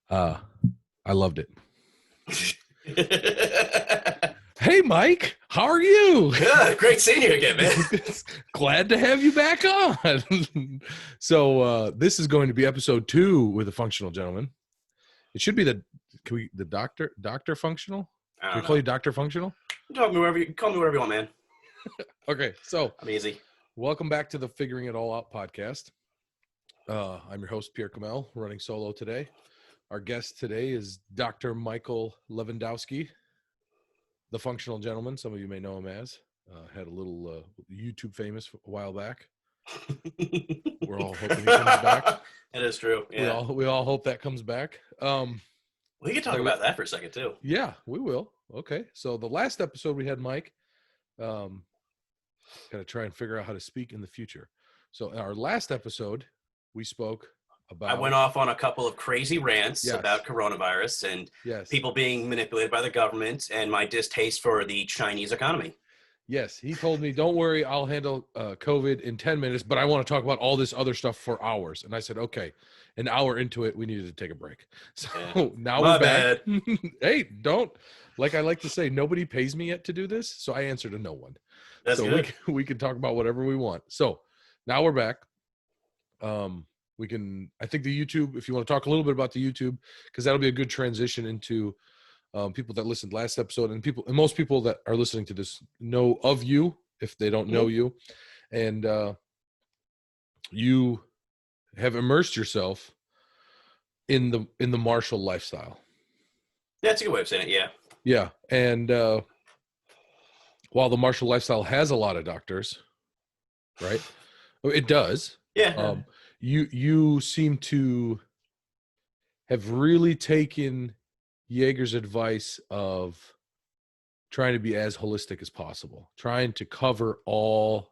I loved it. Hey, Mike, how are you? Yeah, great seeing you again, man. Glad to have you back on. So this is going to be episode 2 with the functional gentleman. It should be the doctor functional. Can we call you Dr. Functional? Call me whatever you want, man. Okay, so I'm easy. Welcome back to the Figuring It All Out podcast. I'm your host, Pierre Kamel, running solo today. Our guest today is Dr. Michael Levandoski, the functional gentleman. Some of you may know him as. Had a little YouTube famous a while back. We're all hoping he comes back. It is true. Yeah. We all hope that comes back. We can talk about that for a second too. Yeah, we will. Okay. So the last episode we had Mike. Got to try and figure out how to speak in the future. So in our last episode, we spoke about... I went off on a couple of crazy rants about coronavirus and people being manipulated by the government and my distaste for the Chinese economy. Yes, he told me, don't worry, I'll handle COVID in 10 minutes, but I want to talk about all this other stuff for hours. And I said, okay. An hour into it, we needed to take a break. So now we're back. Hey, don't... Like I like to say, nobody pays me yet to do this, so I answer to no one. That's so good. we can talk about whatever we want. So now we're back. I think the YouTube, if you want to talk a little bit about the YouTube, because that'll be a good transition into people that listened last episode, and most people that are listening to this know of you if they don't know you, and you have immersed yourself in the martial lifestyle. That's a good way of saying it. Yeah. Yeah, and while the martial lifestyle has a lot of doctors, right? It does. Yeah. You seem to have really taken Jaeger's advice of trying to be as holistic as possible, trying to cover all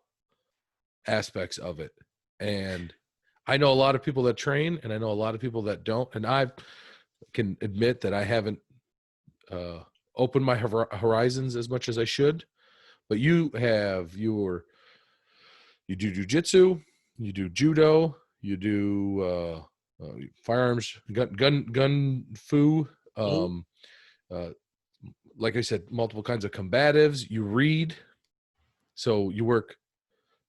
aspects of it. And I know a lot of people that train, and I know a lot of people that don't. And I can admit that I haven't opened my horizons as much as I should. But you do jujitsu, you do judo, you do firearms, gun fu. Like I said, multiple kinds of combatives. You read, so you work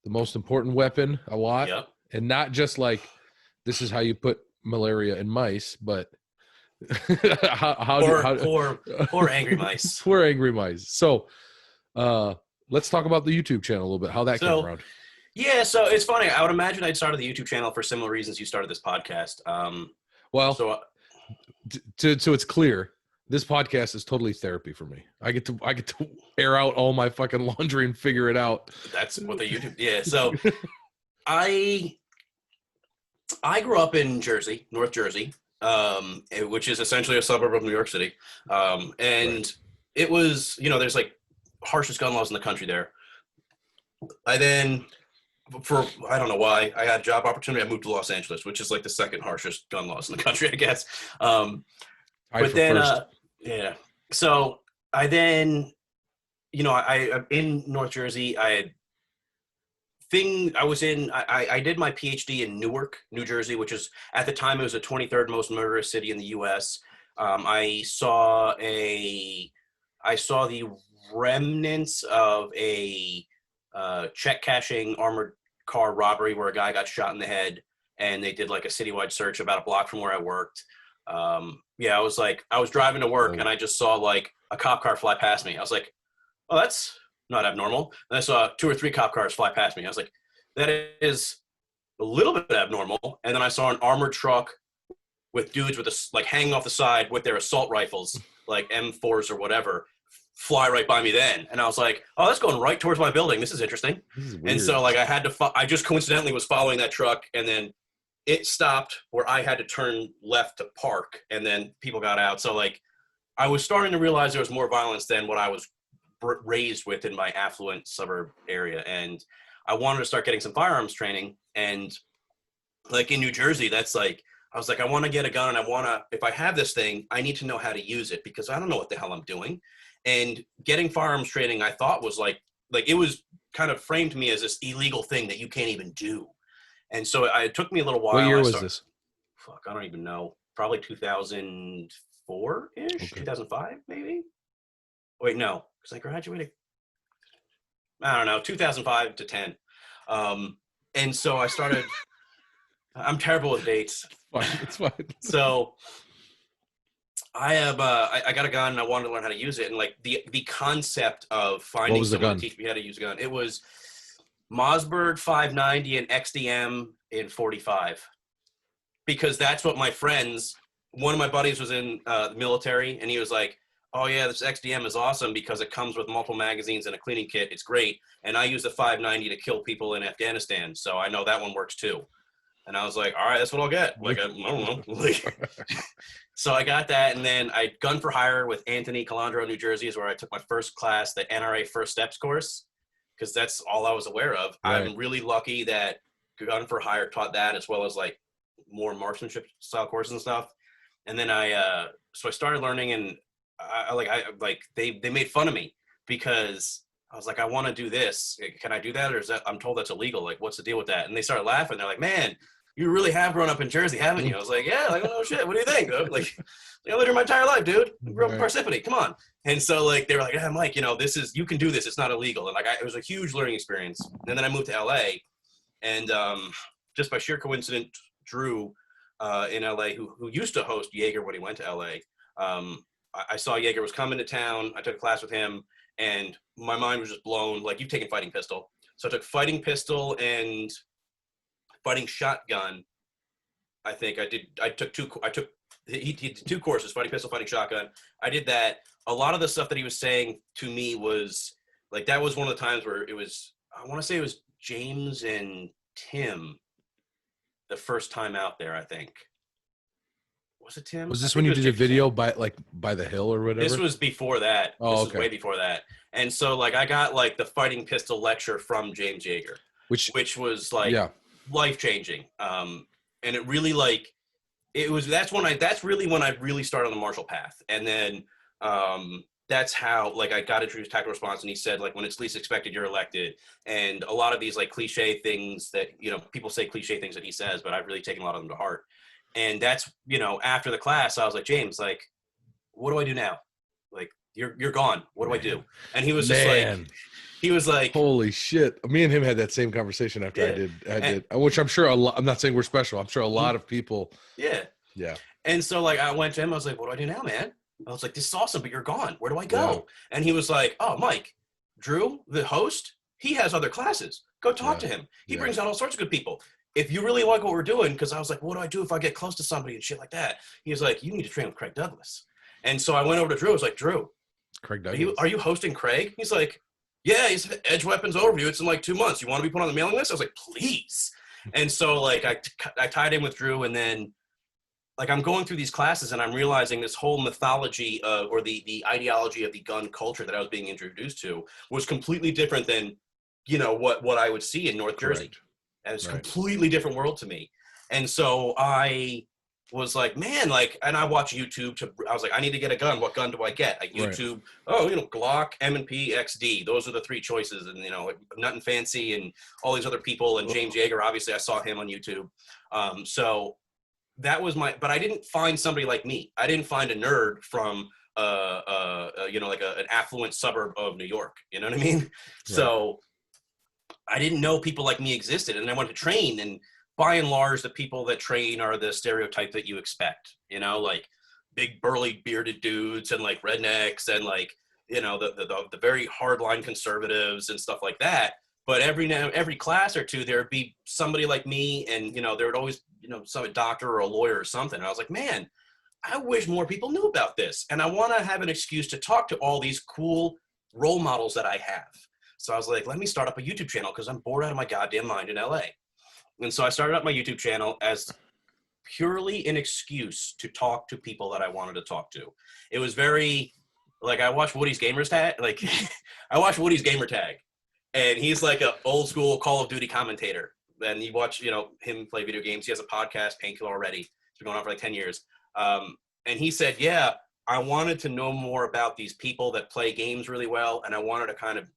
the most important weapon a lot, and not just like this is how you put malaria in mice, but poor angry mice. Poor angry mice. So let's talk about the YouTube channel a little bit, how that came around. Yeah, so it's funny. I would imagine I'd started the YouTube channel for similar reasons you started this podcast. So it's clear, this podcast is totally therapy for me. I get to air out all my fucking laundry and figure it out. That's what the YouTube. Yeah. So I grew up in Jersey, North Jersey, which is essentially a suburb of New York City. And it was, there's like harshest gun laws in the country there. I don't know why, I had a job opportunity. I moved to Los Angeles, which is like the second harshest gun laws in the country, I guess. So I then, I in North Jersey, I did my PhD in Newark, New Jersey, which is at the time it was the 23rd most murderous city in the U.S. I saw the remnants of a check cashing armored car robbery where a guy got shot in the head, and they did like a citywide search about a block from where I worked. I was driving to work and I just saw like a cop car fly past me. I was like, oh, that's not abnormal. And I saw 2 or 3 cop cars fly past me. I was like, that is a little bit abnormal. And then I saw an armored truck with dudes with hanging off the side with their assault rifles, like M4s or whatever, fly right by me then. And I was like, oh, that's going right towards my building. This is interesting. And so like I just coincidentally was following that truck, and then it stopped where I had to turn left to park, and then people got out. So like I was starting to realize there was more violence than what I was raised with in my affluent suburb area. And I wanted to start getting some firearms training. And like in New Jersey, that's like, I was like, I want to get a gun, and if I have this thing, I need to know how to use it because I don't know what the hell I'm doing. And getting firearms training, I thought was like it was kind of framed to me as this illegal thing that you can't even do. And so it took me a little while. What year was this? Fuck, I don't even know. probably 2004-ish, Okay. 2005 maybe. Wait, no, because I graduated. I don't know, 2005 to 10. And so I started. I'm terrible with dates. It's fine. So I have I got a gun and I wanted to learn how to use it, and like the concept of finding someone to teach me how to use a gun. It was Mossberg 590 and XDM in 45, because that's what my friends. One of my buddies was in the military, and he was like, "Oh yeah, this XDM is awesome because it comes with multiple magazines and a cleaning kit. It's great." And I use the 590 to kill people in Afghanistan, so I know that one works too. And I was like, all right, that's what I'll get. Like, I don't know. Like, so I got that, and then I gun for hire with Anthony Calandro, New Jersey, is where I took my first class, the NRA First Steps course, because that's all I was aware of. Right. I'm really lucky that gun for hire taught that, as well as like more marksmanship style courses and stuff. And then so I started learning, and they made fun of me because I was like, I want to do this. Can I do that? Or is that, I'm told that's illegal. Like, what's the deal with that? And they started laughing. They're like, man, you really have grown up in Jersey, haven't you? I was like, yeah, like, oh shit, what do you think? Like, I lived here my entire life, dude. I grew up in Parsippany, come on. And so like, they were like, yeah, Mike, you can do this. It's not illegal. And like, it was a huge learning experience. And then I moved to LA, and just by sheer coincidence, Drew in LA, who used to host Jaeger when he went to LA, I saw Jaeger was coming to town. I took a class with him, and my mind was just blown. Like, you've taken fighting pistol. So I took fighting pistol and fighting shotgun. I think he did 2 courses, fighting pistol, fighting shotgun. I did that. A lot of the stuff that he was saying to me was like, that was one of the times where it was, I want to say it was James and Tim the first time out there, I think. Was it Tim? Was this when you did a video by the hill or whatever? This was before that. Oh, this was way before that. And so like, I got like the fighting pistol lecture from James Jaeger, which was like life-changing. And it really like, that's really when I really started on the martial path. And then that's how like I got introduced to tactical response, and he said like, when it's least expected, you're elected. And a lot of these like cliche things that, people say cliche things that he says, but I've really taken a lot of them to heart. And that's, after the class, I was like, James, like, what do I do now? Like, you're gone. What do I do? And he was just like, holy shit. Me and him had that same conversation after I did, which I'm sure I'm not saying we're special. I'm sure a lot of people. Yeah. Yeah. And so like, I went to him, I was like, what do I do now, man? I was like, this is awesome, but you're gone. Where do I go? Yeah. And he was like, oh, Mike, Drew, the host, he has other classes. Go talk to him. He brings out all sorts of good people. If you really like what we're doing, because I was like, what do I do if I get close to somebody and shit like that? He was like, you need to train with Craig Douglas. And so I went over to Drew. I was like, Drew, Craig Douglas, are you hosting Craig? He's like, yeah, he's Edge Weapons Overview. It's in like 2 months. You want to be put on the mailing list? I was like, please. And so like I tied in with Drew, and then like I'm going through these classes, and I'm realizing this whole mythology or the ideology of the gun culture that I was being introduced to was completely different than, what I would see in North Jersey. And it's a completely different world to me. And so I was like, man, like, and I watch YouTube I was like, I need to get a gun. What gun do I get? Like YouTube, Glock, M&P, XD. Those are the 3 choices. And, like Nothing Fancy and all these other people. And James Jaeger, obviously I saw him on YouTube. So that was but I didn't find somebody like me. I didn't find a nerd from, like an affluent suburb of New York. You know what I mean? Right. So I didn't know people like me existed, and I went to train, and by and large, the people that train are the stereotype that you expect, like big burly bearded dudes and like rednecks and like, the very hardline conservatives and stuff like that. But every class or two, there'd be somebody like me, and, there would always, some doctor or a lawyer or something. And I was like, man, I wish more people knew about this. And I want to have an excuse to talk to all these cool role models that I have. So I was like, let me start up a YouTube channel because I'm bored out of my goddamn mind in LA. And so I started up my YouTube channel as purely an excuse to talk to people that I wanted to talk to. It was very, like, I watched Woody's Gamers Tag. Like, I watched Woody's Gamer Tag. And he's like an old school Call of Duty commentator. And you watch, him play video games. He has a podcast, Painkiller Already. It's been going on for like 10 years. And he said, yeah, I wanted to know more about these people that play games really well, and I wanted to kind of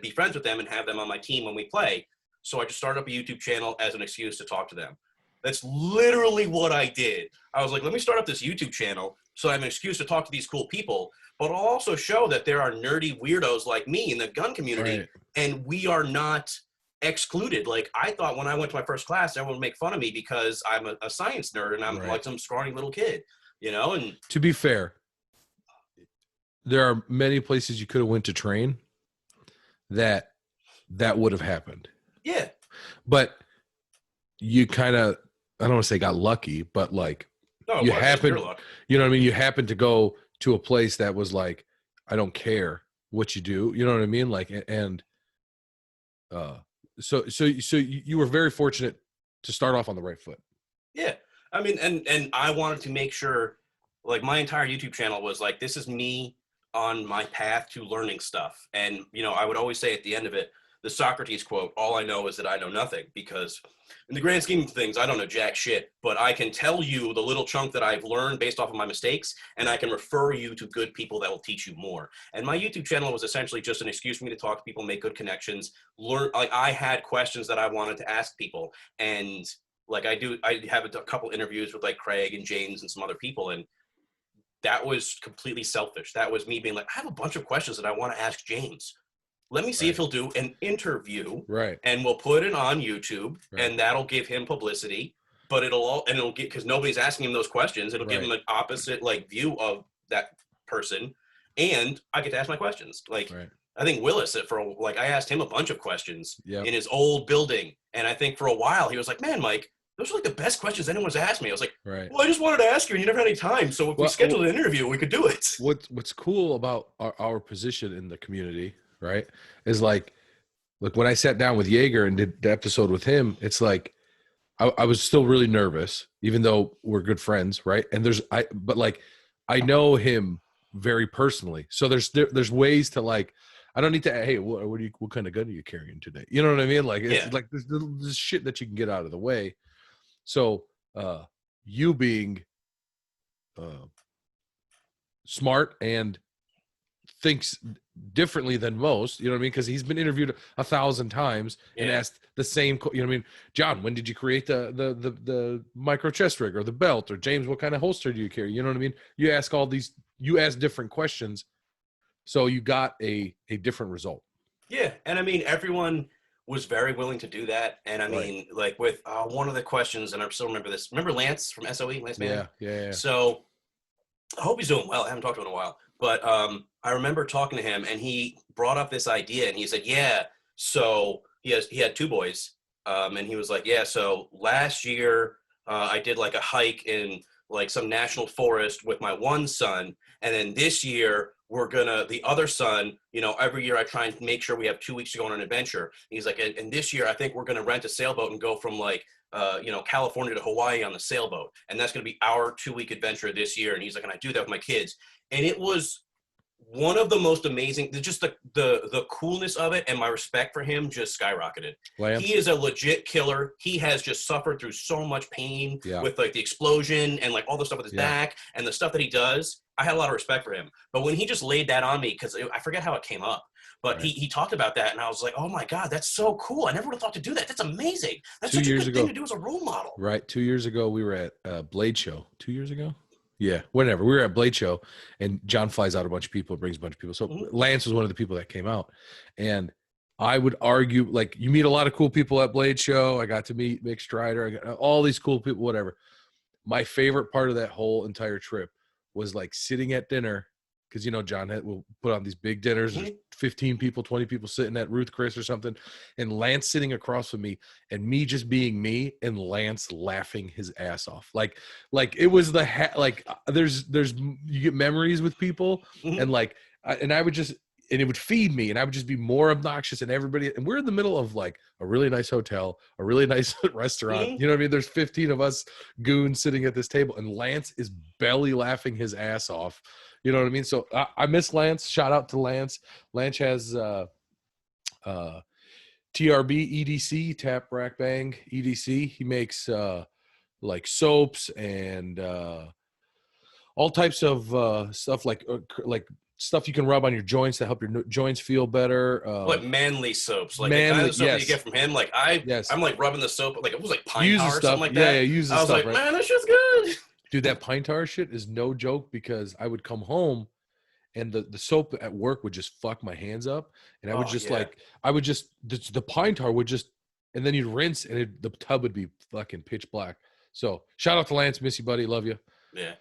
be friends with them and have them on my team when we play. So I just started up a YouTube channel as an excuse to talk to them. That's literally what I did. I was like, let me start up this YouTube channel so I have an excuse to talk to these cool people, but I'll also show that there are nerdy weirdos like me in the gun community, Right. and we are not excluded. Like, I thought when I went to my first class, everyone would make fun of me because I'm a science nerd and I'm Right. like some scrawny little kid, you know? And To be fair, there are many places you could have went to train that would have happened. yeah. But you kind of, I don't want to say got lucky, but like No, you it was happened, pure luck. you know what I mean? You happened to go to a place that was like, I don't care what you do. You know what I mean? Like, and so you were very fortunate to start off on the right foot. Yeah. I mean, and I wanted to make sure, like, my entire YouTube channel was like, this is me on my path to learning stuff. And, you know, I would always say at the end of it, the Socrates quote, all I know is that I know nothing, because in the grand scheme of things, I don't know jack shit, but I can tell you the little chunk that I've learned based off of my mistakes, and I can refer you to good people that will teach you more. And my YouTube channel was essentially just an excuse for me to talk to people, make good connections, learn. Like, I had questions that I wanted to ask people, and like I have a couple interviews with like Craig and James and some other people, and that was completely selfish. That was me being like, I have a bunch of questions that I want to ask James. Let me see if he'll do an interview, Right. and we'll put it on YouTube, Right. and that'll give him publicity. But it'll get, because nobody's asking him those questions, it'll give him an opposite like view of that person, and I get to ask my questions. Like, I think Willis, I asked him a bunch of questions in his old building, and I think for a while he was like, "Man, Mike, those are like the best questions anyone's asked me." I was like, "Well, I just wanted to ask you, and you never had any time. So if we scheduled an interview, we could do it." What's cool about our position in the community, right, is like, look, when I sat down with Jaeger and did the episode with him, it's like I was still really nervous, even though we're good friends, right? And but like I know him very personally, so there's ways to like. I don't need to. Hey, what kind of gun are you carrying today? You know what I mean? Like, it's like there's shit that you can get out of the way. So, you being smart and thinks differently than most, you know what I mean? Because he's been interviewed 1,000 times and asked the same, you know what I mean? John, when did you create the micro chest rig or the belt? Or James, what kind of holster do you carry? You know what I mean? You ask different questions, so you got a different result. Yeah, and I mean, everyone was very willing to do that. And I mean, like with one of the questions, and I still remember this. Remember Lance from SOE, Lance Man? Yeah. So I hope he's doing well. I haven't talked to him in a while. But I remember talking to him, and he brought up this idea, and he said, yeah, so he had two boys. And he was like, yeah, so last year I did like a hike in like some national forest with my one son. And then this year the other son, you know, every year I try and make sure we have 2 weeks to go on an adventure. And he's like, and this year I think we're going to rent a sailboat and go from like, California to Hawaii on the sailboat. And that's going to be our 2-week adventure this year. And he's like, and I do that with my kids. And it was one of the most amazing, just the coolness of it, and my respect for him just skyrocketed. Lance. He is a legit killer. He has just suffered through so much pain with like the explosion and like all the stuff with his back and the stuff that he does. I had a lot of respect for him. But when he just laid that on me, because I forget how it came up, but he talked about that, and I was like, oh my God, that's so cool. I never would have thought to do that. That's amazing. That's such a good thing to do as a role model. Right. 2 years ago, we were at Blade Show. 2 years ago? Yeah, whenever. We were at Blade Show, and John flies out a bunch of people, brings a bunch of people. So Lance was one of the people that came out. And I would argue, like, you meet a lot of cool people at Blade Show. I got to meet Mick Strider. I got all these cool people, whatever. My favorite part of that whole entire trip was, like, sitting at dinner, because, you know, John will put on these big dinners. There's 15 people, 20 people sitting at Ruth Chris or something, and Lance sitting across from me, and me just being me, and Lance laughing his ass off. Like it was there's you get memories with people, and like, and I would just, and it would feed me, and I would just be more obnoxious, and everybody, and we're in the middle of like a really nice hotel, a really nice restaurant. You know what I mean? There's 15 of us goons sitting at this table, and Lance is belly laughing his ass off. You know what I mean? So I miss Lance. Shout out to Lance. Lance has TRB EDC, Tap Rack Bang EDC. He makes like soaps and all types of stuff like stuff you can rub on your joints to help your joints feel better. Like manly soaps, like the kind of soap that you get from him. Like I'm like rubbing the soap, like it was like pine tar or something like that. Yeah, use the I was stuff, like, right? man, that shit's good. Dude, that pine tar shit is no joke, because I would come home and the soap at work would just fuck my hands up, and I would just the pine tar would just, and then you'd rinse, and the tub would be fucking pitch black. So shout out to Lance, miss you, buddy, love you. Yeah.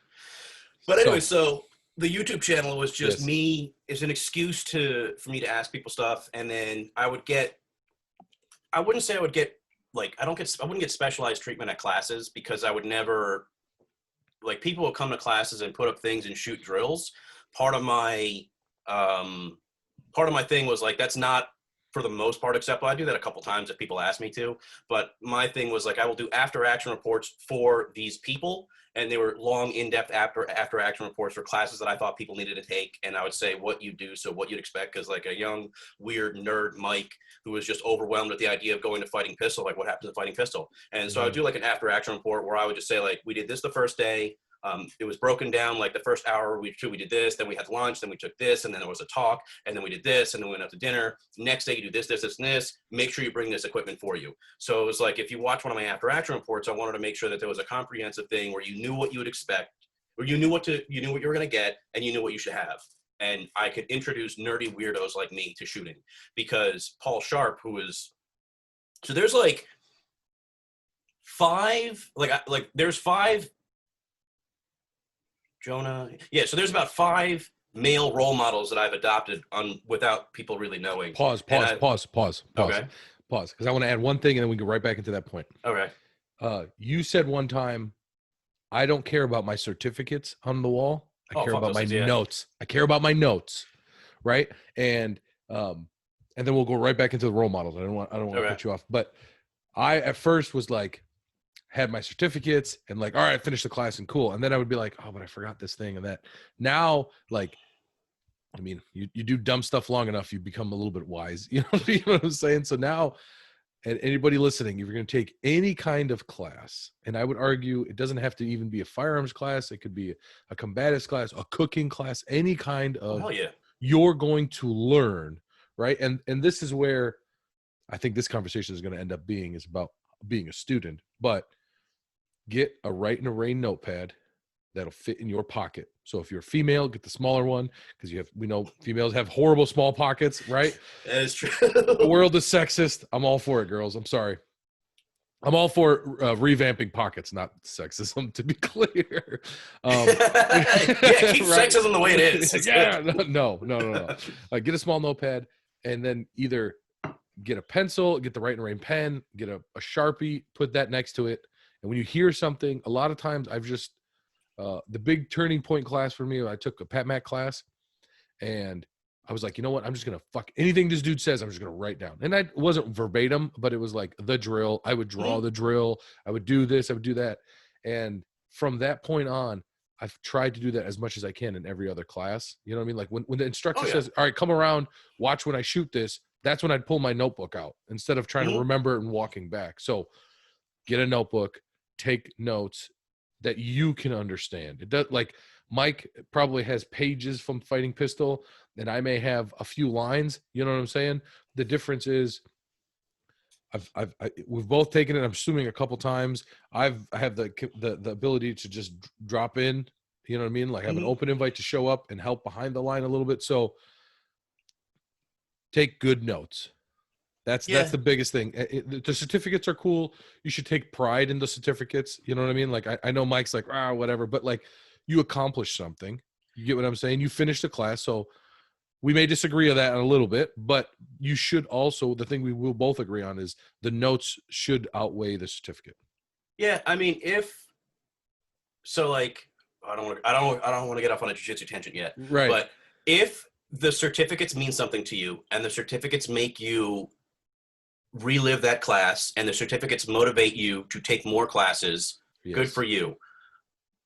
But anyway, so the YouTube channel was just me, is an excuse for me to ask people stuff, and then I wouldn't get like, I wouldn't get specialized treatment at classes, because I would never, like, people would come to classes and put up things and shoot drills. Part of my thing was like, that's not for the most part acceptable. I do that a couple times if people ask me to, but my thing was like, I will do after action reports for these people, and they were long, in-depth after action reports for classes that I thought people needed to take. And I would say what you do, so what you'd expect, because like a young weird nerd Mike who was just overwhelmed with the idea of going to Fighting Pistol, like what happens to Fighting Pistol. And so I would do like an after action report where I would just say, like, we did this the first day. It was broken down, like the first hour we did this, then we had lunch, then we took this, and then there was a talk, and then we did this, and then we went out to dinner. Next day you do this, and this. Make sure you bring this equipment for you. So it was like, if you watch one of my after action reports, I wanted to make sure that there was a comprehensive thing where you knew what you would expect, or you knew what you were going to get, and you knew what you should have. And I could introduce nerdy weirdos like me to shooting, because Paul Sharp, so there's like there's five Jonah. Yeah, so there's about 5 male role models that I've adopted without people really knowing. Pause. Okay. Pause. Because I want to add one thing, and then we go right back into that point. Okay. You said one time, I don't care about my certificates on the wall. I care about my notes. I care about my notes, right? And then we'll go right back into the role models. I don't want to cut you off, but I at first was like, had my certificates and like, all right, I finished the class and cool. And then I would be like, oh, but I forgot this thing and that. Now, like, I mean, you do dumb stuff long enough, you become a little bit wise. You know what I'm saying? So now, and anybody listening, if you're going to take any kind of class, and I would argue it doesn't have to even be a firearms class. It could be a combatives class, a cooking class, any kind of, you're going to learn, right? And this is where I think this conversation is going to end up being, is about being a student. But get a Write in a Rain notepad that'll fit in your pocket. So if you're a female, get the smaller one, because we know females have horrible small pockets, right? That is true. The world is sexist. I'm all for it, girls. I'm sorry. I'm all for revamping pockets, not sexism, to be clear. Keep sexism the way it is. Yeah, no. Get a small notepad, and then either get a pencil, get the Write in a Rain pen, get a Sharpie, put that next to it. And when you hear something, a lot of times I've just, the big turning point class for me, I took a Pat Mac class, and I was like, you know what? I'm just going to fuck anything this dude says. I'm just going to write down. And I wasn't verbatim, but it was like the drill. I would draw the drill. I would do this. I would do that. And from that point on, I've tried to do that as much as I can in every other class. You know what I mean? Like when the instructor says, all right, come around, watch when I shoot this. That's when I'd pull my notebook out instead of trying to remember it and walking back. So get a notebook, take notes that you can understand. It does, like Mike probably has pages from Fighting Pistol, and I may have a few lines. You know what I'm saying? The difference is we've both taken it, I'm assuming, a couple times. I have the ability to just drop in, you know what I mean? Like have an open invite to show up and help behind the line a little bit. So take good notes. That's the biggest thing. The certificates are cool. You should take pride in the certificates. You know what I mean? Like I know Mike's like, whatever, but like you accomplished something. You get what I'm saying? You finished the class. So we may disagree on that a little bit, but you should also, the thing we will both agree on is the notes should outweigh the certificate. Yeah. I mean, I don't want to get off on a jiu-jitsu tangent yet. Right. But if the certificates mean something to you and the certificates make you relive that class and the certificates motivate you to take more classes, good for you.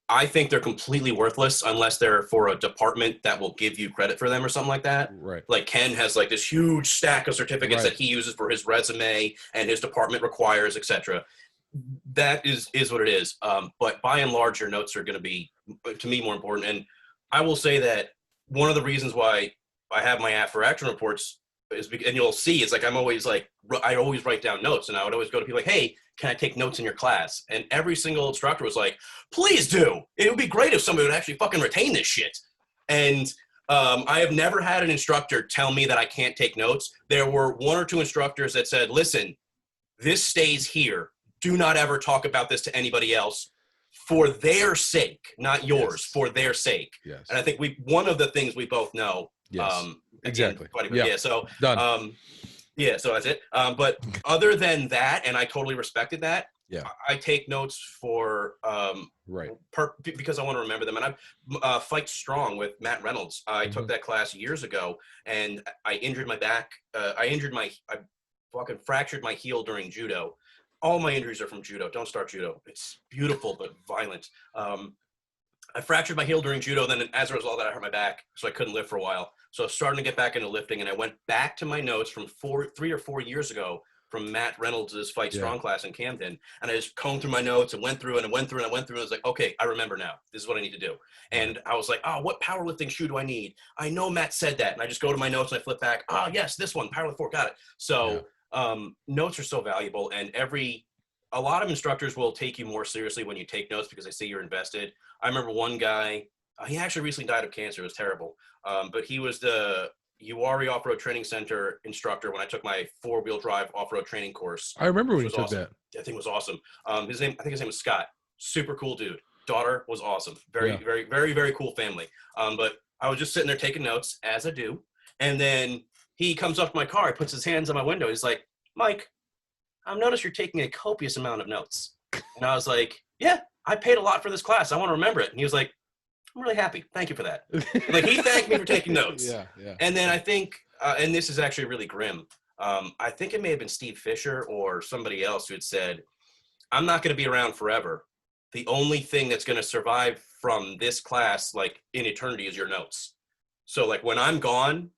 I think they're completely worthless unless they're for a department that will give you credit for them or something like that. Right. Like Ken has like this huge stack of certificates that he uses for his resume and his department requires, etc. That is what it is. But by and large, your notes are going to be, to me, more important. And I will say that one of the reasons why I have my after action reports is because, and you'll see, it's like I'm always like, I always write down notes, and I would always go to people like, hey, can I take notes in your class? And every single instructor was like, please do. It would be great if somebody would actually fucking retain this shit. And I have never had an instructor tell me that I can't take notes. There were one or two instructors that said, listen, this stays here. Do not ever talk about this to anybody else for their sake, not yours, for their sake. Yes. And I think one of the things we both know. Yes. Exactly. Yeah. So, done. Yeah, so that's it. But other than that, and I totally respected that. Yeah, I take notes for right because I want to remember them. And I've Fight Strong with Matt Reynolds. I took that class years ago, and I injured my back. I fucking fractured my heel during judo. All my injuries are from judo. Don't start judo. It's beautiful but violent. I fractured my heel during judo. Then as a result of that, I hurt my back, so I couldn't lift for a while. So I was starting to get back into lifting, and I went back to my notes from 3 or 4 years ago from Matt Reynolds' Fight Strong class in Camden. And I just combed through my notes and went through and I went through and I went through. And I was like, okay, I remember now. This is what I need to do. And I was like, oh, what powerlifting shoe do I need? I know Matt said that. And I just go to my notes and I flip back. Oh, yes, this one, Powerlift 4, got it. So notes are so valuable. And a lot of instructors will take you more seriously when you take notes because they see you're invested. I remember one guy, he actually recently died of cancer. It was terrible. But he was the Uwari Off-Road Training Center instructor when I took my 4-wheel drive off-road training course. I remember when you took that. I think it was awesome. I think his name was Scott. Super cool dude. Daughter was awesome. Very, very, very cool family. But I was just sitting there taking notes, as I do. And then he comes up to my car. He puts his hands on my window. He's like, Mike, I've noticed you're taking a copious amount of notes. And I was like, yeah, I paid a lot for this class. I want to remember it. And he was like, I'm really happy. Thank you for that. Like, he thanked me for taking notes. Yeah. And then I think, and this is actually really grim, I think it may have been Steve Fisher or somebody else who had said, I'm not going to be around forever. The only thing that's going to survive from this class, like in eternity, is your notes. So like when I'm gone,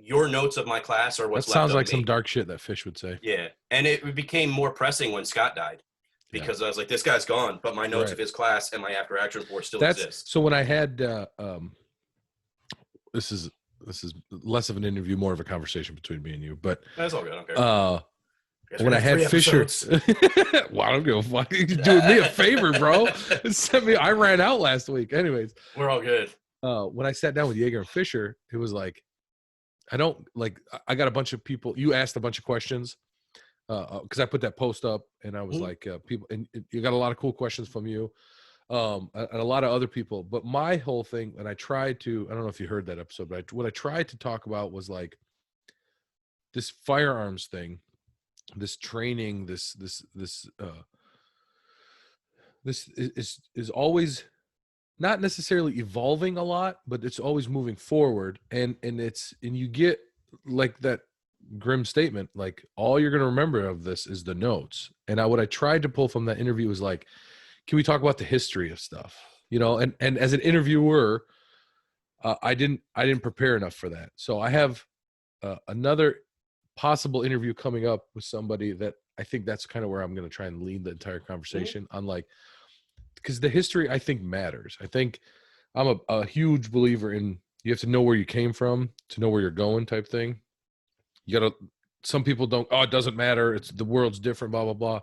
your notes of my class are what's left of me. That sounds like some dark shit that Fish would say. Yeah. And it became more pressing when Scott died. Because I was like, this guy's gone, but my notes of his class and my after action report still exist. So when I had this is less of an interview, more of a conversation between me and you, but that's all good. I don't care. When I had Fisher, well, I don't give a fuck. You're doing me a favor, bro. I ran out last week. Anyways, we're all good. When I sat down with Yeager and Fisher, it was like, I got a bunch of people. You asked a bunch of questions. Because I put that post up and I was like, people, and you got a lot of cool questions from you, and a lot of other people. But my whole thing, and I tried to, I don't know if you heard that episode, but what I tried to talk about was like this firearms thing, this training, this is always not necessarily evolving a lot, but it's always moving forward, and you get like that grim statement, like all you're going to remember of this is the notes. And what I tried to pull from that interview was like, can we talk about the history of stuff, and as an interviewer, I didn't prepare enough for that. So I have another possible interview coming up with somebody that I think that's kind of where I'm going to try and lead the entire conversation on, like, because the history I think matters. I think I'm a huge believer in, you have to know where you came from to know where you're going type thing. Some people don't, it doesn't matter. It's the world's different, blah, blah, blah.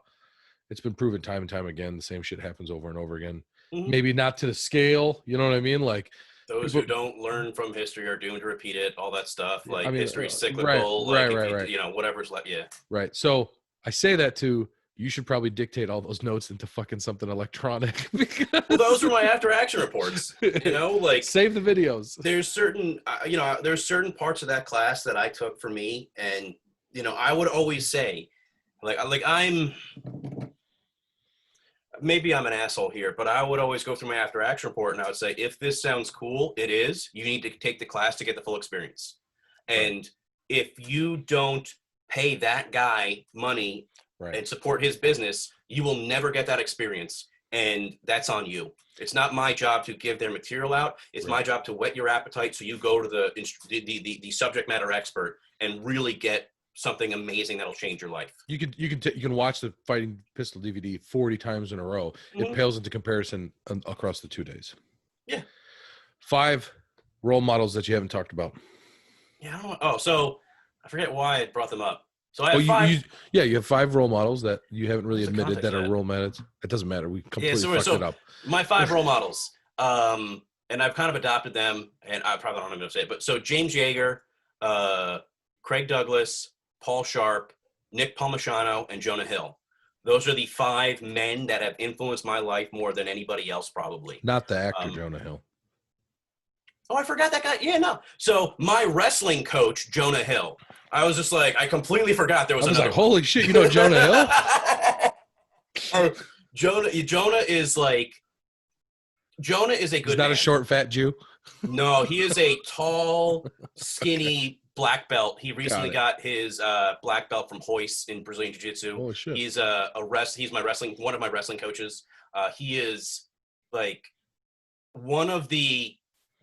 It's been proven time and time again. The same shit happens over and over again. Maybe not to the scale, you know what I mean? Like, those who don't learn from history are doomed to repeat it, all that stuff. Like, history's cyclical, right. Whatever's left. Yeah. Right. So I say that you should probably dictate all those notes into fucking something electronic. Well, those are my after action reports, like, save the videos. There's certain, there's certain parts of that class that I took for me. And, I would always say, maybe I'm an asshole here, but I would always go through my after action report and I would say, if this sounds cool, it is, you need to take the class to get the full experience. And if you don't pay that guy money and support his business, you will never get that experience. And that's on you. It's not my job to give their material out. It's my job to whet your appetite so you go to the subject matter expert and really get something amazing that'll change your life. You can watch the Fighting Pistol DVD 40 times in a row. It pales into comparison across the 2 days. Yeah. 5 role models that you haven't talked about. Yeah, I don't know. Oh, so I forget why I brought them up. So I have 5. You have 5 role models that you haven't really What's the admitted context that of are that? role models. It doesn't matter. We completely so fucked it up. my 5 role models, and I've kind of adopted them, and I probably don't even say it, but so James Yeager, Craig Douglas, Paul Sharp, Nick Palmisano, and Jonah Hill. Those are the 5 men that have influenced my life more than anybody else, probably. Not the actor Jonah Hill. Oh, I forgot that guy. Yeah, no. So my wrestling coach, Jonah Hill. I was just like, I completely forgot there was another like, holy shit, you know Jonah Hill? Jonah is like, Jonah is a good He's not man. a short, fat Jew. No, he is a tall, skinny black belt. He recently got his black belt from Hoist in Brazilian Jiu-Jitsu. Holy shit. He's he's one of my wrestling coaches. He is like one of the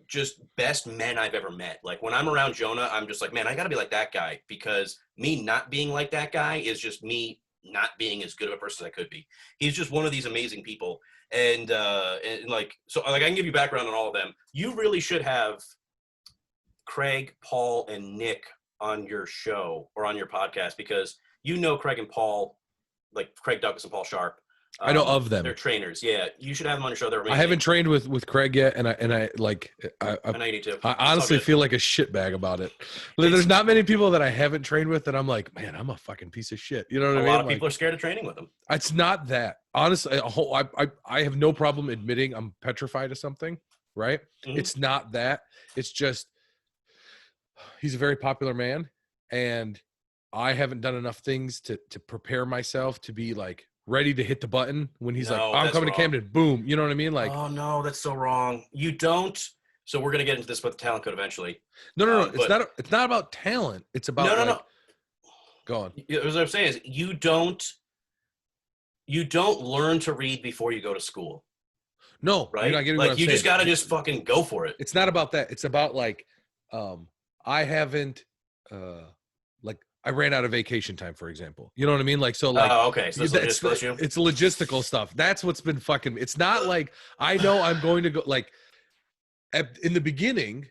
just best men I've ever met. Like when I'm around Jonah, I'm just like, man, I got to be like that guy, because me not being like that guy is just me not being as good of a person as I could be. He's just one of these amazing people. And like, so like I can give you background on all of them. You really should have Craig, Paul, and Nick on your show or on your podcast, because you know Craig and Paul, like Craig Douglas and Paul Sharp. I know of them. They're trainers. Yeah, you should have them on your show. They're amazing. I haven't trained with Craig yet, and I know you need to. I honestly feel like a shitbag about it. There's not many people that I haven't trained with that I'm like, man, I'm a fucking piece of shit. You know what I mean? A lot of people are scared of training with them. It's not that. Honestly, I have no problem admitting I'm petrified of something, right? Mm-hmm. It's not that. It's just he's a very popular man, and I haven't done enough things to prepare myself to be like ready to hit the button when he's like, I'm coming to Camden, boom. You know what I mean? Like, oh no, that's so wrong. You don't. So we're gonna get into this with the talent code eventually. No. It's not about talent. It's about no. Go on. What I'm saying is you don't learn to read before you go to school. No, right? You're not getting like what I'm you saying. Just gotta just fucking go for it. It's not about that. It's about like, I haven't like I ran out of vacation time, for example. You know what I mean? Like, so like, okay. So it's logistical stuff. That's what's been fucking, it's not like, I know I'm going to go like in the beginning.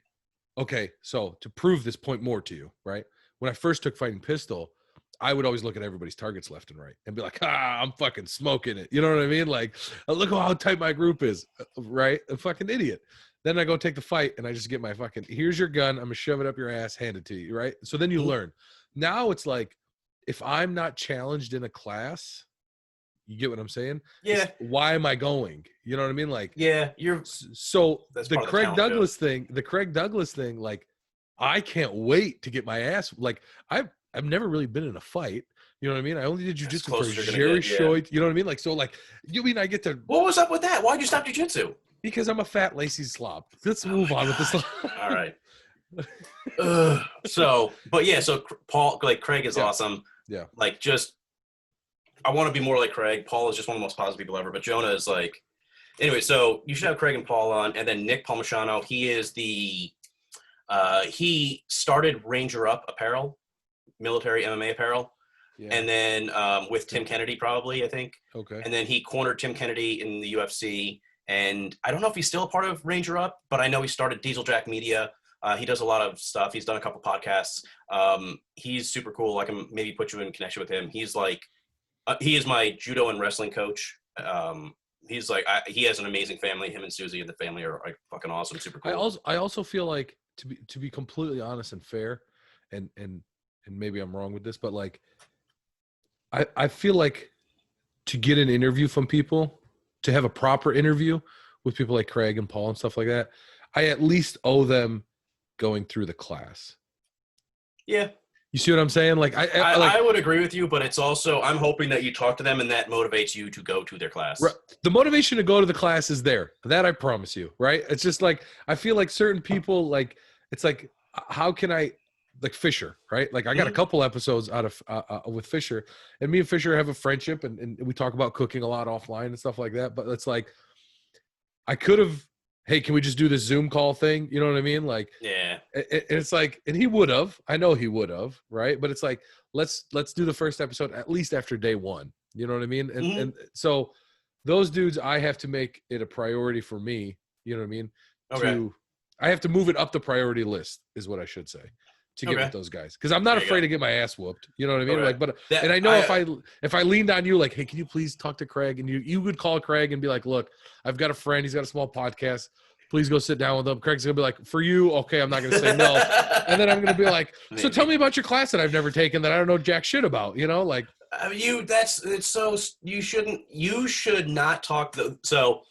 Okay. So to prove this point more to you, right? When I first took fighting pistol, I would always look at everybody's targets left and right and be like, I'm fucking smoking it. You know what I mean? Like, look how tight my group is, right? A fucking idiot. Then I go take the fight and I just get my fucking, here's your gun. I'm gonna shove it up your ass, hand it to you, right? So then you learn. Now it's like, if I'm not challenged in a class, you get what I'm saying? Yeah. Why am I going? You know what I mean? Like, yeah, so the Craig Douglas thing, like, I can't wait to get my ass. Like, I've never really been in a fight. You know what I mean? I only did jujitsu for Jerry Shoit. You know what I mean? Like, so like, you mean I get to. What was up with that? Why'd you stop jujitsu? Because I'm a fat, lazy slob. Let's move on with this. All right. So Paul, like Craig is awesome. Yeah. Like just, I want to be more like Craig. Paul is just one of the most positive people ever, but Jonah is like, anyway, so you should have Craig and Paul on, and then Nick Palmisano. He is he started Ranger Up apparel, military MMA apparel. Yeah. And then with Tim Kennedy, probably, I think. Okay. And then he cornered Tim Kennedy in the UFC. And I don't know if he's still a part of Ranger Up, but I know he started Diesel Jack Media. He does a lot of stuff. He's done a couple podcasts. He's super cool. I can maybe put you in connection with him. He's like, he is my judo and wrestling coach. He's like, he has an amazing family. Him and Susie and the family are like fucking awesome. Super cool. I also feel like, to be completely honest and fair, and maybe I'm wrong with this, but like, I feel like to get an interview from people, to have a proper interview with people like Craig and Paul and stuff like that, I at least owe them going through the class. Yeah. You see what I'm saying? Like, I would agree with you, but it's also, I'm hoping that you talk to them and that motivates you to go to their class. Right. The motivation to go to the class is there. That I promise you, right? It's just like, I feel like certain people, like, it's like, how can I, like Fisher, right? Like I got a couple episodes out of with Fisher, and me and Fisher have a friendship, and we talk about cooking a lot offline and stuff like that. But it's like, I could have, hey, can we just do this Zoom call thing? You know what I mean? Like, yeah. And it's like, and he would have. I know he would have, right? But it's like, let's do the first episode at least after day one. You know what I mean? And so those dudes, I have to make it a priority for me. You know what I mean? Okay. I have to move it up the priority list, is what I should say, to get Okay. with those guys, because I'm not There you afraid go. to get my ass whooped. You know what I mean? Okay. Like, but That- and I know if I leaned on you, like, hey, can you please talk to Craig? And you would call Craig and be like, look, I've got a friend. He's got a small podcast. Please go sit down with him. Craig's gonna be like, for you, okay, I'm not gonna say no. And then I'm gonna be like, so tell me about your class that I've never taken that I don't know jack shit about. You know, like. I mean, you should not talk so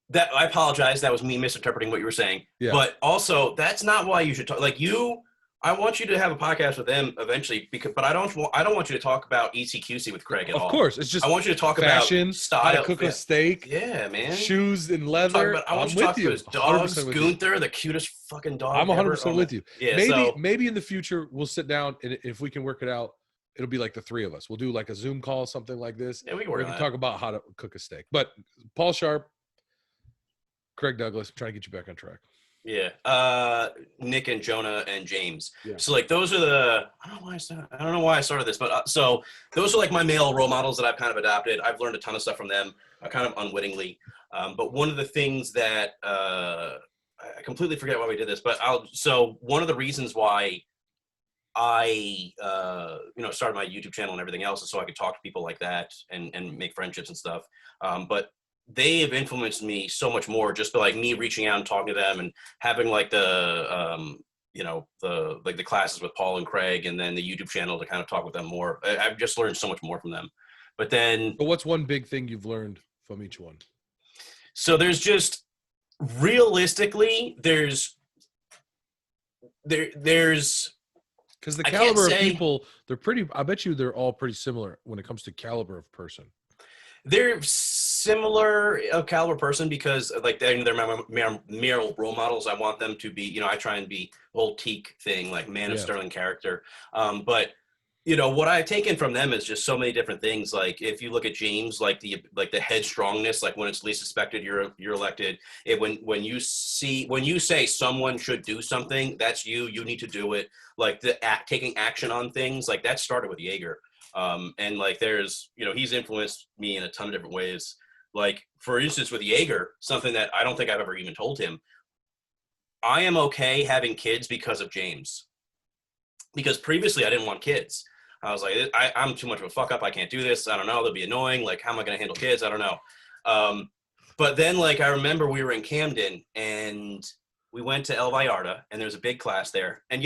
that I apologize. That was me misinterpreting what you were saying. Yeah. But also, that's not why you should talk. Like I want you to have a podcast with them eventually, but I don't want you to talk about ECQC with Craig at all. Of course, it's just I want you to talk fashion, about style, how to cook a steak, yeah, man, shoes and leather. I want I'm you to with talk you. to his dogs, 100% with you. Gunther, the cutest fucking dog. I'm 100% with you. Yeah, maybe in the future we'll sit down, and if we can work it out, it'll be like the three of us. We'll do like a Zoom call, something like this. Yeah, we We can talk about how to cook a steak. But Paul Sharp, Craig Douglas, I'm trying to get you back on track. Yeah, Nick and Jonah and James. Yeah. So like those are I don't know why I started this, but so those are like my male role models that I've kind of adopted. I've learned a ton of stuff from them, kind of unwittingly. But one of the things that I completely forget why we did this, but so one of the reasons why I started my YouTube channel and everything else is so I could talk to people like that and make friendships and stuff. But they have influenced me so much more, just by like me reaching out and talking to them and having like the classes with Paul and Craig, and then the YouTube channel to kind of talk with them more. I've just learned so much more from them. But what's one big thing you've learned from each one? So there's just realistically, there's because the caliber of people, they're pretty. I bet you they're all pretty similar when it comes to caliber of person. They're similar of caliber person because like they're my male role models. I want them to be, I try and be the whole teak thing, like man of sterling character. But what I've taken from them is just so many different things. Like if you look at James, like the headstrongness, like when it's least expected, you're elected. When you say someone should do something, that's you need to do it. Like taking action on things, like that started with Jaeger. And like there's, he's influenced me in a ton of different ways. Like for instance, with Jaeger, something that I don't think I've ever even told him, I am okay having kids because of James. Because previously I didn't want kids. I was like, I'm too much of a fuck up. I can't do this. I don't know. They'll be annoying. Like, how am I going to handle kids? I don't know. But then like, I remember we were in Camden and we went to El Vallarta and there's a big class there. And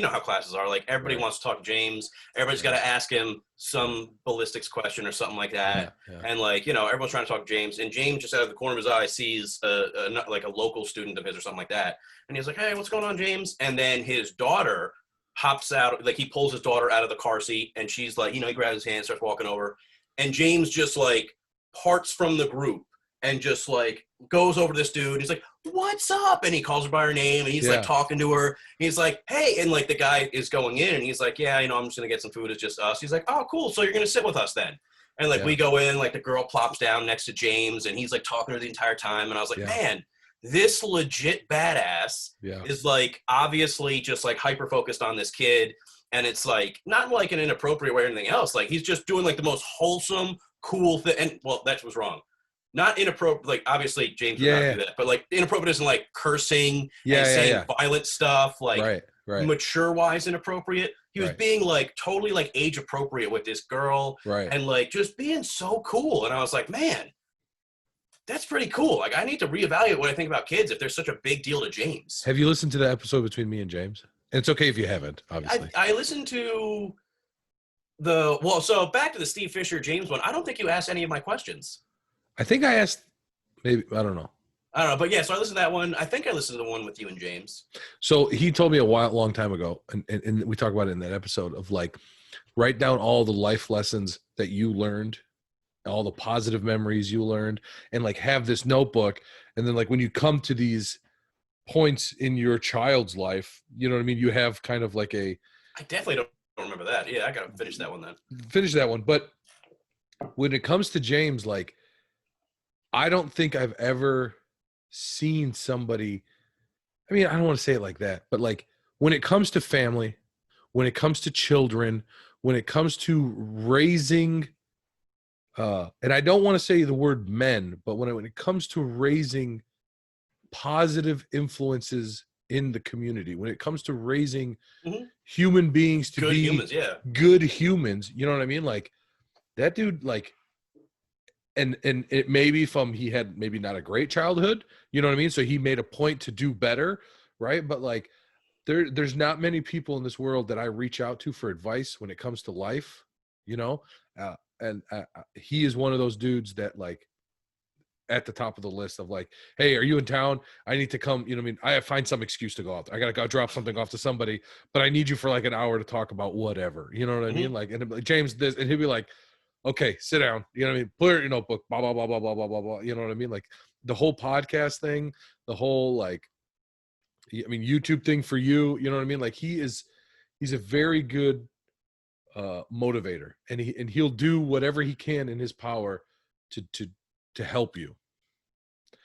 how classes are, like everybody wants to talk to James. Everybody's got to ask him some ballistics question or something like that. Yeah. And like, everyone's trying to talk to James, and James just out of the corner of his eye sees like a local student of his or something like that. And he's like, hey, what's going on, James? And then his daughter hops out, like he pulls his daughter out of the car seat and she's like, he grabs his hand, starts walking over, and James just like parts from the group and just like goes over to this dude. He's like, what's up? And he calls her by her name and he's like talking to her. He's like, hey, and like the guy is going in and he's like, yeah, I'm just gonna get some food. It's just us. He's like, oh, cool. So you're gonna sit with us then. And like we go in, like the girl plops down next to James and he's like talking to her the entire time. And I was like, man, this legit badass is like obviously just like hyper focused on this kid. And it's like not like an inappropriate way or anything else. Like he's just doing like the most wholesome, cool thing. And well, that was wrong. Not inappropriate, like obviously James would not do that, but like inappropriate isn't like cursing and saying violent stuff, like mature-wise inappropriate. He was being like totally like age appropriate with this girl and like just being so cool. And I was like, man, that's pretty cool. Like I need to reevaluate what I think about kids if there's such a big deal to James. Have you listened to the episode between me and James? And it's okay if you haven't, obviously. I listened to so back to the Steve Fisher James one. I don't think you asked any of my questions. I think I asked, maybe, I don't know. But yeah, so I listened to that one. I think I listened to the one with you and James. So he told me long time ago, and we talk about it in that episode, of like, write down all the life lessons that you learned, all the positive memories you learned, and like have this notebook. And then like when you come to these points in your child's life, you know what I mean? You have kind of like I definitely don't remember that. Yeah, I got to finish that one then. Finish that one. But when it comes to James, like, I don't think I've ever seen somebody, I mean, I don't want to say it like that, but like when it comes to family, when it comes to children, when it comes to raising, and I don't want to say the word men, but when it comes to raising positive influences in the community when it comes to raising Mhm. human beings to Good be humans, yeah. good humans. You know what I mean? Like that dude, like, and it maybe from he had maybe not a great childhood, you know what I mean? So he made a point to do better, right? But like there's not many people in this world that I reach out to for advice when it comes to life, you know? And he is one of those dudes that like at the top of the list of like, hey, are you in town? I need to come. You know what I mean? I find some excuse to go out there. I got to go drop something off to somebody, but I need you for like an hour to talk about whatever. You know what I mean? Like, and like, James, this, and he'll be like, okay, sit down. You know what I mean? Put your notebook, blah, blah, blah, blah, blah, blah, blah, blah. You know what I mean? Like the whole podcast thing, the whole like, I mean, YouTube thing for you, you know what I mean? Like he's a very good motivator, and he'll do whatever he can in his power to help you.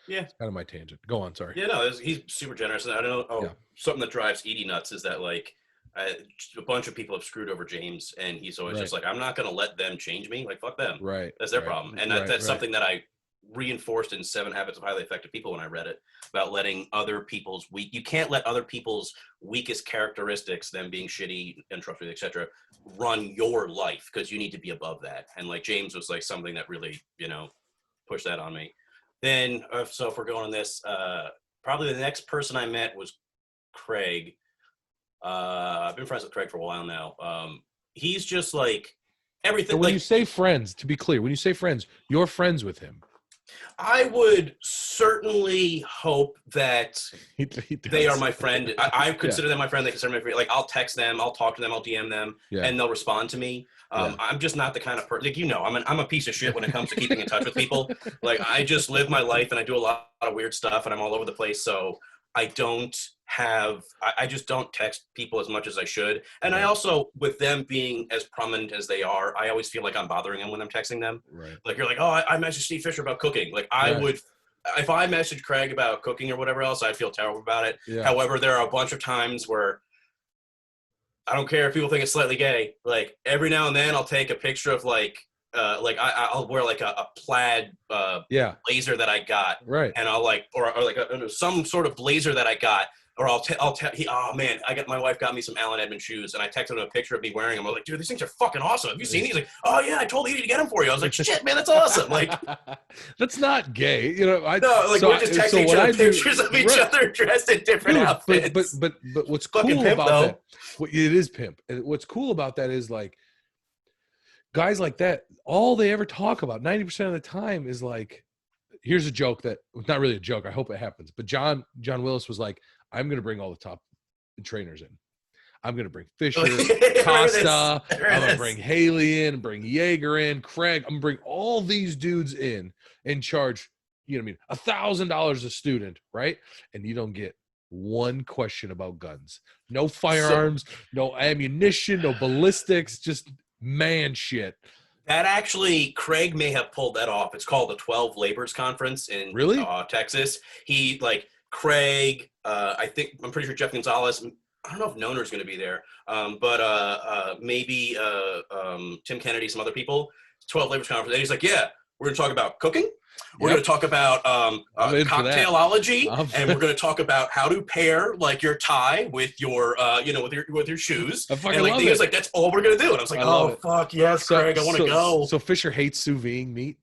Yeah. It's kind of my tangent. Go on, sorry. Yeah, no, he's super generous. And I don't know. Yeah. Something that drives Edie nuts is that like a bunch of people have screwed over James, and he's always just like, I'm not going to let them change me. Like, fuck them. Right. That's their problem. And that's something that I reinforced in 7 Habits of Highly Effective People when I read it, about letting other people's you can't let other people's weakest characteristics, them being shitty, untrustworthy, etc., run your life, because you need to be above that. And like James was like something that really, you know, pushed that on me. Then, so if we're going on this, probably the next person I met was Craig. I've been friends with Craig for a while now. He's just like everything. So when you say friends, to be clear, when you say friends, you're friends with him. I would certainly hope that they are my friend. I consider them my friend. They consider me my friend. Like, I'll text them, I'll talk to them, I'll DM them, and they'll respond to me. I'm just not the kind of person, like, you know, I'm a piece of shit when it comes to keeping in touch with people. Like, I just live my life, and I do a lot of weird stuff, and I'm all over the place. So I just don't text people as much as I should. And I also, with them being as prominent as they are, I always feel like I'm bothering them when I'm texting them. Right. Like, you're like, oh, I messaged Steve Fisher about cooking. Like, I would, if I messaged Craig about cooking or whatever else, I'd feel terrible about it. Yeah. However, there are a bunch of times where I don't care if people think it's slightly gay. Like, every now and then I'll take a picture of like I'll wear like a plaid blazer that I got, and I'll like or like some sort of blazer that I got, or I'll tell oh man, my wife got me some Allen Edmonds shoes, and I texted him a picture of me wearing them. I was like, dude, these things are fucking awesome. Have you seen these? He's like, oh yeah, I told Edie to get them for you. I was like, shit, man, that's awesome. Like, that's not gay, you know. We're just texting each other pictures of each other dressed in different outfits. But what's cool about that? It is pimp. And what's cool about that is like, guys like that, all they ever talk about 90% of the time is like, here's a joke that it's not really a joke. I hope it happens. But John Willis was like, I'm going to bring all the top trainers in. I'm going to bring Fisher, Costa. I'm going to bring Haley in, bring Jaeger in, Craig. I'm going to bring all these dudes in and charge, you know what I mean, $1,000 a student, right? And you don't get one question about guns. No firearms, no ammunition, no ballistics, just man shit. That actually, Craig may have pulled that off. It's called the 12 Labors Conference in Texas. He, like, Craig, I'm pretty sure Jeff Gonzalez, I don't know if Noner's going to be there, but maybe Tim Kennedy, some other people. 12 Labors Conference. And he's like, yeah, we're going to talk about cooking. We're going to talk about cocktailology, and we're going to talk about how to pair like your tie with your, with your shoes. I fucking and like, love he was it. like, that's all we're going to do. And I was like, oh fuck yes, Craig, I want to go. So Fisher hates sous vide meat.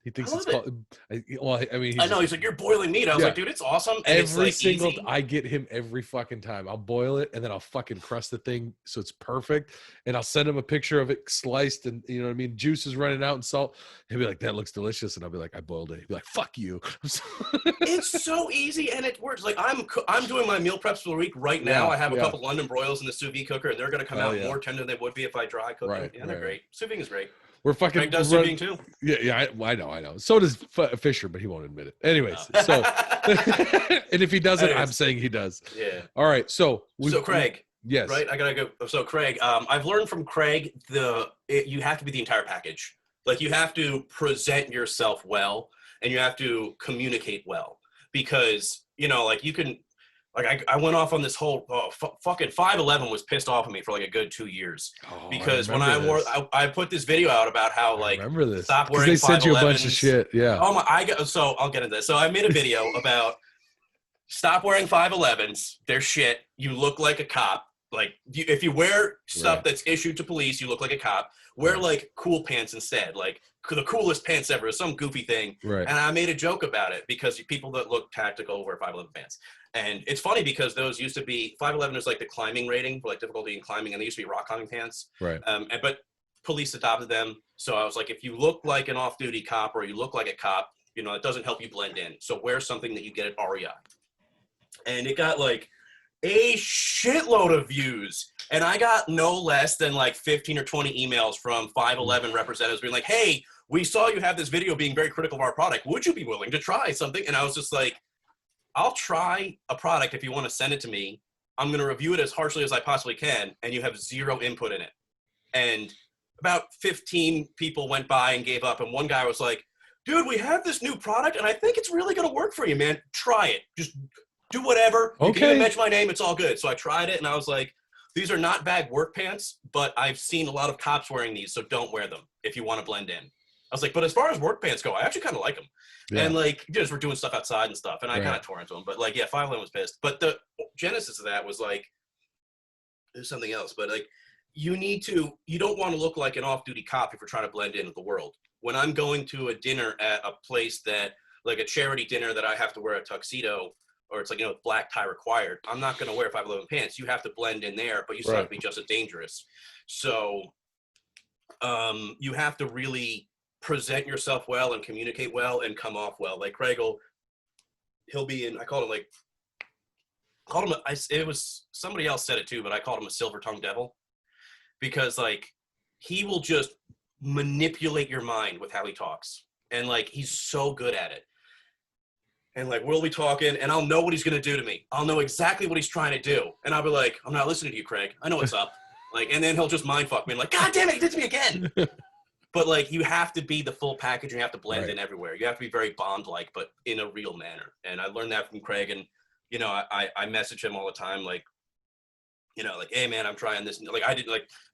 He thinks it's called. Well, I mean, I know. He's like, you're boiling meat. I was like, dude, it's awesome. And every it's like single, easy. I get him every fucking time. I'll boil it and then I'll fucking crust the thing so it's perfect. And I'll send him a picture of it sliced and, you know what I mean, juice is running out and salt. He'll be like, that looks delicious. And I'll be like, I boiled it. He'll be like, fuck you. It's so easy and it works. Like, I'm doing my meal preps for the week right now. I have a couple London broils in the sous vide cooker, and they're going to come out more tender than they would be if I dry cook them. Yeah, they're great. Sous vide is great. We're fucking. Craig does sous vide too. Yeah, I know. So does Fisher, but he won't admit it. Anyways, so and if he doesn't, I'm saying he does. Yeah. All right. So Craig. Yes. Right. I gotta go. So Craig, I've learned from Craig you have to be the entire package. Like, you have to present yourself well, and you have to communicate well, because like you can. Like, I went off on this whole fucking 5'11" was pissed off at me for like a good 2 years, because when I put this video out about how, like, remember this, stop wearing 5'11". They sent you a bunch of shit. Yeah. So I'll get into this. So I made a video about stop wearing 511s. They're shit. You look like a cop. Like, if you wear stuff that's issued to police, you look like a cop. Wear, like, cool pants instead. Like, the coolest pants ever. Some goofy thing. Right. And I made a joke about it because people that look tactical wear 511 pants. And it's funny because those used to be, 511 is like the climbing rating for, like, difficulty in climbing, and they used to be rock climbing pants. Right. But police adopted them. So I was like, if you look like an off-duty cop or you look like a cop, you know, it doesn't help you blend in. So wear something that you get at REI. And it got, like, a shitload of views, and I got no less than like 15 or 20 emails from 511 representatives being like, hey, we saw you have this video being very critical of our product. Would you be willing to try something? And I was just like, I'll try a product if you want to send it to me. I'm going to review it as harshly as I possibly can, and you have zero input in it. And about 15 people went by and gave up, and one guy was like, dude, we have this new product, and I think it's really going to work for you, man. Try it. Just do whatever. You can even mention my name. It's all good. So I tried it, and I was like, these are not bad work pants, but I've seen a lot of cops wearing these, so don't wear them if you want to blend in. I was like, but as far as work pants go, I actually kind of like them. Yeah. And, like, just we're doing stuff outside and stuff, and I kind of tore into them. But, like, yeah, 511 was pissed. But the genesis of that was, like, there's something else. But, like, you don't want to look like an off-duty cop if you're trying to blend in with the world. When I'm going to a dinner at a place that, like a charity dinner that I have to wear a tuxedo, or it's like, you know, black tie required, I'm not going to wear 511 pants. You have to blend in there, but you still have to be just as dangerous. So you have to really present yourself well and communicate well and come off well. Like Craig he'll be in, it was, somebody else said it too, but I called him a silver-tongued devil because, like, he will just manipulate your mind with how he talks. And, like, he's so good at it. And, like, we'll be talking, and I'll know what he's going to do to me. I'll know exactly what he's trying to do. And I'll be like, I'm not listening to you, Craig. I know what's up. Like, and then he'll just mind fuck me. And like, God damn it, he did to me again. But, like, you have to be the full package, and you have to blend in everywhere. You have to be very Bond-like, but in a real manner. And I learned that from Craig. And, you know, I message him all the time, like, you know, like, hey, man, I'm trying this. Like,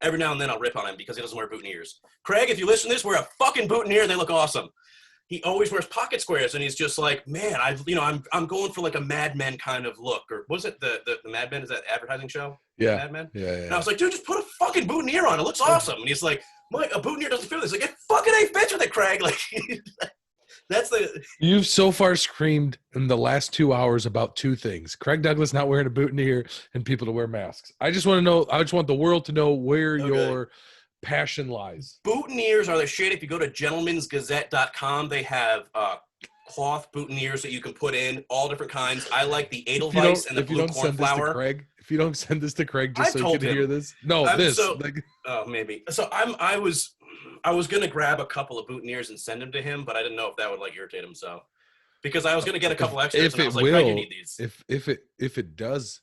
every now and then I'll rip on him because he doesn't wear boutonnieres. Craig, if you listen to this, wear a fucking boutonniere. They look awesome. He always wears pocket squares, and he's just like, man, I'm going for like a Mad Men kind of look. Or was it the Mad Men? Is that advertising show? Yeah. Mad Men? Yeah. And I was like, dude, just put a fucking boutonniere on. It looks awesome. And he's like, Mike, a boutonniere doesn't feel this. Like, it fucking ain't fits with it, Craig. Like, You've so far screamed in the last 2 hours about two things: Craig Douglas not wearing a boutonniere and people to wear masks. I just want to know. I just want the world to know where your passion lies. Boutonnieres are the shit. If you go to gentlemansgazette.com, they have cloth boutonnieres that you can put in, all different kinds. I like the Edelweiss and the blue cornflower. If you don't send this to Craig just so he can hear this. No, maybe. So I was going to grab a couple of boutonnieres and send them to him, but I didn't know if that would, like, irritate him. So, because I was going to get a couple extras, and I was like, Craig, you need these. If it does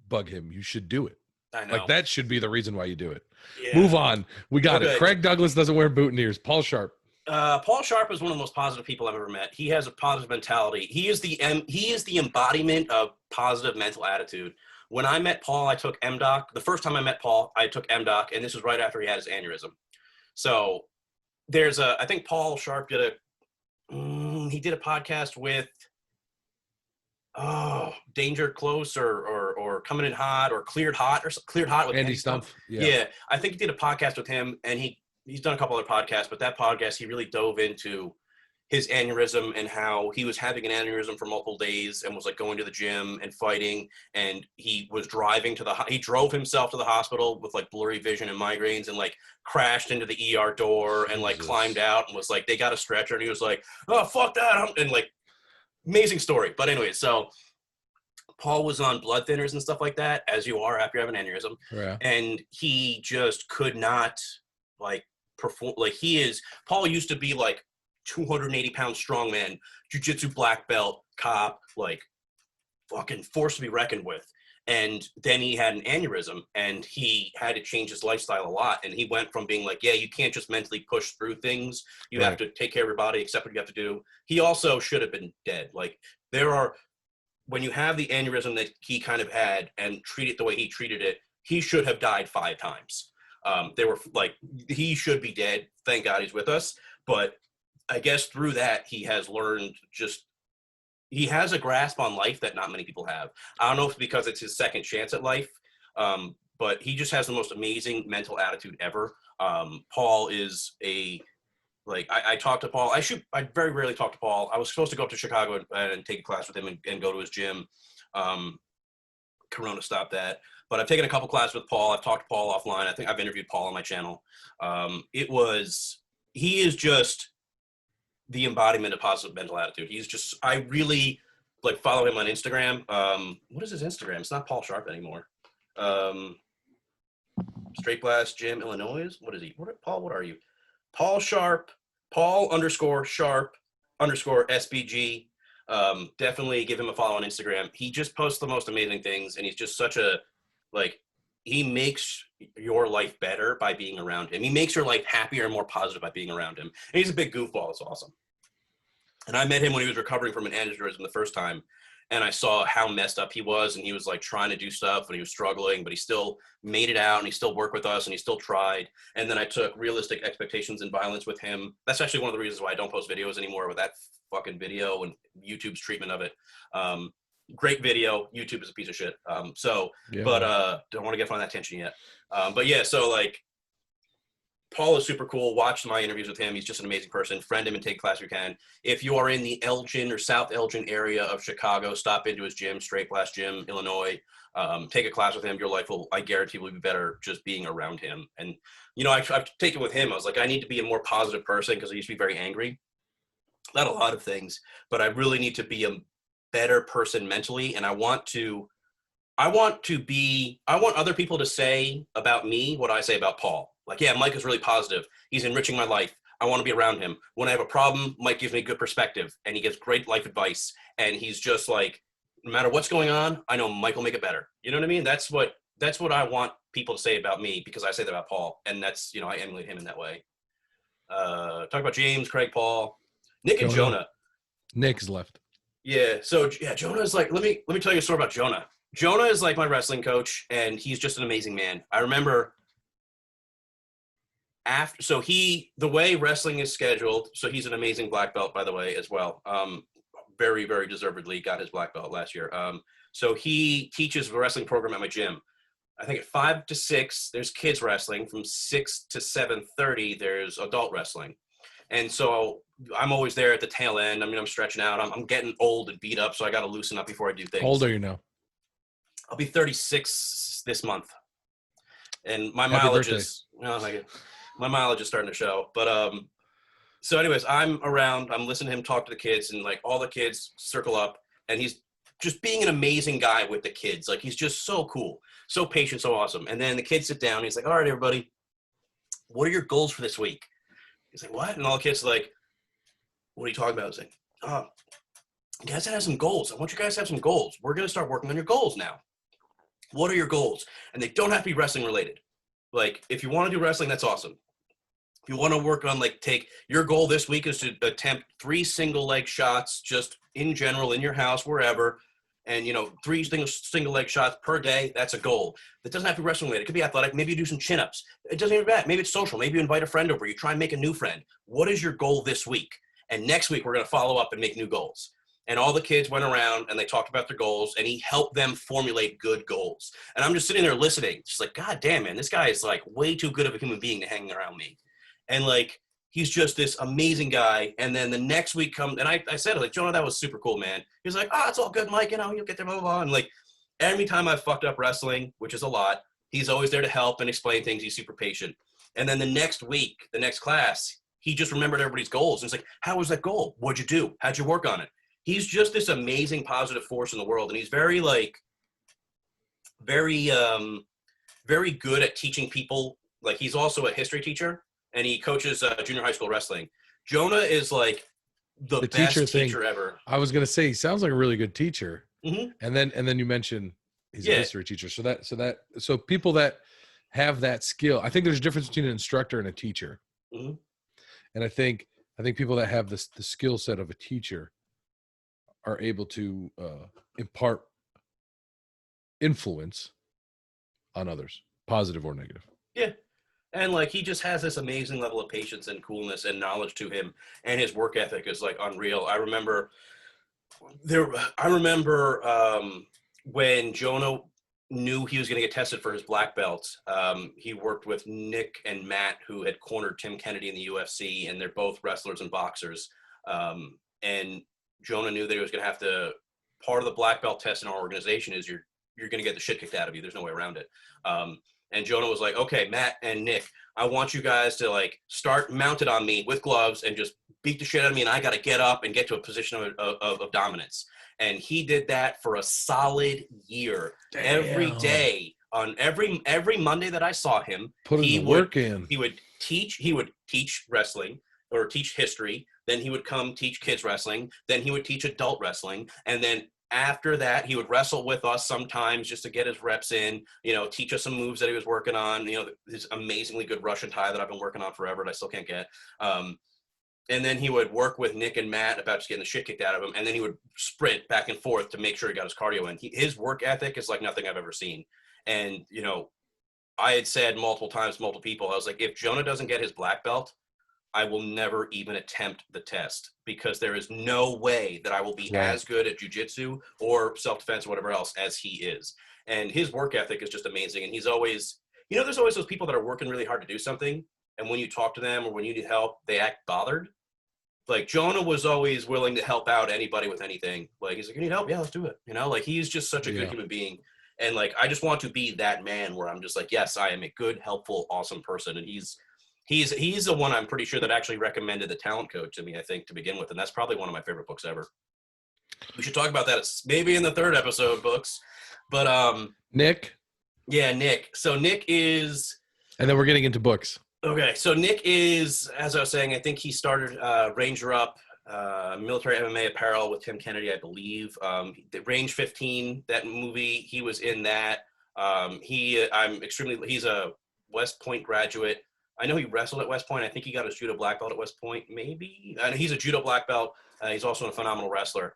bug him, you should do it. I know. Like, that should be the reason why you do it. Yeah. Move on. We got it. Craig Douglas doesn't wear boutonnieres. Paul Sharp. Paul Sharp is one of the most positive people I've ever met. He has a positive mentality. He is the embodiment of positive mental attitude. When I met Paul, I took MDoc. The first time I met Paul, I took MDoc, and this was right after he had his aneurysm. So I think Paul Sharp did a podcast with Danger Close or Coming in Hot or Cleared Hot with Andy Stumpf. Yeah, I think he did a podcast with him, and he's done a couple other podcasts, but that podcast, he really dove into his aneurysm and how he was having an aneurysm for multiple days and was, like, going to the gym and fighting. And he was he drove himself to the hospital with, like, blurry vision and migraines, and, like, crashed into the ER door and, like, climbed out and was like, they got a stretcher, and he was like, oh, fuck that. And, like, amazing story. But anyway, so Paul was on blood thinners and stuff like that, as you are after you have an aneurysm. Yeah. And he just could not, like, perform. Like, Paul used to be, like, 280-pound strongman, jiu-jitsu black belt, cop, like, fucking force to be reckoned with. And then he had an aneurysm, and he had to change his lifestyle a lot. And he went from being like, yeah, you can't just mentally push through things. You have to take care of your body, accept what you have to do. He also should have been dead. Like, when you have the aneurysm that he kind of had and treat it the way he treated it, he should have died 5 times. He should be dead. Thank God he's with us. But I guess through that, he has learned just he has a grasp on life that not many people have. I don't know if it's because it's his second chance at life, but he just has the most amazing mental attitude ever. Paul is I talked to Paul. I very rarely talk to Paul. I was supposed to go up to Chicago and take a class with him and go to his gym. Corona stopped that. But I've taken a couple classes with Paul. I've talked to Paul offline. I think I've interviewed Paul on my channel. He is just the embodiment of positive mental attitude. I really follow him on Instagram. What is his Instagram? It's not Paul Sharp anymore. Straight Blast Gym, Illinois. What is he? Paul, what are you? Paul Sharp, Paul_Sharp_SBG. Definitely give him a follow on Instagram. He just posts the most amazing things, and he's just such a, he makes your life better by being around him. He makes your life happier and more positive by being around him. And he's a big goofball. It's awesome. And I met him when he was recovering from an aneurysm the first time. And I saw how messed up he was. And he was trying to do stuff and he was struggling, but he still made it out and he still worked with us and he still tried. And then I took Realistic Expectations and Violence with him. That's actually one of the reasons why I don't post videos anymore with that fucking video and YouTube's treatment of it. Great video. YouTube is a piece of shit. Don't want to get on that tangent yet. Paul is super cool. Watch my interviews with him. He's just an amazing person. Friend him and take a class if you can. If you are in the Elgin or South Elgin area of Chicago, stop into his gym, Straight Blast Gym, Illinois. Take a class with him. Your life will, I guarantee, will be better just being around him. And, I've taken with him. I was I need to be a more positive person because I used to be very angry. Not a lot of things, but I really need to be a better person mentally. And I want other people to say about me what I say about Paul. Mike is really positive. He's enriching my life. I want to be around him. When I have a problem, Mike gives me good perspective and he gives great life advice. And he's just no matter what's going on, I know Mike will make it better. You know what I mean? That's what I want people to say about me because I say that about Paul. And that's, I emulate him in that way. Talk about James, Craig, Paul, Nick and Jonah. Nick's left. Yeah. So Jonah is let me tell you a story about Jonah. Jonah is my wrestling coach and he's just an amazing man. I remember the way wrestling is scheduled, so he's an amazing black belt, by the way, as well. Very, very deservedly got his black belt last year. So he teaches the wrestling program at my gym. I think at 5 to 6, there's kids wrestling. From 6 to 7:30, there's adult wrestling. And so I'm always there at the tail end. I mean, I'm stretching out. I'm getting old and beat up, so I got to loosen up before I do things. How old are you now? I'll be 36 this month. And my Happy mileage birthday. is, my mileage is starting to show. But so anyways, I'm around, I'm listening to him talk to the kids and all the kids circle up and he's just being an amazing guy with the kids. He's just so cool, so patient, so awesome. And then the kids sit down and he's all right, everybody, what are your goals for this week? He's what? And all the kids are what are you talking about? I you guys have some goals. I want you guys to have some goals. We're going to start working on your goals now. What are your goals? And they don't have to be wrestling related. If you want to do wrestling, that's awesome. If you want to work on take your goal this week is to attempt 3 single leg shots just in general in your house, wherever. And, 3 single leg shots per day. That's a goal. That doesn't have to be wrestling related. It could be athletic. Maybe you do some chin ups. It doesn't even matter. Maybe it's social. Maybe you invite a friend over. You try and make a new friend. What is your goal this week? And next week, we're going to follow up and make new goals. And all the kids went around and they talked about their goals and he helped them formulate good goals. And I'm just sitting there listening, just God damn, man, this guy is way too good of a human being to hang around me. And he's just this amazing guy. And then the next week comes, and I said, Jonah, that was super cool, man. He was it's all good, Mike, you'll get there, blah, blah, blah. And every time I've fucked up wrestling, which is a lot, he's always there to help and explain things. He's super patient. And then the next week, the next class, he just remembered everybody's goals. And it's how was that goal? What'd you do? How'd you work on it? He's just this amazing positive force in the world. And he's very very good at teaching people. He's also a history teacher and he coaches junior high school wrestling. Jonah is the best teacher ever. I was going to say, he sounds like a really good teacher. Mm-hmm. And then you mentioned he's a history teacher. So people that have that skill, I think there's a difference between an instructor and a teacher. Mm-hmm. And I think people that have the skill set of a teacher are able to impart influence on others, positive or negative. Yeah. And he just has this amazing level of patience and coolness and knowledge to him. And his work ethic is unreal. I remember I remember when Jonah knew he was going to get tested for his black belt. He worked with Nick and Matt, who had cornered Tim Kennedy in the UFC, and they're both wrestlers and boxers. And Jonah knew that he was going to have to. Part of the black belt test in our organization is you're going to get the shit kicked out of you. There's no way around it. And Jonah was like, okay, Matt and Nick, I want you guys to like start mounted on me with gloves and just beat the shit out of me. And I got to get up and get to a position of dominance. And he did that for a solid year. Damn. Every day on every Monday that I saw him, He would teach wrestling or teach history. Then he would come teach kids wrestling. Then he would teach adult wrestling. And then after that, he would wrestle with us sometimes just to get his reps in, teach us some moves that he was working on, his amazingly good Russian tie that I've been working on forever and I still can't get. And then he would work with Nick and Matt about just getting the shit kicked out of him. And then he would sprint back and forth to make sure he got his cardio in. His work ethic is like nothing I've ever seen. And, I had said multiple times to multiple people, I was like, if Jonah doesn't get his black belt, I will never even attempt the test because there is no way that I will be as good at jiu-jitsu or self-defense or whatever else as he is. And his work ethic is just amazing. And he's always, there's always those people that are working really hard to do something. And when you talk to them or when you need help, they act bothered. Like Jonah was always willing to help out anybody with anything. Like, he's like, you need help? Yeah, let's do it. Like he's just such a good human being. And like, I just want to be that man where I'm just like, yes, I am a good, helpful, awesome person. And he's the one I'm pretty sure that actually recommended The Talent Code to me, I think, to begin with. And that's probably one of my favorite books ever. We should talk about that maybe in the third episode books. But Nick? Yeah, Nick. So Nick is... And then we're getting into books. Okay, so Nick is, as I was saying, I think he started Ranger Up, military MMA apparel with Tim Kennedy, I believe. Range 15, that movie, he was in that. He's a West Point graduate. I know he wrestled at West Point. I think he got his judo black belt at West Point, maybe. He's a judo black belt. He's also a phenomenal wrestler.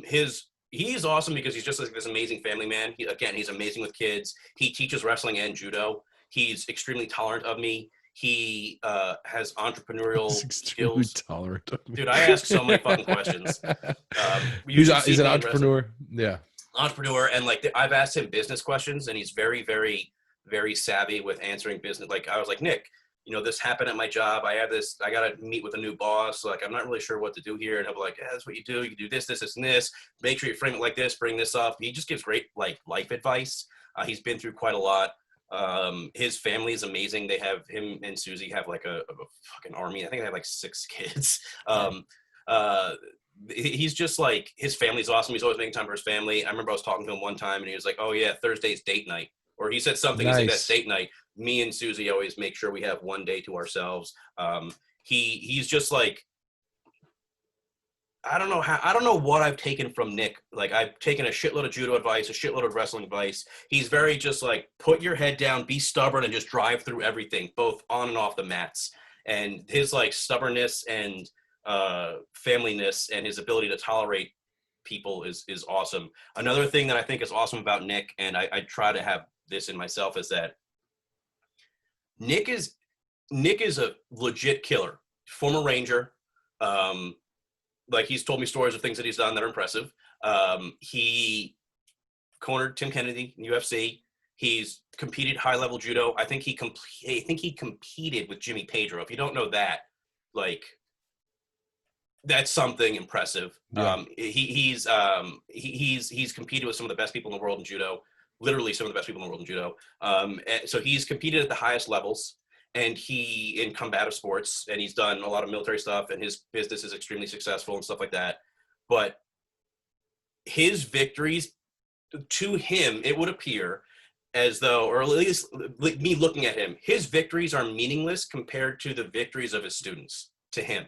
He's awesome because he's just like this amazing family man. He's amazing with kids. He teaches wrestling and judo. He's extremely tolerant of me. He has entrepreneurial skills. Tolerant of me. Dude, I ask so many fucking questions. He's an entrepreneur. Yeah. Entrepreneur. And like I've asked him business questions and he's very, very, very savvy with answering business. Like I was like, Nick, this happened at my job. I got to meet with a new boss. So, like, I'm not really sure what to do here. And he'll be like, yeah, that's what you do. You do this, this, this, and this. Make sure you frame it like this, bring this up. He just gives great, like, life advice. He's been through quite a lot. His family is amazing. They have him and Susie have like a fucking army. I think they have like 6 kids. He's just like, his family's awesome. He's always making time for his family. I remember I was talking to him one time and he was like, oh yeah, Thursday's date night. Or he said something, He's like, that's date night. Me and Susie always make sure we have one day to ourselves. He's just like, I don't know what I've taken from Nick. Like I've taken a shitload of judo advice, a shitload of wrestling advice. He's very just like, put your head down, be stubborn, and just drive through everything, both on and off the mats. And his like stubbornness and familyness and his ability to tolerate people is awesome. Another thing that I think is awesome about Nick, and I try to have this in myself, is that Nick is a legit killer, former Ranger. Like he's told me stories of things that he's done that are impressive. He cornered Tim Kennedy in UFC. He's competed high-level judo. I think he competed with Jimmy Pedro. If you don't know that, like, that's something impressive. Yeah. He's competed with some of the best people in the world in judo, literally some of the best people in the world in judo. So he's competed at the highest levels, and in combative sports, and he's done a lot of military stuff, and his business is extremely successful and stuff like that. But his victories, to him, it would appear as though, or at least me looking at him, his victories are meaningless compared to the victories of his students to him.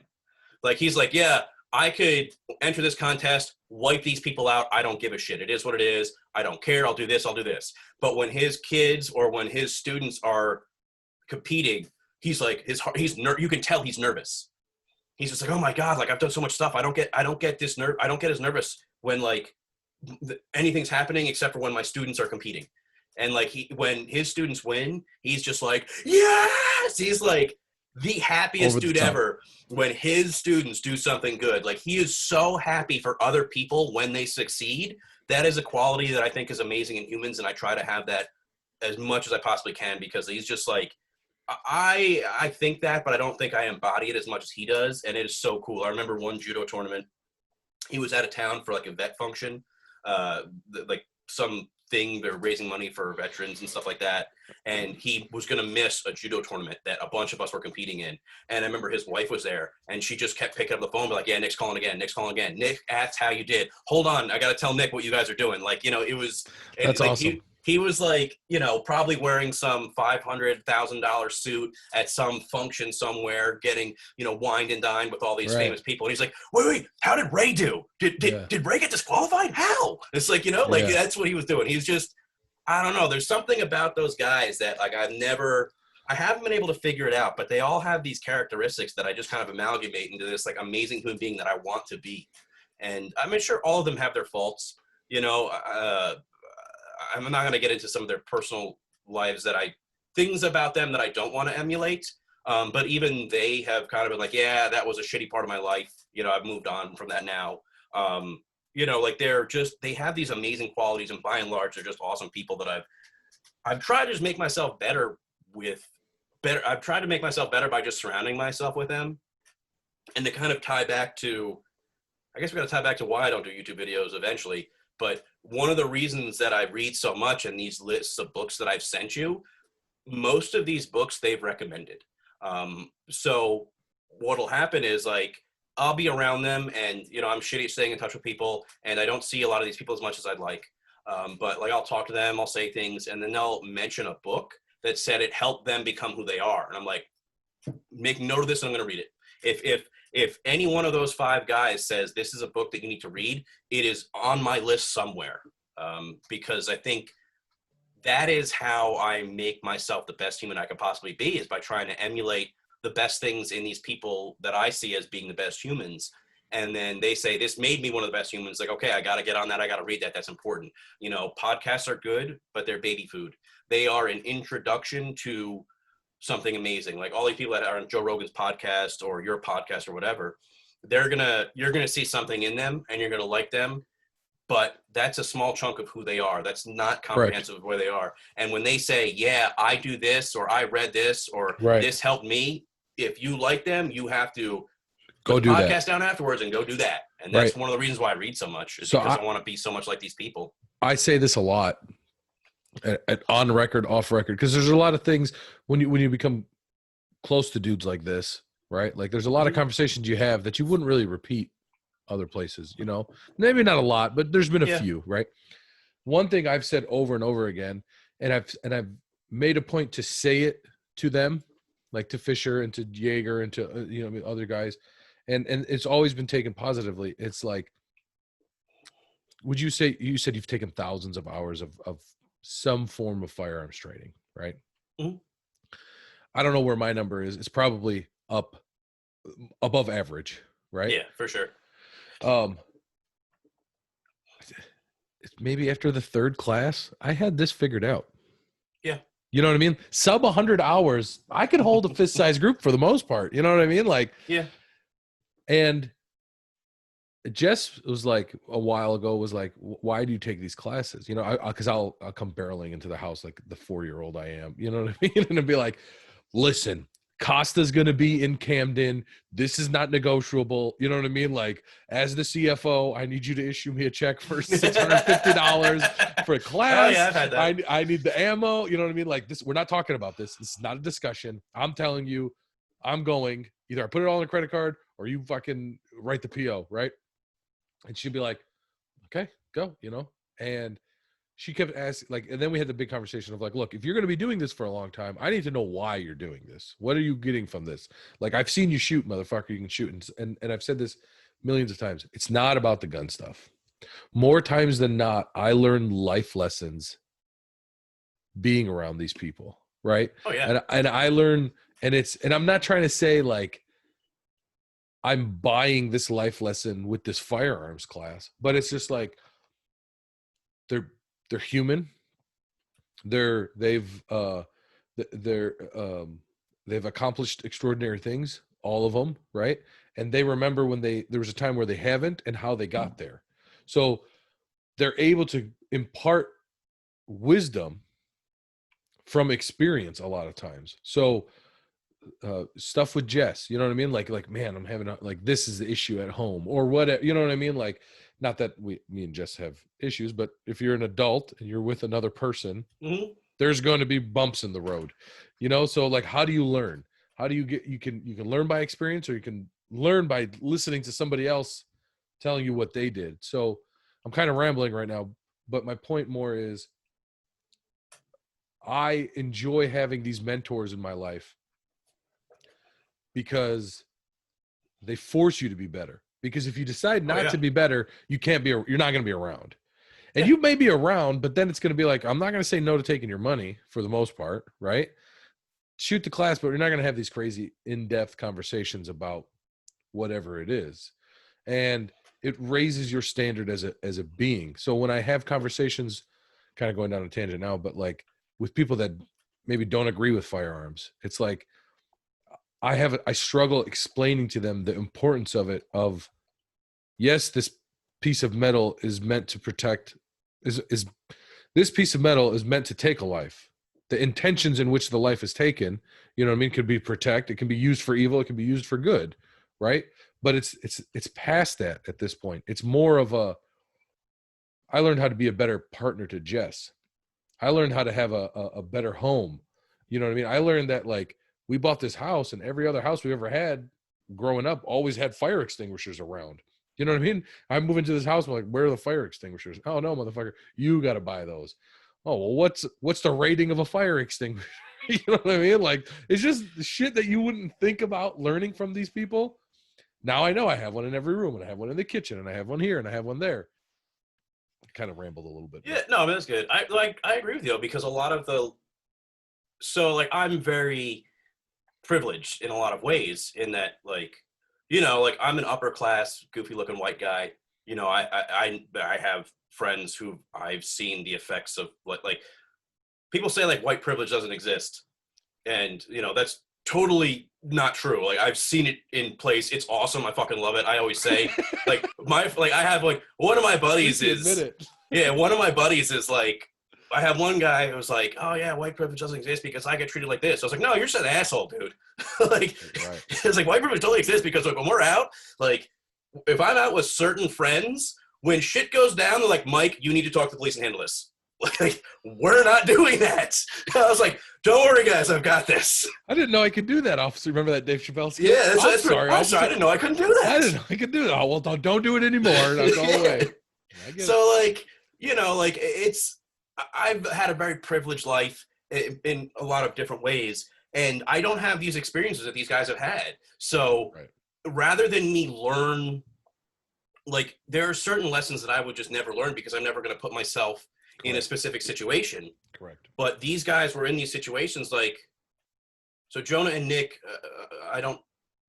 Like, he's like, yeah, I could enter this contest, wipe these people out. I don't give a shit. It is what it is. I don't care. I'll do this. I'll do this. But when his kids or when his students are competing, he's like, you can tell he's nervous. He's just like, oh my God, like I've done so much stuff. I don't get as nervous when like anything's happening except for when my students are competing. And like when his students win, he's just like, yes! He's like, the happiest Over the dude top. ever when his students do something good. Like, he is so happy for other people when they succeed. That is a quality that I think is amazing in humans, and I try to have that as much as I possibly can, because he's just like, I think that, but I don't think I embody it as much as he does, and it is so cool. I remember one judo tournament. He was out of town for like a vet function, like some thing. They're raising money for veterans and stuff like that, and he was going to miss a judo tournament that a bunch of us were competing in. And I remember his wife was there, and she just kept picking up the phone, like, "Yeah, Nick's calling again. Nick's calling again. Nick asked how you did. Hold on, I got to tell Nick what you guys are doing." Like, it was, and That's like awesome. he was like, probably wearing some $500,000 suit at some function somewhere, getting, wined and dined with all these Right. famous people. And he's like, wait, how did Ray do? Did Ray get disqualified? How? It's like, Yeah. that's what he was doing. He's just, I don't know. There's something about those guys that, like, I haven't been able to figure it out, but they all have these characteristics that I just kind of amalgamate into this, like, amazing human being that I want to be. And I'm sure all of them have their faults. I'm not going to get into some of their personal lives things about them that I don't want to emulate. But even they have kind of been like, yeah, that was a shitty part of my life. I've moved on from that now. Like, they have these amazing qualities, and by and large, they're just awesome people that I've tried to just make myself better I've tried to make myself better by just surrounding myself with them. And to kind of tie back to, I guess we got to tie back to why I don't do YouTube videos eventually. But one of the reasons that I read so much, and these lists of books that I've sent you, most of these books they've recommended. So what'll happen is, like, I'll be around them, and I'm shitty at staying in touch with people, and I don't see a lot of these people as much as I'd like. But, like, I'll talk to them, I'll say things, and then they'll mention a book that said it helped them become who they are, and I'm like, make note of this, and I'm going to read it. If any one of those 5 guys says this is a book that you need to read, it is on my list somewhere, because I think that is how I make myself the best human I could possibly be, is by trying to emulate the best things in these people that I see as being the best humans. And then they say, this made me one of the best humans. Like, okay, I got to get on that. I got to read that. That's important. Podcasts are good, but they're baby food. They are an introduction to something amazing. Like, all these people that are on Joe Rogan's podcast or your podcast or whatever, you're going to see something in them, and you're going to like them. But that's a small chunk of who they are. That's not comprehensive of where they are. And when they say, yeah, I do this, or I read this, or this helped me, if you like them, you have to Go put the do podcast that. down afterwards and go do that. And that's one of the reasons why I read so much, is because I want to be so much like these people. I say this a lot, on record, off record, because there's a lot of things when you become close to dudes like this, right? Like, there's a lot of conversations you have that you wouldn't really repeat other places, maybe not a lot, but there's been a few, right? One thing I've said over and over again, and I've made a point to say it to them, like to Fisher and to Jaeger and to other guys, and it's always been taken positively. It's like, would you say, you said you've taken thousands of hours of some form of firearms training, right? Mm-hmm. I don't know where my number is. It's probably up above average, right? Yeah, for sure. Maybe after the 3rd class, I had this figured out. Yeah. You know what I mean? Sub 100 hours, I could hold a fist-sized group for the most part. You know what I mean? Like, yeah. And Jess was like, a while ago, was like, why do you take these classes? Because I'll come barreling into the house like the 4-year-old I am. You know what I mean? And it'd be like, listen, Costa's going to be in Camden. This is not negotiable. You know what I mean? Like, as the CFO, I need you to issue me a check for $650 for a class. Oh, yeah, I've had that. I need the ammo. You know what I mean? Like, this, we're not talking about this. This is not a discussion. I'm telling you, I'm going. Either I put it all on a credit card or you fucking write the PO, right? And she'd be like, okay, go, And she kept asking, like, and then we had the big conversation of like, look, if you're going to be doing this for a long time, I need to know why you're doing this. What are you getting from this? Like, I've seen you shoot, motherfucker. You can shoot. And I've said this millions of times. It's not about the gun stuff. More times than not, I learn life lessons being around these people, right? Oh, yeah. And I learn, and I'm not trying to say like I'm buying this life lesson with this firearms class, but it's just like they're human. They're they've accomplished extraordinary things, all of them, right? And they remember when there was a time where they haven't and how they got there. So they're able to impart wisdom from experience a lot of times. So stuff with Jess, you know what I mean? Like, man, I'm having this is the issue at home or whatever, you know what I mean? Like, not that me and Jess have issues, but if you're an adult and you're with another person, there's going to be bumps in the road, you know? So like, how do you learn? How do you you can learn by experience, or you can learn by listening to somebody else telling you what they did. So I'm kind of rambling right now, but my point more is I enjoy having these mentors in my life because they force you to be better. Because if you decide not to be better, you're not going to be around. And you may be around, but then it's going to be like, I'm not going to say no to taking your money for the most part, right? Shoot the class, but you're not going to have these crazy in-depth conversations about whatever it is. And it raises your standard as a being. So when I have conversations, kind of going down a tangent now, but like with people that maybe don't agree with firearms, it's like, I struggle explaining to them the importance of it, of yes, this piece of metal is meant to protect, this piece of metal is meant to take a life. The intentions in which the life is taken, you know what I mean, could be protect, it can be used for evil, it can be used for good, right? But it's past that at this point. It's more of I learned how to be a better partner to Jess. I learned how to have a better home. You know what I mean? I learned that like we bought this house, and every other house we ever had growing up always had fire extinguishers around. You know what I mean? I move into this house, I'm like, where are the fire extinguishers? Oh no, motherfucker, you got to buy those. Oh, well, what's the rating of a fire extinguisher? You know what I mean? Like, it's just shit that you wouldn't think about learning from these people. Now I know I have one in every room, and I have one in the kitchen, and I have one here, and I have one there. I kind of rambled a little bit. Yeah, no, I mean, that's good. I agree with you, because a lot of I'm very privileged in a lot of ways, in that, like, you know, like I'm an upper class, goofy looking white guy. You know, I have friends who I've seen the effects of like people say like white privilege doesn't exist. And, you know, that's totally not true. Like, I've seen it in place. It's awesome. I fucking love it. I always say, like, I have like one of my buddies one of my buddies is like, I have one guy who's like, oh yeah, white privilege doesn't exist because I get treated like this. I was like, no, you're just an asshole, dude. Like, right. It's like white privilege totally exists because like when we're out, like if I'm out with certain friends, when shit goes down, they're like, Mike, you need to talk to the police and handle this. Like, we're not doing that. I was like, don't worry, guys, I've got this. I didn't know I could do that, officer. Remember that Dave Chappelle skit? Yeah, that's sorry. I didn't know I couldn't do that. I didn't know I could do that. Oh, well, don't do it anymore. I'll go away. So, like, you know, like, I've had a very privileged life in a lot of different ways, and I don't have these experiences that these guys have had. So, rather than me learn, like, there are certain lessons that I would just never learn because I'm never going to put myself in a specific situation. Correct. But these guys were in these situations, like, so Jonah and Nick,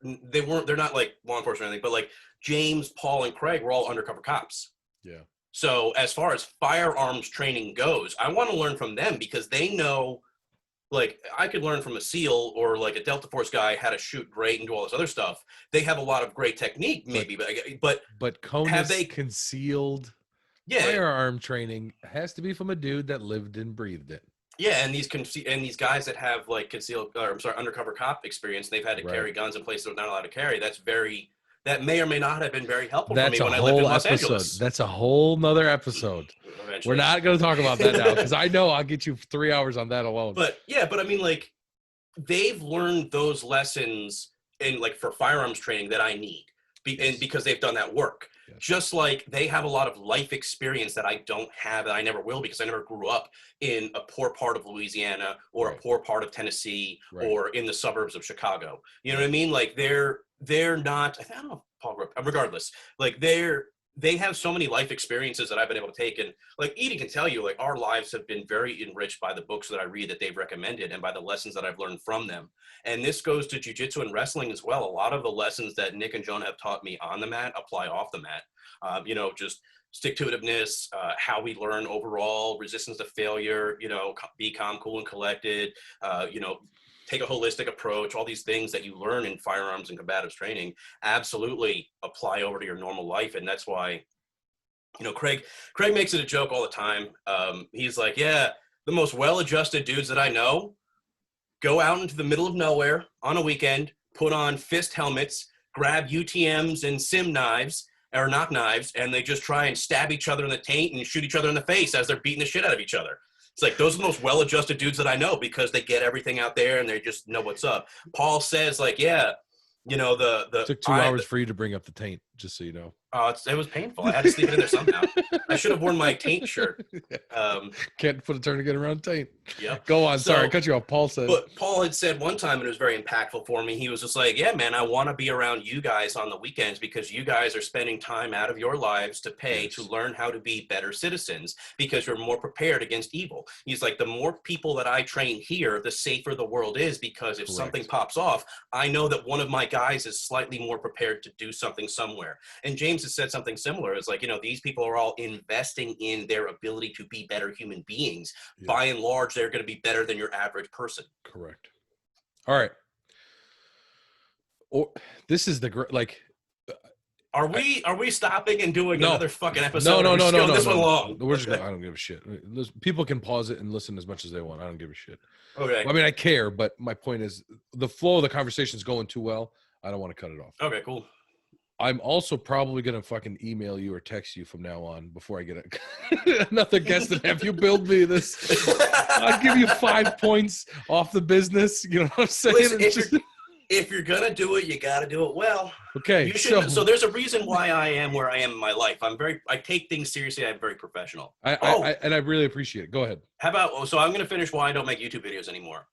they're not like law enforcement or anything, but like James, Paul, and Craig were all undercover cops. Yeah. So as far as firearms training goes, I want to learn from them because they know, like, I could learn from a SEAL or like a Delta Force guy how to shoot great and do all this other stuff. They have a lot of great technique, maybe, but CONUS concealed firearm training has to be from a dude that lived and breathed it. Yeah, and these guys that have like undercover cop experience, they've had to carry guns in places they're not allowed to carry. That may or may not have been very helpful for me when I lived in Los Angeles. That's a whole nother episode. Eventually. We're not going to talk about that now because I know I'll get you 3 hours on that alone. But I mean, like, they've learned those lessons for firearms training that I need, and because they've done that work. Yes. Just like they have a lot of life experience that I don't have, and I never will because I never grew up in a poor part of Louisiana or a poor part of Tennessee or in the suburbs of Chicago. You know what I mean? Like they're not, I don't know if Paul grew up, regardless, like they have so many life experiences that I've been able to take. And like Edie can tell you, like our lives have been very enriched by the books that I read that they've recommended and by the lessons that I've learned from them. And this goes to jiu-jitsu and wrestling as well. A lot of the lessons that Nick and Jonah have taught me on the mat apply off the mat. You know, just stick-to-itiveness, how we learn overall, resistance to failure, be calm, cool, and collected, take a holistic approach, all these things that you learn in firearms and combatives training absolutely apply over to your normal life. And that's why, Craig makes it a joke all the time. He's like, yeah, the most well-adjusted dudes that I know go out into the middle of nowhere on a weekend, put on fist helmets, grab UTMs and sim knives or knock knives, and they just try and stab each other in the taint and shoot each other in the face as they're beating the shit out of each other. It's like, those are the most well-adjusted dudes that I know because they get everything out there and they just know what's up. Paul says, like, yeah, it took 2 hours for you to bring up the taint, just so you know. It was painful. I had to sleep it in there somehow. I should have worn my taint shirt. Can't put a tourniquet around taint. Yeah. Go on. Sorry, I cut you off. Paul said. But Paul had said one time, and it was very impactful for me. He was just like, yeah, man, I want to be around you guys on the weekends because you guys are spending time out of your lives to pay to learn how to be better citizens because you're more prepared against evil. He's like, the more people that I train here, the safer the world is because if something pops off, I know that one of my guys is slightly more prepared to do something somewhere. And James has said something similar. It's like, these people are all investing in their ability to be better human beings. Yeah. By and large, they're going to be better than your average person. Correct. All right. Or this is are we stopping and doing another fucking episode? No. This one long. We're just I don't give a shit. People can pause it and listen as much as they want. I don't give a shit. Okay. Well, I mean, I care, but my point is the flow of the conversation is going too well. I don't want to cut it off. Okay, cool. I'm also probably going to fucking email you or text you from now on before I get another guest and have you build me this. I'll give you 5 points off the business. You know what I'm saying? Listen, if you're going to do it, you got to do it well. Okay. So there's a reason why I am where I am in my life. I take things seriously. I'm very professional. And I really appreciate it. Go ahead. So I'm going to finish why I don't make YouTube videos anymore.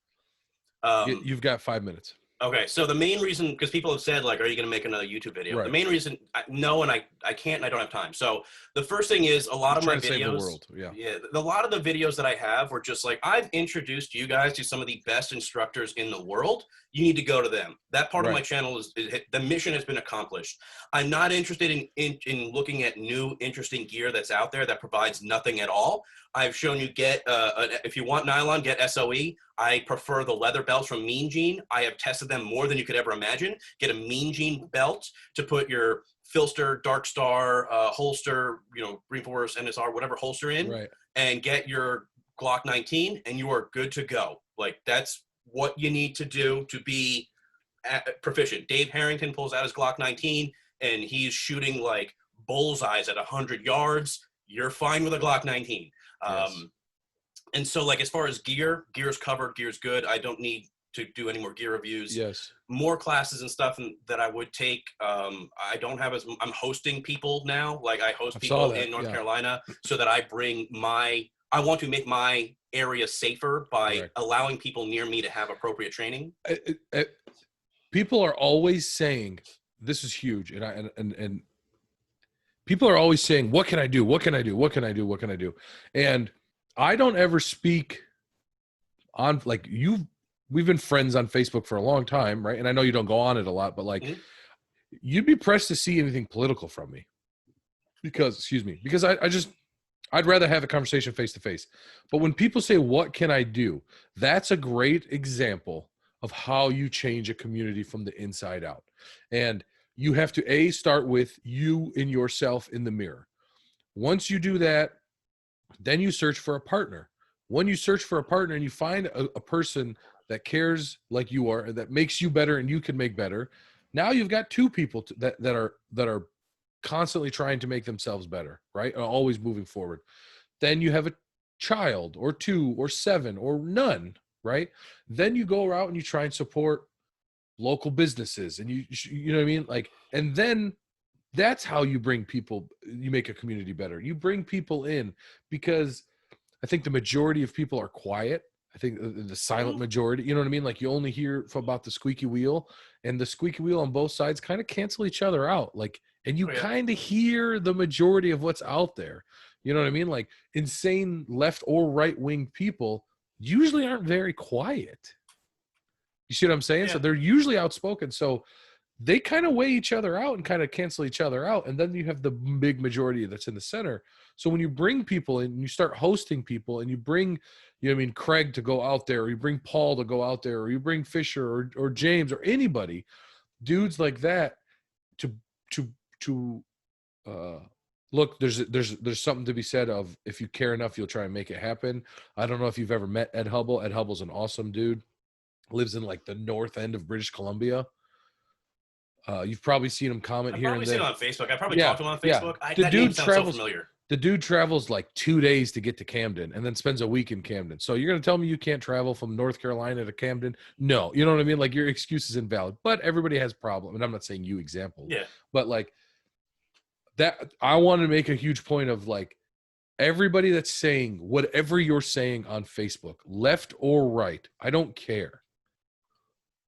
You've got 5 minutes. Okay, so the main reason, because people have said, like, are you going to make another YouTube video? Right. The main reason, no, and I can't, and I don't have time. So the first thing is a lot of my videos, save the world. Yeah, a lot of the videos that I have were just like, I've introduced you guys to some of the best instructors in the world. You need to go to them. That part of my channel is the mission has been accomplished. I'm not interested in looking at new, interesting gear that's out there that provides nothing at all. I've shown you if you want nylon, get SOE. I prefer the leather belts from Mean Gene. I have tested them more than you could ever imagine. Get a Mean Gene belt to put your Filster, Dark Star, holster, Green Force, NSR, whatever holster in, and get your Glock 19, and you are good to go. Like, that's what you need to do to be proficient. Dave Harrington pulls out his Glock 19, and he's shooting like bullseyes at 100 yards. You're fine with a Glock 19. Yes. And so, like, as far as gear's covered, gear's good. I don't need to do any more gear reviews. Yes. More classes and stuff that I would take. I don't have I'm hosting people now. Like, I host people in North Carolina so that I want to make my area safer by allowing people near me to have appropriate training. People are always saying, this is huge. And people are always saying, what can I do? What can I do? What can I do? What can I do? And I don't ever speak on, like, we've been friends on Facebook for a long time, right? And I know you don't go on it a lot, but like, you'd be pressed to see anything political from me because I'd rather have a conversation face to face. But when people say, what can I do? That's a great example of how you change a community from the inside out. And you have to start with you and yourself in the mirror. Once you do that, then you search for a partner. When you search for a partner and you find a person that cares like you are and that makes you better and you can make better, now you've got two people that are constantly trying to make themselves better, right? Always moving forward. Then you have a child or 2 or 7 or none, right? Then you go out and you try and support local businesses and you know what I mean? Like, and then that's how you bring people, you make a community better. You bring people in because I think the majority of people are quiet. I think the silent majority, you know what I mean? Like, you only hear about the squeaky wheel, and the squeaky wheel on both sides kind of cancel each other out. Like, and you kind of hear the majority of what's out there. You know what I mean? Like, insane left or right wing people usually aren't very quiet. You see what I'm saying? Yeah. So they're usually outspoken. So they kind of weigh each other out and kind of cancel each other out. And then you have the big majority that's in the center. So when you bring people in, you start hosting people, and you bring, Craig to go out there, or you bring Paul to go out there, or you bring Fisher or James or anybody, dudes like that to look, there's something to be said of, if you care enough, you'll try and make it happen. I don't know if you've ever met Ed Hubble. Ed Hubble's an awesome dude. Lives in like the north end of British Columbia. You've probably seen him comment here and there. I've probably seen him on Facebook. I probably talked to him on Facebook. Yeah. That name sounds so familiar. The dude travels like 2 days to get to Camden, and then spends a week in Camden. So you're going to tell me you can't travel from North Carolina to Camden? No. You know what I mean? Like, your excuse is invalid. But everybody has problems. And I'm not saying you example. Yeah. But like that, I want to make a huge point of, like, everybody that's saying whatever you're saying on Facebook, left or right, I don't care.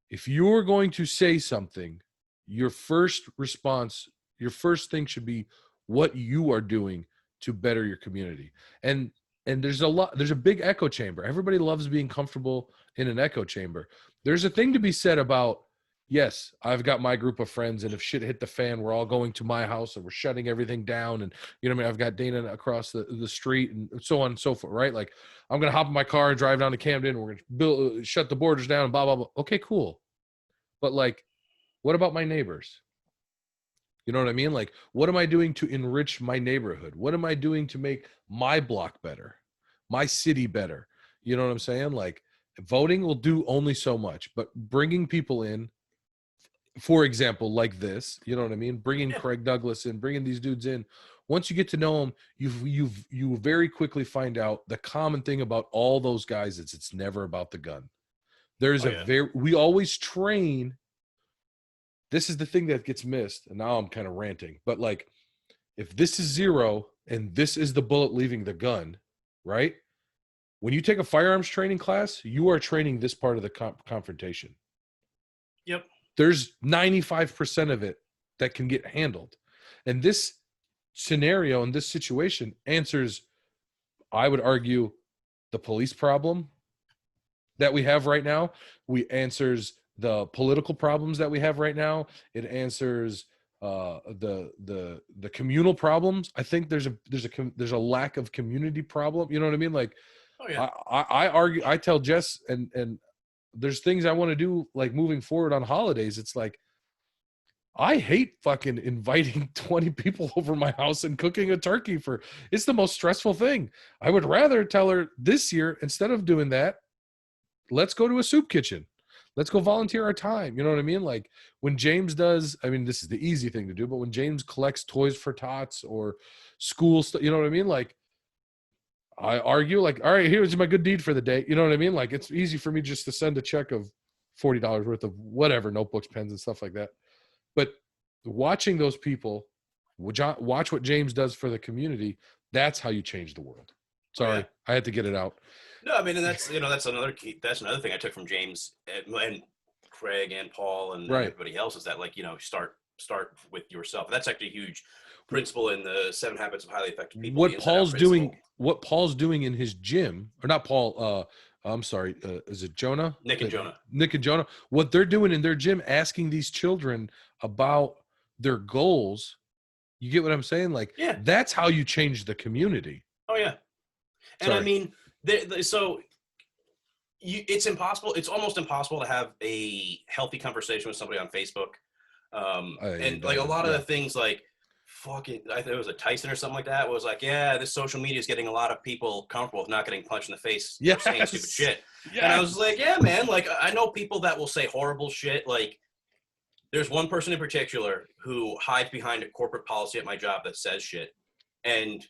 If you're going to say something, your first response, your first thing should be what you are doing to better your community. And there's a big echo chamber. Everybody loves being comfortable in an echo chamber. There's a thing to be said about, yes, I've got my group of friends, and if shit hit the fan, we're all going to my house and we're shutting everything down. And I've got Dana across the street, and so on and so forth, right? Like, I'm going to hop in my car and drive down to Camden, and we're going to shut the borders down and blah, blah, blah. Okay, cool. But like, what about my neighbors? You know what I mean? Like, what am I doing to enrich my neighborhood? What am I doing to make my block better, my city better? You know what I'm saying? Like, voting will do only so much, but bringing people in, for example, like this, you know what I mean? Bringing Craig Douglas in, bringing these dudes in. Once you get to know them, you very quickly find out the common thing about all those guys is it's never about the gun. We always train. This is the thing that gets missed, and now I'm kind of ranting, but like, if this is 0 and this is the bullet leaving the gun, right? When you take a firearms training class, you are training this part of the confrontation. Yep. There's 95% of it that can get handled. And this scenario and this situation answers, I would argue, the police problem that we have right now. We answers the political problems that we have right now. It answers the communal problems. I think there's a lack of community problem. You know what I mean? Like, I argue, I tell Jess, and there's things I want to do, like, moving forward on holidays. It's like, I hate fucking inviting 20 people over my house and cooking a turkey it's the most stressful thing. I would rather tell her this year, instead of doing that, let's go to a soup kitchen. Let's go volunteer our time. You know what I mean? Like, when James does, I mean, this is the easy thing to do, but when James collects toys for tots or school stuff, you know what I mean? Like, I argue, like, all right, here's my good deed for the day. You know what I mean? Like, it's easy for me just to send a check of $40 worth of whatever, notebooks, pens, and stuff like that. But watching those people, watch what James does for the community, that's how you change the world. Sorry, I had to get it out. No, I mean, and that's another key. That's another thing I took from James and Craig and Paul and everybody else, is that, like, start with yourself. That's actually a huge principle in the 7 Habits of Highly Effective People. What Paul's doing in his gym, or not Paul, I'm sorry, is it Jonah? Nick and Jonah. What they're doing in their gym, asking these children about their goals. You get what I'm saying? Like, that's how you change the community. Oh yeah. And I mean, it's impossible. It's almost impossible to have a healthy conversation with somebody on Facebook. And like, a lot of the things, like, fucking, I think it was a Tyson or something like that, was like, this social media is getting a lot of people comfortable with not getting punched in the face for saying stupid shit. Yes. And I was like, yeah, man, like, I know people that will say horrible shit. Like, there's one person in particular who hides behind a corporate policy at my job that says shit. And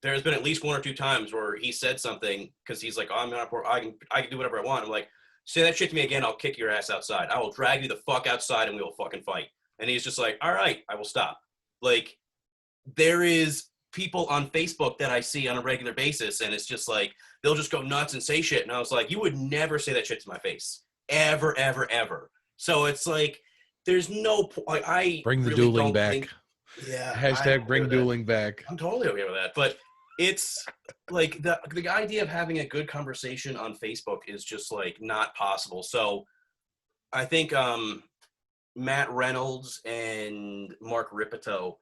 there's been at least 1 or 2 times where he said something, because he's like, oh, I can do whatever I want. I'm like, say that shit to me again, I'll kick your ass outside. I will drag you the fuck outside and we will fucking fight. And he's just like, all right, I will stop. Like, there is people on Facebook that I see on a regular basis, and it's just like, they'll just go nuts and say shit. And I was like, you would never say that shit to my face. Ever, ever, ever. So it's like, there's no point. Like, I bring the really dueling back. Hashtag bring dueling back. I'm totally okay with that. But it's like, the idea of having a good conversation on Facebook is just, like, not possible. So I think Matt Reynolds and Mark Ripito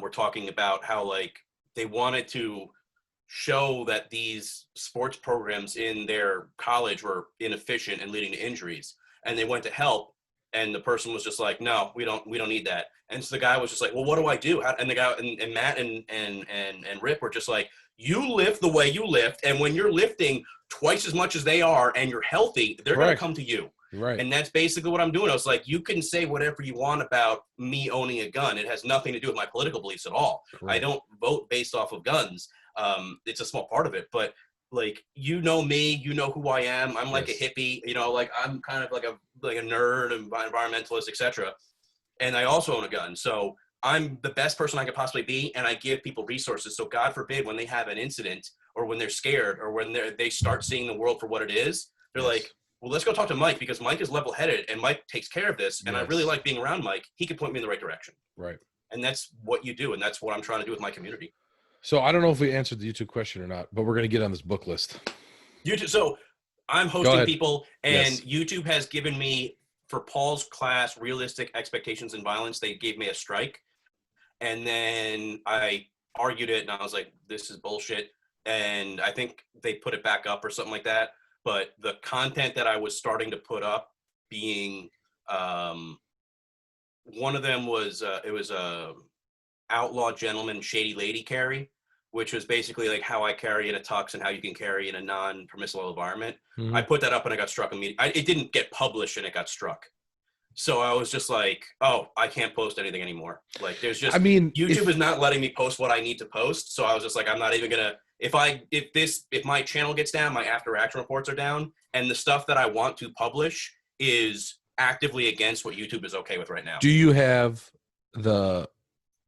were talking about how like they wanted to show that these sports programs in their college were inefficient and leading to injuries, and they went to help, and the person was just like, no, we don't need that. And so the guy was just like, well, what do I do? And the guy and Matt and Rip were just like, you lift the way you lift, and when you're lifting twice as much as they are and you're healthy, they're going to come to you. Right. And that's basically what I'm doing. I was like, you can say whatever you want about me owning a gun. It has nothing to do with my political beliefs at all. Right. I don't vote based off of guns. It's a small part of it, but like, you know me, you know who I am. I'm like a hippie, you know, like I'm kind of like a nerd and environmentalist, etc. And I also own a gun. So I'm the best person I could possibly be. And I give people resources. So God forbid when they have an incident or when they're scared or when they start seeing the world for what it is, they're like, well, let's go talk to Mike because Mike is level-headed and Mike takes care of this. And I really like being around Mike. He can point me in the right direction. Right. And that's what you do. And that's what I'm trying to do with my community. So I don't know if we answered the YouTube question or not, but we're going to get on this book list. YouTube. So I'm hosting people, and YouTube has given me, for Paul's class, Realistic Expectations in Violence, they gave me a strike. And then I argued it, and I was like, this is bullshit. And I think they put it back up or something like that. But the content that I was starting to put up being, one of them was, it was a outlaw gentleman, shady lady carry, which was basically like how I carry in a tux and how you can carry in a non-permissible environment. Mm-hmm. I put that up and I got struck immediately. It didn't get published and it got struck. So I was just like, oh, I can't post anything anymore. Like there's just, YouTube is not letting me post what I need to post. So I was just like, I'm not even going to, if my channel gets down, my after action reports are down, and the stuff that I want to publish is actively against what YouTube is okay with right now. Do you have the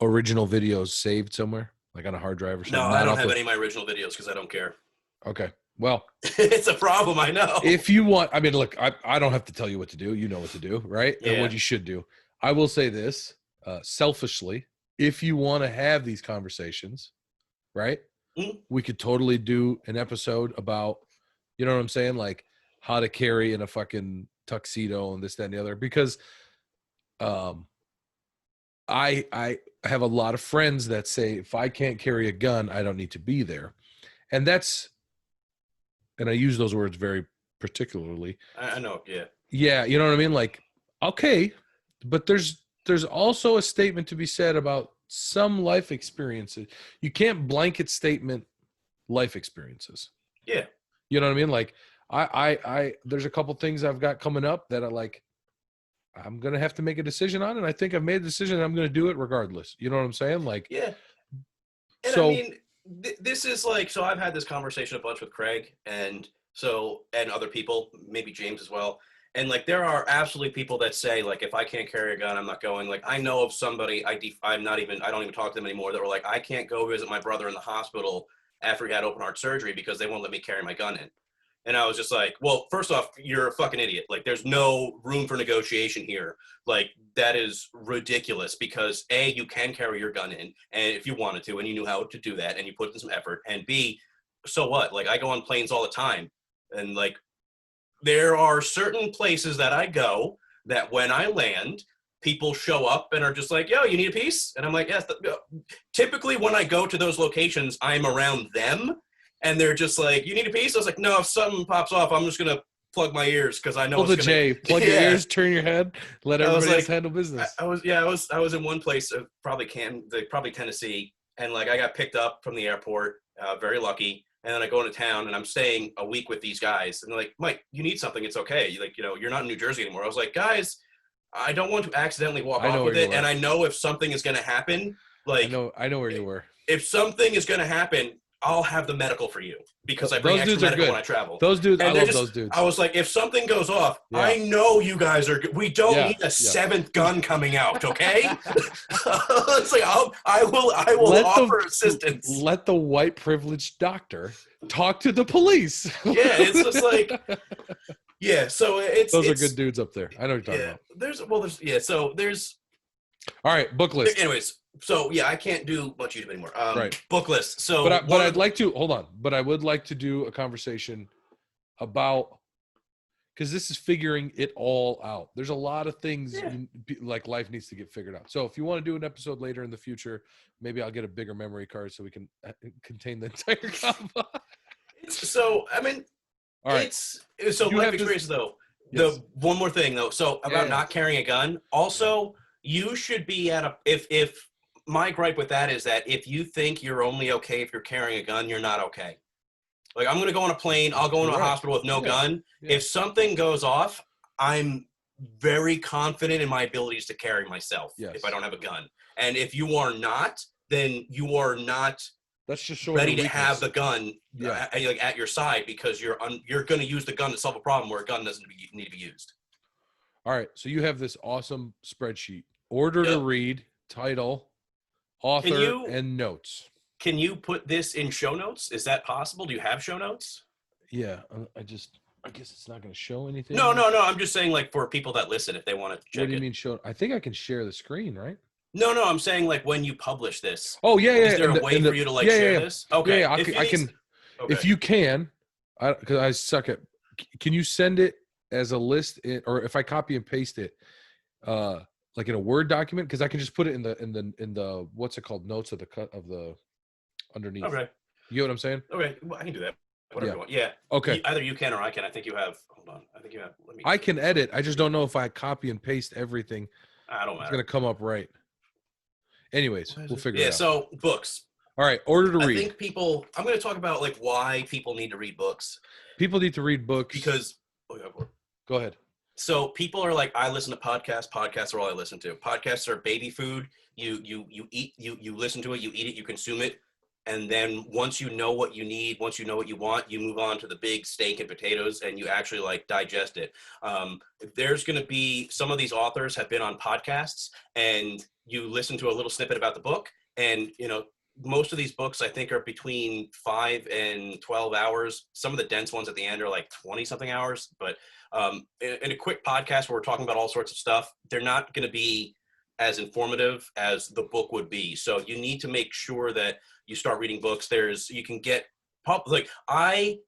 original videos saved somewhere, like on a hard drive or something? No, I don't have any of my original videos because I don't care. Okay. Well, it's a problem, I know. If you want, I mean, look, I don't have to tell you what to do. You know what to do, right? Yeah. And what you should do. I will say this, selfishly, if you want to have these conversations, right? Mm-hmm. We could totally do an episode about, you know what I'm saying? Like how to carry in a fucking tuxedo and this, that, and the other, because I have a lot of friends that say, if I can't carry a gun, I don't need to be there. And that's, and I use those words very particularly. I know, yeah. Yeah, you know what I mean? Like, okay, but there's also a statement to be said about some life experiences. You can't blanket statement life experiences. Yeah. You know what I mean? Like, I there's a couple things I've got coming up that I'm going to have to make a decision on, and I think I've made a decision and I'm going to do it regardless. You know what I'm saying? Like, yeah. And so, I mean, this is like, so I've had this conversation a bunch with Craig and other people, maybe James as well. And like, there are absolutely people that say like, if I can't carry a gun, I'm not going. Like, I know of somebody, I don't even talk to them anymore, that were like, I can't go visit my brother in the hospital after he had open heart surgery because they won't let me carry my gun in. And I was just like, well, first off, you're a fucking idiot. Like, there's no room for negotiation here. Like, that is ridiculous because A, you can carry your gun in, and if you wanted to, and you knew how to do that, and you put in some effort, and B, so what? Like, I go on planes all the time, and like, there are certain places that I go that when I land, people show up and are just like, yo, you need a piece? And I'm like, yes. Typically, when I go to those locations, I'm around them. And they're just like, you need a piece? I was like, no, if something pops off, I'm just going to plug my ears because I know it's going to... Plug your ears, turn your head, let everybody else handle business. I was in one place, probably Tennessee, and like I got picked up from the airport, very lucky, and then I go into town, and I'm staying a week with these guys, and they're like, Mike, you need something, it's okay. Like, you know, you're not in New Jersey anymore. I was like, guys, I don't want to accidentally walk off with it, and I know if something is going to happen, like... I know where you were. If something is going to happen, I'll have the medical for you because I bring extra medical when I travel. Those dudes, I love those dudes. I was like, if something goes off, I know you guys are good. We don't need a seventh gun coming out, okay? It's like, I will offer assistance. Let the white privileged doctor talk to the police. Yeah, it's just like, yeah. So those are good dudes up there. I know what you're talking about. There's. All right, book list. Anyways. So yeah, I can't do much YouTube anymore. Right. Book list. So, but I'd like to hold on. But I would like to do a conversation about, because this is figuring it all out. There's a lot of things Yeah. like life needs to get figured out. So if you want to do an episode later in the future, maybe I'll get a bigger memory card so we can contain the entire combo. So I mean, All right. so You life have this- experience though. Yes. The one more thing though. So about Yeah. not carrying a gun. Also, you should be at a if my gripe with that is that if you think you're only okay if you're carrying a gun, you're not okay. Like I'm gonna go on a plane, I'll go into a Correct. hospital with no Yeah. gun. Yeah. If something goes off, I'm very confident in my abilities to carry myself Yes. if I don't have a gun. And if you are not, then you are not That's just showing ready your to have the weakness. gun Yeah. at your side because you're going to use the gun to solve a problem where a gun doesn't need to be used. All right. So you have this awesome spreadsheet. Order to Yep. read, title, author, you- and notes. Can you put this in show notes? Is that possible? Do you have show notes? Yeah. I guess it's not going to show anything. No. I'm just saying, like, for people that listen, if they want to check What do you it. mean show? I think I can share the screen, right? No. I'm saying, like, when you publish this. Oh yeah. Is there a way for you to, like, share this? Okay. Yeah. I can. If you can, because I suck at. Can you send it as a list, or if I copy and paste it, like in a Word document? Because I can just put it in the what's it called, notes of the cut of the underneath. Okay. You know what I'm saying? Okay. Well, I can do that. Whatever you want. Yeah. Okay. Either you can or I can. I think you have. Hold on. I think you have. Let me. I can edit. I just don't know if I copy and paste everything, I don't it's matter. gonna come up right. Anyways, we'll figure it out. So books. All right, order to I read. think people. I'm going to talk about like why people need to read books People need to read books because. Go ahead. So people are like, I listen to podcasts. Podcasts are all I listen to. Podcasts are baby food. You eat. You listen to it. You eat it. You consume it. And then once you know what you need, once you know what you want, you move on to the big steak and potatoes and you actually like digest it. There's going to be some of these authors have been on podcasts and you listen to a little snippet about the book. And, you know, most of these books I think are between 5 and 12 hours. Some of the dense ones at the end are like 20 something hours. But in a quick podcast where we're talking about all sorts of stuff, they're not going to be as informative as the book would be. So you need to make sure that you start reading books. You can get like, I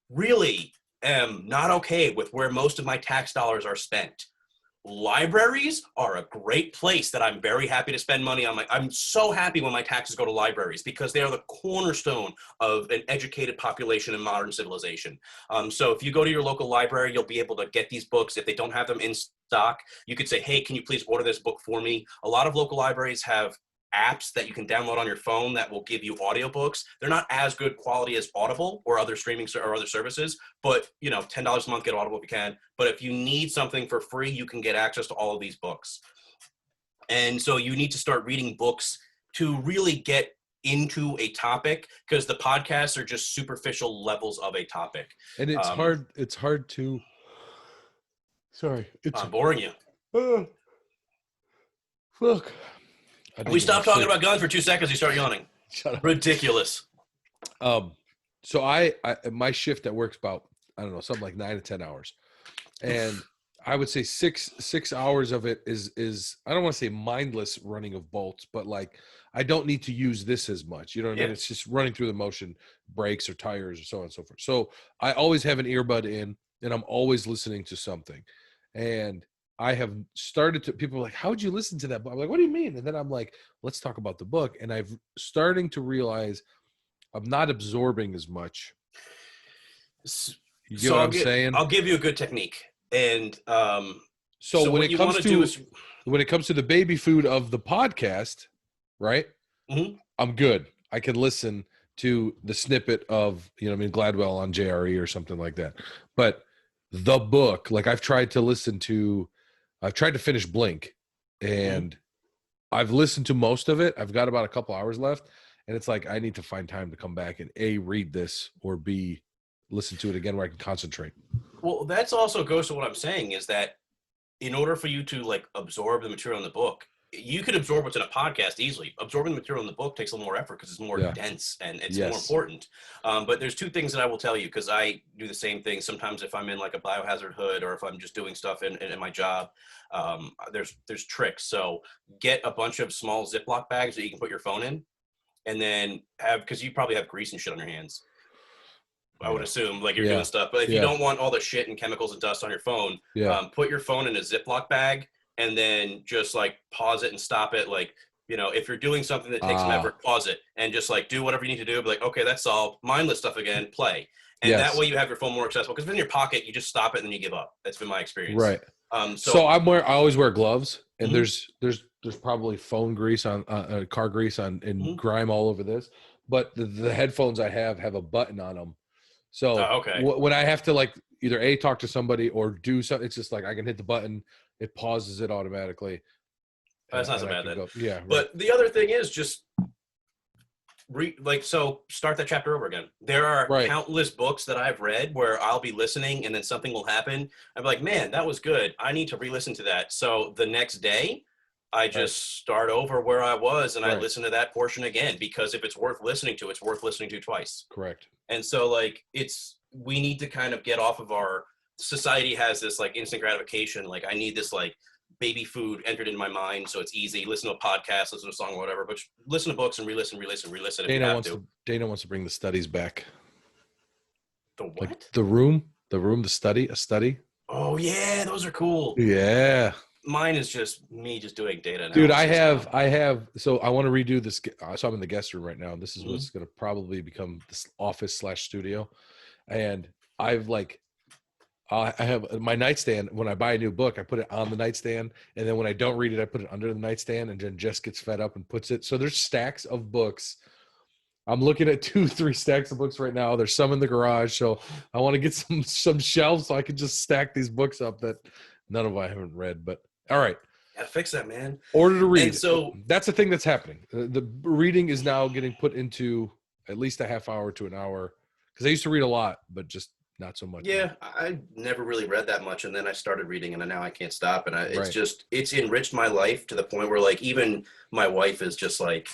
really am not okay with where most of my tax dollars are spent. Libraries are a great place that I'm very happy to spend money on. I'm so happy when my taxes go to libraries because they are the cornerstone of an educated population in modern civilization. So if you go to your local library, you'll be able to get these books. If they don't have them in stock, you could say, hey, can you please order this book for me? A lot of local libraries have apps that you can download on your phone that will give you audiobooks. They're not as good quality as Audible or other streaming or other services, but you know, $10 a month, get Audible if you can. But if you need something for free, you can get access to all of these books. And so you need to start reading books to really get into a topic because the podcasts are just superficial levels of a topic. And it's hard to. Sorry, I'm boring you. Fuck. We stopped talking about guns for 2 seconds. You start yawning. Shut up. Ridiculous. So I my shift at work's about, I don't know, something like 9 to 10 hours. And I would say six hours of it is I don't want to say mindless running of bolts, but like I don't need to use this as much. You know what I mean? It's just running through the motion, brakes or tires or so on and so forth. So I always have an earbud in and I'm always listening to something. And I have started to, people are like, how'd you listen to that? I'm like, what do you mean? And then I'm like, let's talk about the book. And I've starting to realize I'm not absorbing as much. You get what I'm saying? I'll give you a good technique. And so when it comes to the baby food of the podcast, right? Mm-hmm. I'm good. I can listen to the snippet of, you know, I mean, Gladwell on JRE or something like that. But the book, like I've tried to finish Blink and I've listened to most of it. I've got about a couple hours left and it's like, I need to find time to come back and A, read this or B, listen to it again where I can concentrate. Well, that's also goes to what I'm saying is that in order for you to like absorb the material in the book, you could absorb what's in a podcast easily. Absorbing the material in the book takes a little more effort because it's more dense and it's more important. But there's two things that I will tell you because I do the same thing. Sometimes if I'm in like a biohazard hood or if I'm just doing stuff in my job, there's tricks. So get a bunch of small Ziploc bags that you can put your phone in and then because you probably have grease and shit on your hands. I would assume, like you're Yeah. doing stuff. But if you Yeah. don't want all the shit and chemicals and dust on your phone, Yeah. put your phone in a Ziploc bag and then just like pause it and stop it. Like, you know, if you're doing something that takes some effort, pause it and just like do whatever you need to do. Be like, okay, that's solved. Mindless stuff again, play. And that Yes. way you have your phone more accessible. Because in your pocket, you just stop it and then you give up. That's been my experience. Right. So I always wear gloves, and there's probably phone grease on car grease on and grime all over this. But the headphones I have a button on them. So when I have to like either talk to somebody or do something, it's just like I can hit the button, it pauses it automatically. That's not so bad then. Yeah. Right. But the other thing is just start that chapter over again. There are countless books that I've read where I'll be listening and then something will happen. I'm like, man, that was good. I need to re-listen to that. So the next day I just start over where I was and I listen to that portion again, because if it's worth listening to, it's worth listening to twice. Correct. And so like we need to kind of get off of our society has this like instant gratification. Like I need this like baby food entered in my mind, so it's easy. Listen to a podcast, listen to a song, or whatever. But listen to books and re-listen. Dana wants to bring the studies back. The what? Like the room, the study, a study. Oh yeah, those are cool. Yeah. Mine is just me just doing data analysis. Dude, I have. So I want to redo this. So I'm in the guest room right now. This is what's going to probably become this office/studio, and I've like. I have my nightstand. When I buy a new book, I put it on the nightstand. And then when I don't read it, I put it under the nightstand, and then Jess gets fed up and puts it. So there's stacks of books. I'm looking at 2-3 stacks of books right now. There's some in the garage. So I want to get some shelves so I can just stack these books up that none of I haven't read. But all right. Gotta fix that, man. Order to read. And so that's the thing that's happening. The reading is now getting put into at least a half hour to an hour. Because I used to read a lot, but just not so much. Yeah, I never really read that much, and then I started reading, and now I can't stop. And it's enriched my life to the point where, like, even my wife is just like,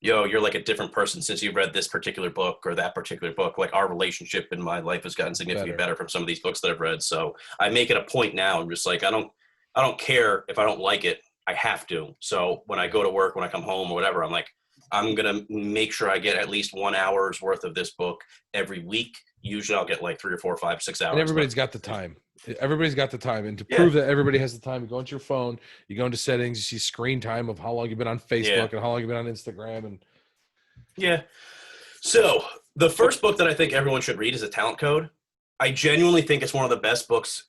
"Yo, you're like a different person since you read this particular book or that particular book." Like, our relationship in my life has gotten significantly better from some of these books that I've read. So I make it a point now. I'm just like, I don't care if I don't like it. I have to. So when I go to work, when I come home or whatever, I'm like, I'm going to make sure I get at least 1 hour's worth of this book every week. Usually I'll get like 3 or 4, 5, 6 hours. And everybody's got the time. Everybody's got the time. And to prove that everybody has the time, you go into your phone, you go into settings, you see screen time of how long you've been on Facebook and how long you've been on Instagram. And so the first book that I think everyone should read is A Talent Code. I genuinely think it's one of the best books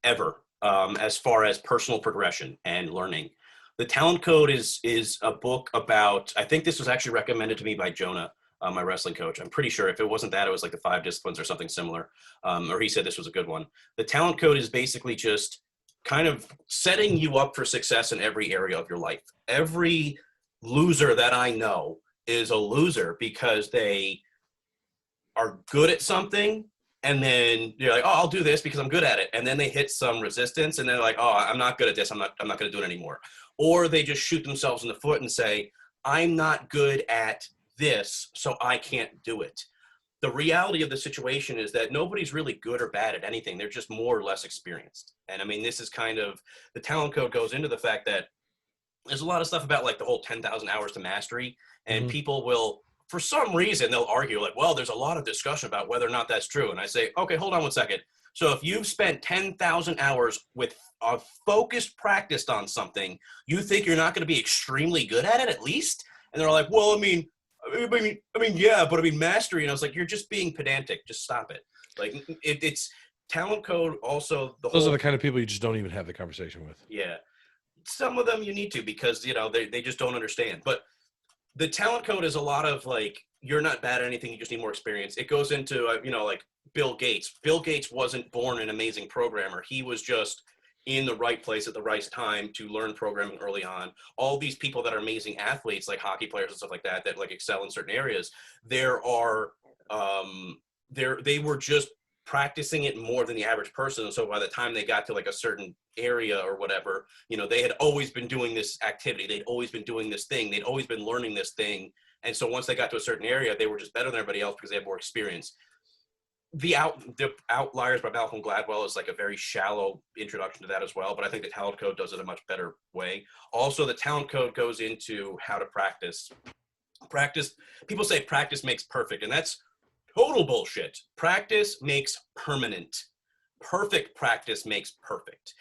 ever as far as personal progression and learning. The Talent Code is a book about, I think this was actually recommended to me by Jonah, my wrestling coach. I'm pretty sure if it wasn't that, it was like the 5 disciplines or something similar. Or he said this was a good one. The Talent Code is basically just kind of setting you up for success in every area of your life. Every loser that I know is a loser because they are good at something. And then you're like, oh, I'll do this because I'm good at it. And then they hit some resistance and they're like, oh, I'm not good at this. I'm not going to do it anymore. Or they just shoot themselves in the foot and say, I'm not good at this, so I can't do it. The reality of the situation is that nobody's really good or bad at anything. They're just more or less experienced. And I mean, this is kind of, the Talent Code goes into the fact that there's a lot of stuff about like the whole 10,000 hours to mastery. And people will, for some reason, they'll argue like, well, there's a lot of discussion about whether or not that's true. And I say, okay, hold on 1 second. So if you've spent 10,000 hours with a focused practice on something, you think you're not going to be extremely good at it at least? And they're like, well, I mean, yeah, but I mean, mastery. And I was like, you're just being pedantic. Just stop it. Like it's Talent Code. Also, those are the kind of people you just don't even have the conversation with. Yeah. Some of them you need to, because, you know, they just don't understand. But the Talent Code is a lot of like, you're not bad at anything. You just need more experience. It goes into, you know, like Bill Gates. Bill Gates wasn't born an amazing programmer. He was just in the right place at the right time to learn programming early on. All these people that are amazing athletes, like hockey players and stuff like that, that like excel in certain areas, they were just practicing it more than the average person. So by the time they got to like a certain area or whatever, you know, they had always been doing this activity. They'd always been doing this thing. They'd always been learning this thing. And so once they got to a certain area, they were just better than everybody else because they had more experience. The Outliers by Malcolm Gladwell is like a very shallow introduction to that as well, but I think the Talent Code does it a much better way. Also, the Talent Code goes into how to practice. People say practice makes perfect, and that's Total bullshit. Practice makes permanent. Perfect practice makes perfect.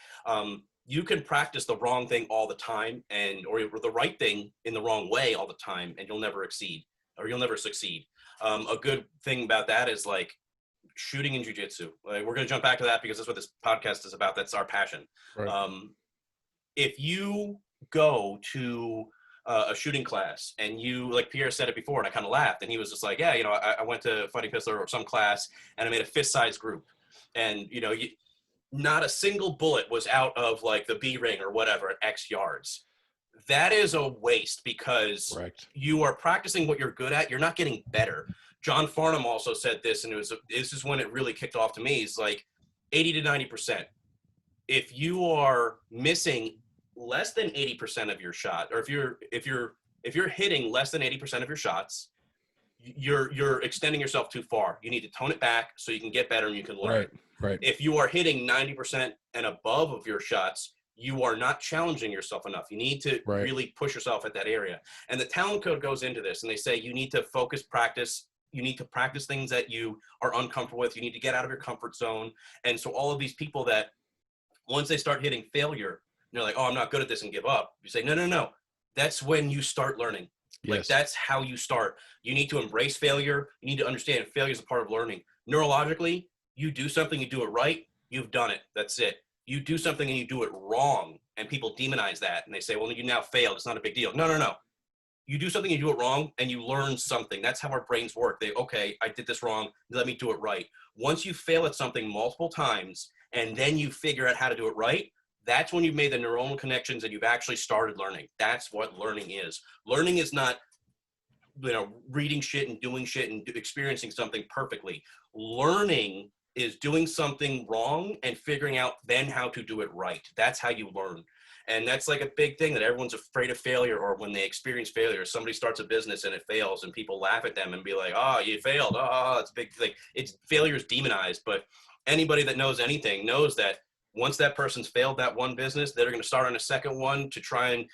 You can practice the wrong thing all the time or the right thing in the wrong way all the time, and you'll never exceed, or you'll never succeed. A good thing about that is like shooting in jiu-jitsu. Like, we're going to jump back to that because that's what this podcast is about. That's our passion. Right. If you go to a shooting class and you, like Pierre said it before, and I kind of laughed, and he was just like, yeah, I went to Fighting Pistol or some class and I made a fist-sized group, and not a single bullet was out of like the B ring or whatever at X yards. That is a waste because Correct. you are practicing what you're good at. You're not getting better. John Farnham also said this, and this is when it really kicked off to me. He's like 80 to 90%. If you are missing less than 80% of your shot, or if you're hitting less than 80% of your shots, you're extending yourself too far. You need to tone it back so you can get better and you can learn. Right. If you are hitting 90% and above of your shots, you are not challenging yourself enough. You need to really push yourself at that area. And the talent code goes into this, and they say you need to focus practice. You need to practice things that you are uncomfortable with. You need to get out of your comfort zone. And so all of these people that once they start hitting failure, they're like, oh, I'm not good at this, and give up. You say, no. That's when you start learning. Yes. Like, that's how you start. You need to embrace failure. You need to understand failure is a part of learning. Neurologically, you do something, you do it right, you've done it. That's it. You do something and you do it wrong, and people demonize that, and they say, well, you now failed. It's not a big deal. No. You do something, you do it wrong, and you learn something. That's how our brains work. Okay, I did this wrong. Let me do it right. Once you fail at something multiple times, and then you figure out how to do it right, that's when you've made the neuronal connections and you've actually started learning. That's what learning is. Learning is not, reading shit and doing shit and experiencing something perfectly. Learning is doing something wrong and figuring out then how to do it right. That's how you learn. And that's like a big thing that everyone's afraid of failure, or when they experience failure, somebody starts a business and it fails and people laugh at them and be like, oh, you failed. Oh, it's a big thing. Failure is demonized, but anybody that knows anything knows that once that person's failed that one business, they're going to start on a second one to try and,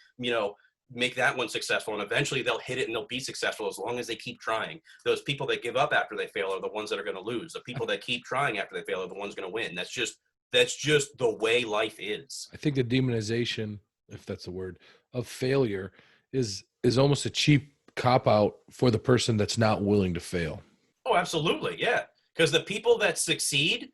make that one successful. And eventually they'll hit it and they'll be successful as long as they keep trying. Those people that give up after they fail are the ones that are going to lose. The people that keep trying after they fail are the ones going to win. That's just the way life is. I think the demonization, if that's a word, of failure is almost a cheap cop-out for the person that's not willing to fail. Oh, absolutely. Yeah. Because the people that succeed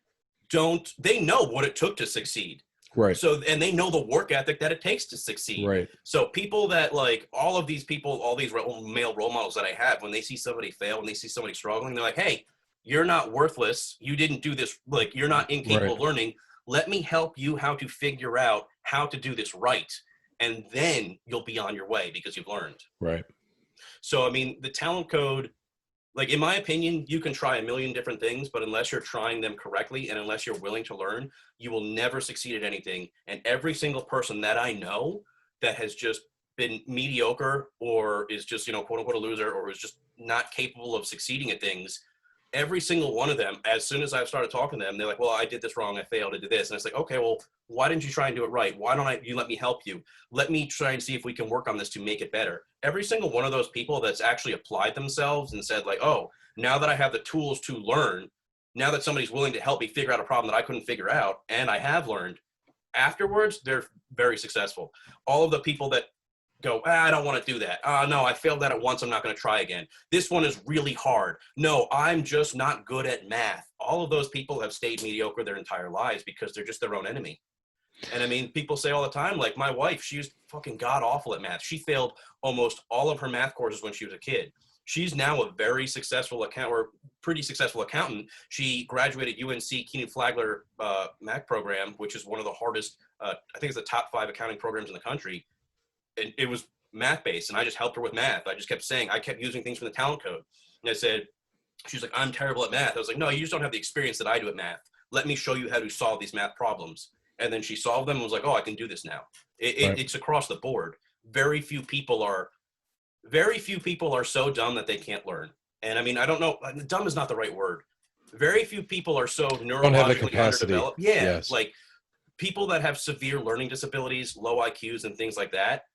they know what it took to succeed. Right. So, and they know the work ethic that it takes to succeed. Right. So people that, like, all these male role models that I have, when they see somebody fail, when they see somebody struggling, they're like, hey, you're not worthless. You didn't do this. Like, you're not incapable of learning. Let me help you how to figure out how to do this right. And then you'll be on your way because you've learned. Right. So, I mean, the talent code, like, in my opinion, you can try a million different things, but unless you're trying them correctly and unless you're willing to learn, you will never succeed at anything. And every single person that I know that has just been mediocre or is just, quote unquote a loser, or is just not capable of succeeding at things, every single one of them, as soon as I've started talking to them, they're like, well, I did this wrong. I failed. I did this. And it's like, okay, well, why didn't you try and do it right? Why don't you let me help you? Let me try and see if we can work on this to make it better. Every single one of those people that's actually applied themselves and said, like, oh, now that I have the tools to learn, now that somebody's willing to help me figure out a problem that I couldn't figure out, and I have learned, afterwards, they're very successful. All of the people that go, I don't want to do that. No, I failed at it once. I'm not going to try again. This one is really hard. No, I'm just not good at math. All of those people have stayed mediocre their entire lives because they're just their own enemy. And I mean, people say all the time, like my wife, she was fucking god awful at math. She failed almost all of her math courses when she was a kid. She's now a very successful pretty successful accountant. She graduated UNC Keenan Flagler Mac program, which is one of the hardest, I think it's the top 5 accounting programs in the country. And it was math based, and I just helped her with math. I just kept saying, I kept using things from the talent code. And I said, she was like, I'm terrible at math. I was like, no, you just don't have the experience that I do at math. Let me show you how to solve these math problems. And then she solved them and was like, oh, I can do this now. It's across the board. Very few people are so dumb that they can't learn. And I mean, I don't know, dumb is not the right word. Very few people are so neurologically underdeveloped. Yeah. Yes. Like people that have severe learning disabilities, low IQs and things like that,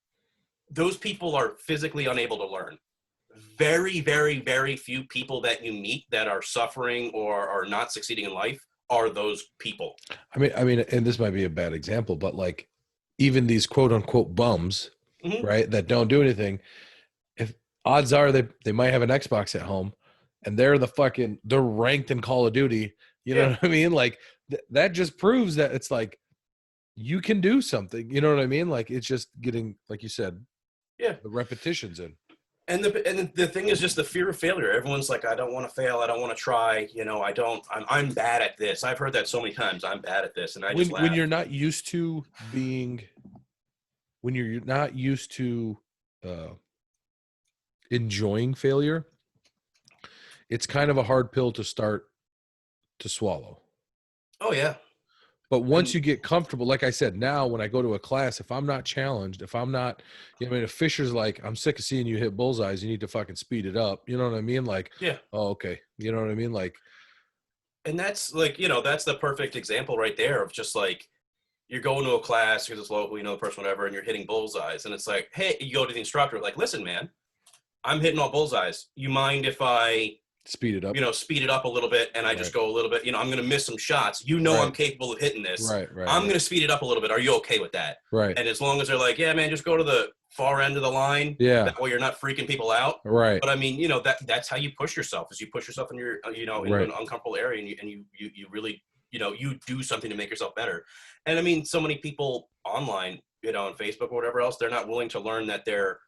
those people are physically unable to learn. very, very, very few people that you meet that are suffering or are not succeeding in life are those people. I mean, and this might be a bad example, but like even these quote unquote bums, Mm-hmm. right, that don't do anything, if odds are they might have an Xbox at home and they're ranked in Call of Duty, you know what I mean? Like that just proves that it's like you can do something, you know what I mean? Like it's just getting, like you said, the repetitions in. And the thing is just the fear of failure. Everyone's like, I don't want to fail. I don't want to try. You know, I'm bad at this. I've heard that so many times. I'm bad at this. And I just laugh. When you're not used to enjoying failure, it's kind of a hard pill to start to swallow. Oh yeah. But once you get comfortable, like I said, now when I go to a class, if I'm not challenged, if I'm not, if Fisher's like, I'm sick of seeing you hit bullseyes, you need to fucking speed it up. You know what I mean? Like, oh, okay. You know what I mean? Like, and that's like, that's the perfect example right there of just like, you're going to a class, you're this local, the person, whatever, and you're hitting bullseyes. And it's like, hey, you go to the instructor, like, listen, man, I'm hitting all bullseyes. You mind if I speed it up? Speed it up a little bit, and I just go a little bit. I'm going to miss some shots. I'm capable of hitting this. Right. I'm going to speed it up a little bit. Are you okay with that? Right. And as long as they're like, yeah, man, just go to the far end of the line. Yeah. That way you're not freaking people out. Right. But I mean, that's how you push yourself. Is you push yourself in your, into an uncomfortable area, and you really, you do something to make yourself better. And I mean, so many people online, on Facebook or whatever else, they're not willing to learn that their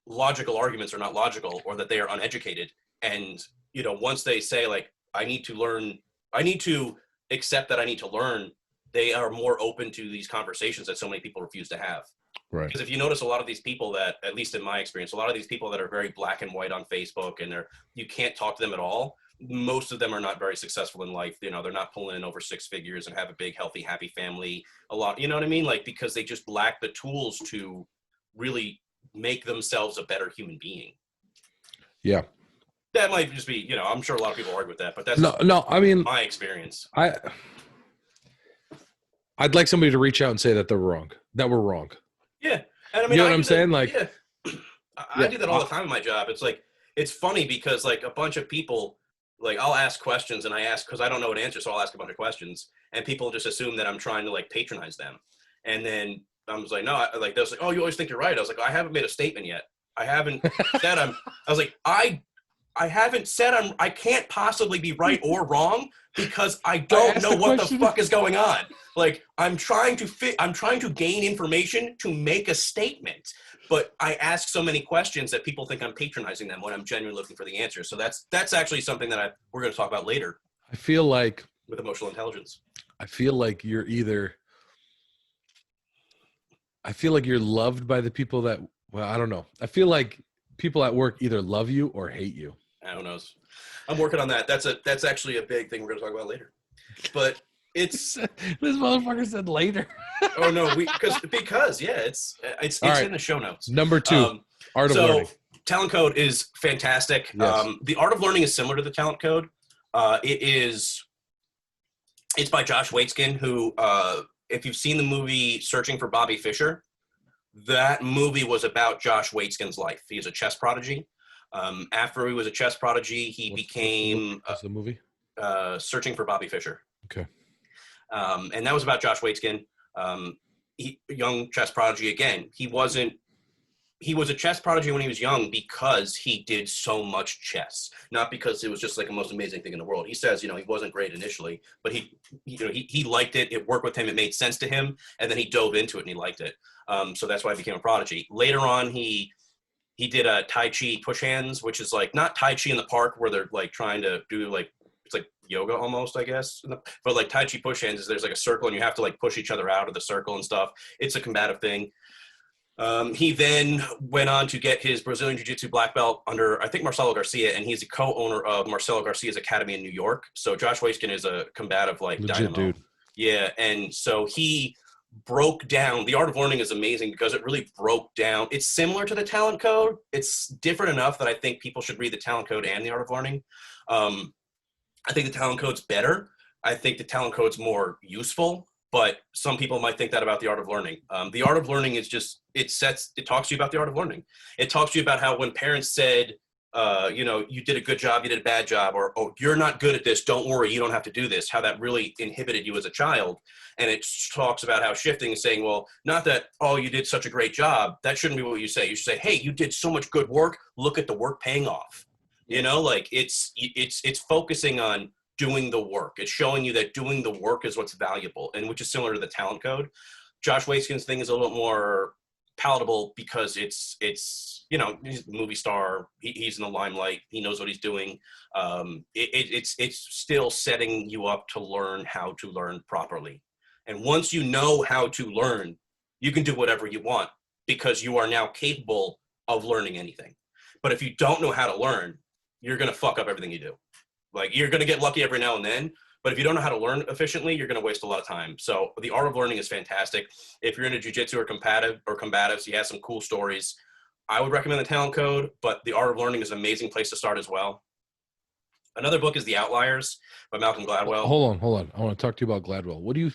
logical arguments are not logical, or that they are uneducated. And once they say like, I need to accept that I need to learn, they are more open to these conversations that so many people refuse to have. Right. Because if you notice a lot of these people that, at least in my experience, a lot of these people that are very black and white on Facebook and you can't talk to them at all, most of them are not very successful in life. They're not pulling in over 6 figures and have a big, healthy, happy family a lot. You know what I mean? Like, because they just lack the tools to really make themselves a better human being. Yeah. That might just be, I'm sure a lot of people argue with that, but that's no. I mean, my experience. I'd like somebody to reach out and say that they're wrong, that we're wrong. Yeah, and I mean, you know what I'm saying? Like, I do that all the time in my job. It's like, it's funny because like a bunch of people, like I'll ask questions and I ask because I don't know an answer, so I'll ask a bunch of questions, and people just assume that I'm trying to like patronize them, and then I was like, no, like they're like, oh, you always think you're right. I was like, I haven't made a statement yet. I haven't said I was like, I haven't said I can't possibly be right or wrong because I don't know what the fuck is going on. Like I'm trying to gain information to make a statement, but I ask so many questions that people think I'm patronizing them when I'm genuinely looking for the answer. So that's actually something that we're going to talk about later. I feel like with emotional intelligence. I feel like you're loved by the people that, well, I don't know. I feel like people at work either love you or hate you. Who knows? I'm working on that. That's actually a big thing we're going to talk about later. But it's this motherfucker said later. Oh no, because yeah, it's right. In the show notes. Number 2, Art of Learning. Talent Code is fantastic. Yes. The Art of Learning is similar to the Talent Code. It's by Josh Waitzkin, who if you've seen the movie Searching for Bobby Fischer, that movie was about Josh Waitzkin's life. He's a chess prodigy. After he was a chess prodigy, he became what's the movie? Searching for Bobby Fischer. Okay. And that was about Josh Waitzkin. Young chess prodigy again. He was a chess prodigy when he was young because he did so much chess, not because it was just like the most amazing thing in the world. He says, he wasn't great initially, but he liked it. It worked with him. It made sense to him. And then he dove into it and he liked it. So that's why he became a prodigy. Later on, he did a Tai Chi push hands, which is like not Tai Chi in the park where they're like trying to do like, it's like yoga almost, I guess. But like Tai Chi push hands is there's like a circle and you have to like push each other out of the circle and stuff. It's a combative thing. He then went on to get his Brazilian Jiu-Jitsu black belt under, I think, Marcelo Garcia, and he's a co-owner of Marcelo Garcia's Academy in New York. So Josh Waitzkin is a combative like legit dynamo. Dude. Yeah, and so he broke down. The Art of Learning is amazing because it really broke down. It's similar to the Talent Code. It's different enough that I think people should read the Talent Code and the Art of Learning. I think the Talent Code's better. I think the Talent Code's more useful. but some people might think that about the art of learning. The art of learning is just, it talks to you about the art of learning. It talks to you about how when parents said, you did a good job, you did a bad job, or, oh, you're not good at this, don't worry, you don't have to do this, how that really inhibited you as a child. And it talks about how shifting is saying, well, not that, oh, you did such a great job. That shouldn't be what you say. You should say, hey, you did so much good work. Look at the work paying off. Like it's focusing on doing the work. It's showing you that doing the work is what's valuable, and which is similar to the talent code. Josh Waitzkin's thing is a little more palatable because it's he's a movie star. He's in the limelight. He knows what he's doing. It's still setting you up to learn how to learn properly. And once you know how to learn, you can do whatever you want because you are now capable of learning anything. But if you don't know how to learn, you're going to fuck up everything you do. Like, you're going to get lucky every now and then, but if you don't know how to learn efficiently, you're going to waste a lot of time. So the art of learning is fantastic. If you're into jiu-jitsu or combatives, he has some cool stories. I would recommend the talent code, but the art of learning is an amazing place to start as well. Another book is The Outliers by Malcolm Gladwell. Hold on. I want to talk to you about Gladwell. What do you,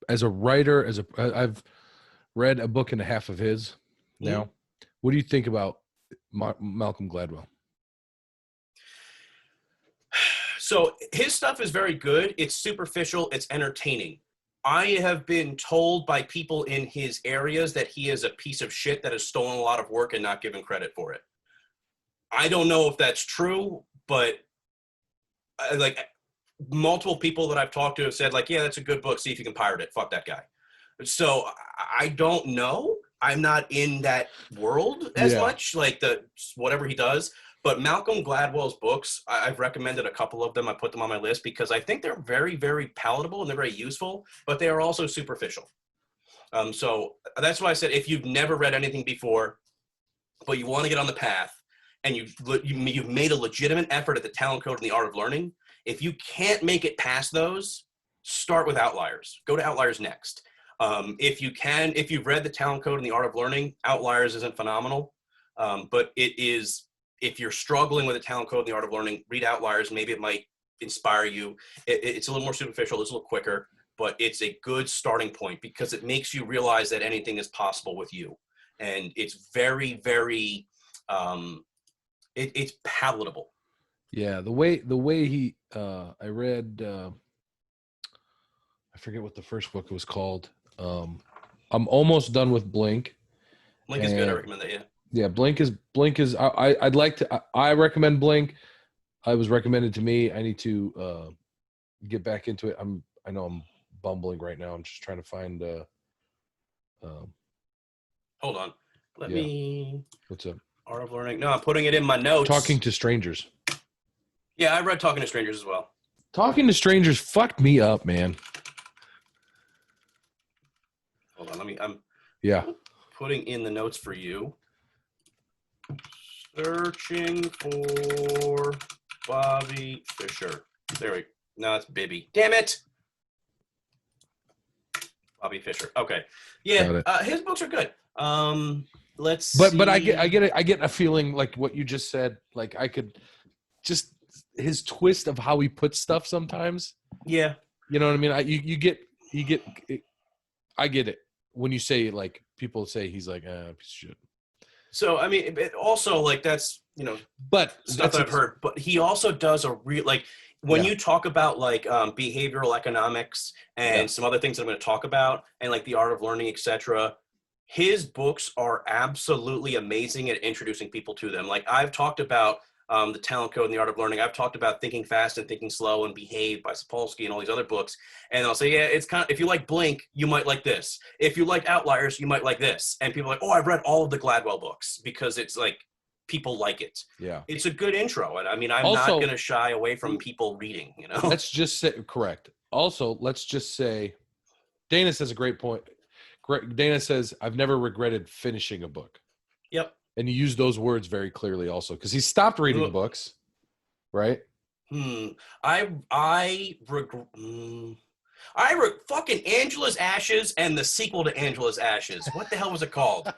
as a writer, I've read a book and a half of his now. What do you think about Malcolm Gladwell? So his stuff is very good. It's superficial. It's entertaining. I have been told by people in his areas that he is a piece of shit that has stolen a lot of work and not given credit for it. I don't know if that's true, but like multiple people that I've talked to have said, like, yeah, that's a good book. See if you can pirate it. Fuck that guy. So I don't know. I'm not in that world as much, like whatever he does. But Malcolm Gladwell's books, I've recommended a couple of them. I put them on my list because I think they're very, very palatable and they're very useful, but they are also superficial. So that's why I said if you've never read anything before, but you want to get on the path and you've made a legitimate effort at the talent code and the art of learning, if you can't make it past those, start with Outliers. Go to Outliers next. If you've read the talent code and the art of learning, Outliers isn't phenomenal, but it is. If you're struggling with the talent code and the art of learning, read Outliers. Maybe it might inspire you. It's a little more superficial. It's a little quicker, but it's a good starting point because it makes you realize that anything is possible with you. And it's very, very, it's palatable. Yeah. The way he, I read, I forget what the first book was called. I'm almost done with Blink. Blink is good. I recommend that. Yeah. Yeah, Blink is. I'd like to. I recommend Blink. It was recommended to me. I need to get back into it. I know I'm bumbling right now. I'm just trying to find. Hold on. Let me. What's up? Art of Learning. No, I'm putting it in my notes. Talking to Strangers. Yeah, I read Talking to Strangers as well. Talking to Strangers fucked me up, man. Hold on. I'm putting in the notes for you. Searching for Bobby Fischer. There we go. No, it's Bibby. Damn it. Bobby Fischer. Okay. Yeah, his books are good. Let's see. But I get a feeling like what you just said, like I could just his twist of how he puts stuff sometimes. Yeah. You know what I mean? I get it. When you say, like, people say he's like, piece of shit. So, I mean, also, like, that's, but stuff I've heard. But he also does a real, like, when you talk about, like, behavioral economics and some other things that I'm going to talk about, and, like, the art of learning, etc., his books are absolutely amazing at introducing people to them. Like, I've talked about the talent code and the art of learning. I've talked about Thinking Fast and Thinking Slow and Behave by Sapolsky and all these other books. And I'll say, yeah, it's kind of, if you like Blink, you might like this. If you like Outliers, you might like this. And people are like, oh, I've read all of the Gladwell books because it's like, people like it. Yeah. It's a good intro. And I mean, I'm not going to shy away from people reading, Let's just say, correct. Also, let's just say, Dana says a great point. Dana says, I've never regretted finishing a book. Yep. And you use those words very clearly also because he stopped reading books, right? Fucking Angela's Ashes and the sequel to Angela's Ashes. What the hell was it called?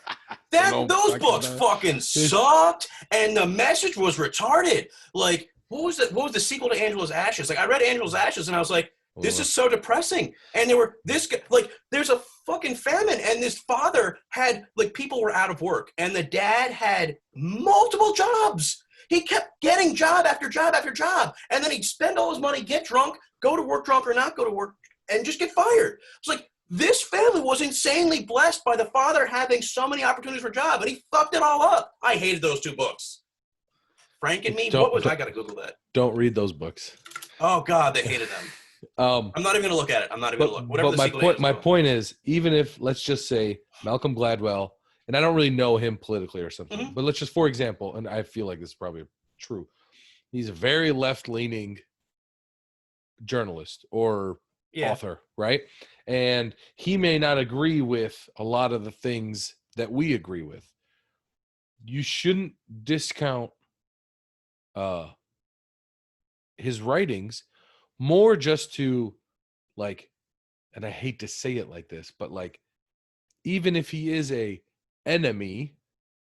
Those books fucking sucked, and the message was retarded. Like, what was the sequel to Angela's Ashes? Like, I read Angela's Ashes and I was like, This is so depressing. And there's a fucking famine, and this father had, like, people were out of work, and the dad had multiple jobs. He kept getting job after job after job, and then he'd spend all his money, get drunk, go to work drunk or not go to work, and just get fired. It's like, this family was insanely blessed by the father having so many opportunities for a job, and he fucked it all up. I hated those two books. Frank and Me, I gotta Google that. Don't read those books. Oh God, they hated them. I'm not even gonna look at it. I'm not even gonna look. Whatever but my point is, even if, let's just say, Malcolm Gladwell, and I don't really know him politically or something, but let's just, for example, and I feel like this is probably true, he's a very left-leaning journalist or author, right? And he may not agree with a lot of the things that we agree with. You shouldn't discount his writings more just to, like, and I hate to say it like this, but like, even if he is a enemy,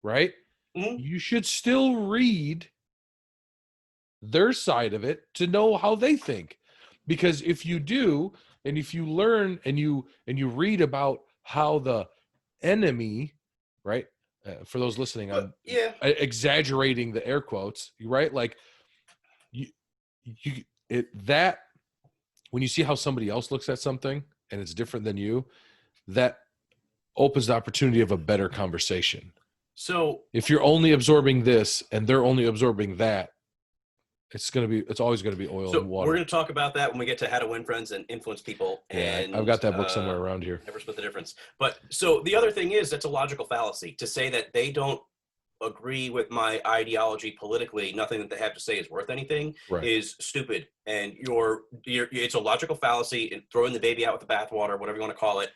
right? You should still read their side of it to know how they think. Because if you do, and if you learn and you read about how the enemy, right? For those listening, I'm exaggerating the air quotes, right? Like, that when you see how somebody else looks at something and it's different than you, that opens the opportunity of a better conversation. So if you're only absorbing this and they're only absorbing that, it's always going to be oil and water. We're going to talk about that when we get to How to Win Friends and Influence People. And I've got that book somewhere around here. Never Split the Difference. But so the other thing is, that's a logical fallacy to say that they don't agree with my ideology politically. Nothing that they have to say is worth anything. Is stupid. And it's a logical fallacy, and throwing the baby out with the bathwater, whatever you want to call it.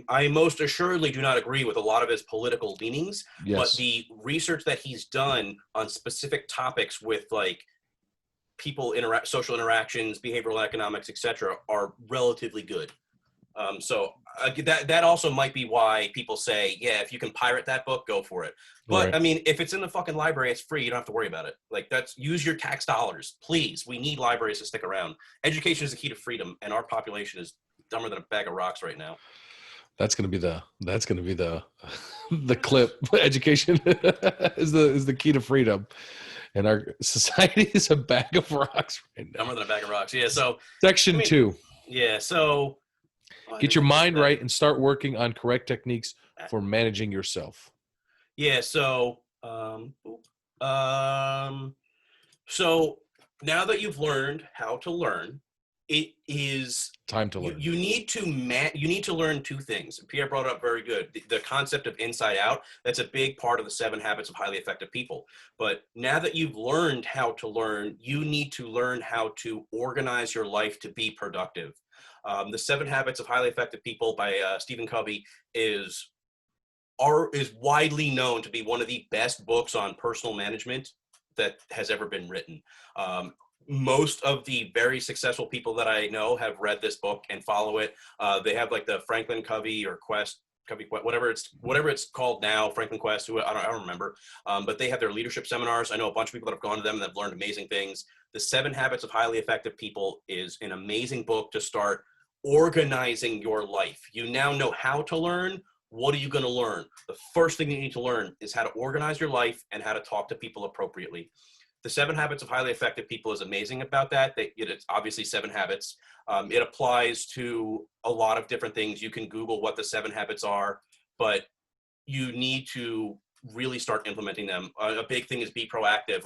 I most assuredly do not agree with a lot of his political leanings, but the research that he's done on specific topics with, like, people social interactions, behavioral economics, etc., are relatively good. So that also might be why people say, yeah, if you can pirate that book, go for it. But I mean, if it's in the fucking library, it's free. You don't have to worry about it. Like, use your tax dollars, please. We need libraries to stick around. Education is the key to freedom, and our population is dumber than a bag of rocks right now. That's gonna be the the clip. Education is the key to freedom, and our society is a bag of rocks right now. Dumber than a bag of rocks. Yeah. So section 2. Yeah. So get your mind right and start working on correct techniques for managing yourself. Yeah. So so now that you've learned how to learn, it is time to learn. You need to learn two things. Pierre brought it up very good. The concept of inside out, that's a big part of the 7 Habits of Highly Effective People. But now that you've learned how to learn, you need to learn how to organize your life to be productive. The 7 Habits of Highly Effective People by Stephen Covey is widely known to be one of the best books on personal management that has ever been written. Most of the very successful people that I know have read this book and follow it. They have, like, the Franklin Covey or Covey, whatever it's called now, Franklin Quest, who I don't remember. But they have their leadership seminars. I know a bunch of people that have gone to them and have learned amazing things. The 7 Habits of Highly Effective People is an amazing book to start organizing your life. You now know how to learn. What are you going to learn? The first thing you need to learn is how to organize your life and how to talk to people appropriately. The 7 Habits of Highly Effective People is amazing about that. It's obviously 7 habits. It applies to a lot of different things. You can Google what the 7 habits are, but you need to really start implementing them. A big thing is be proactive.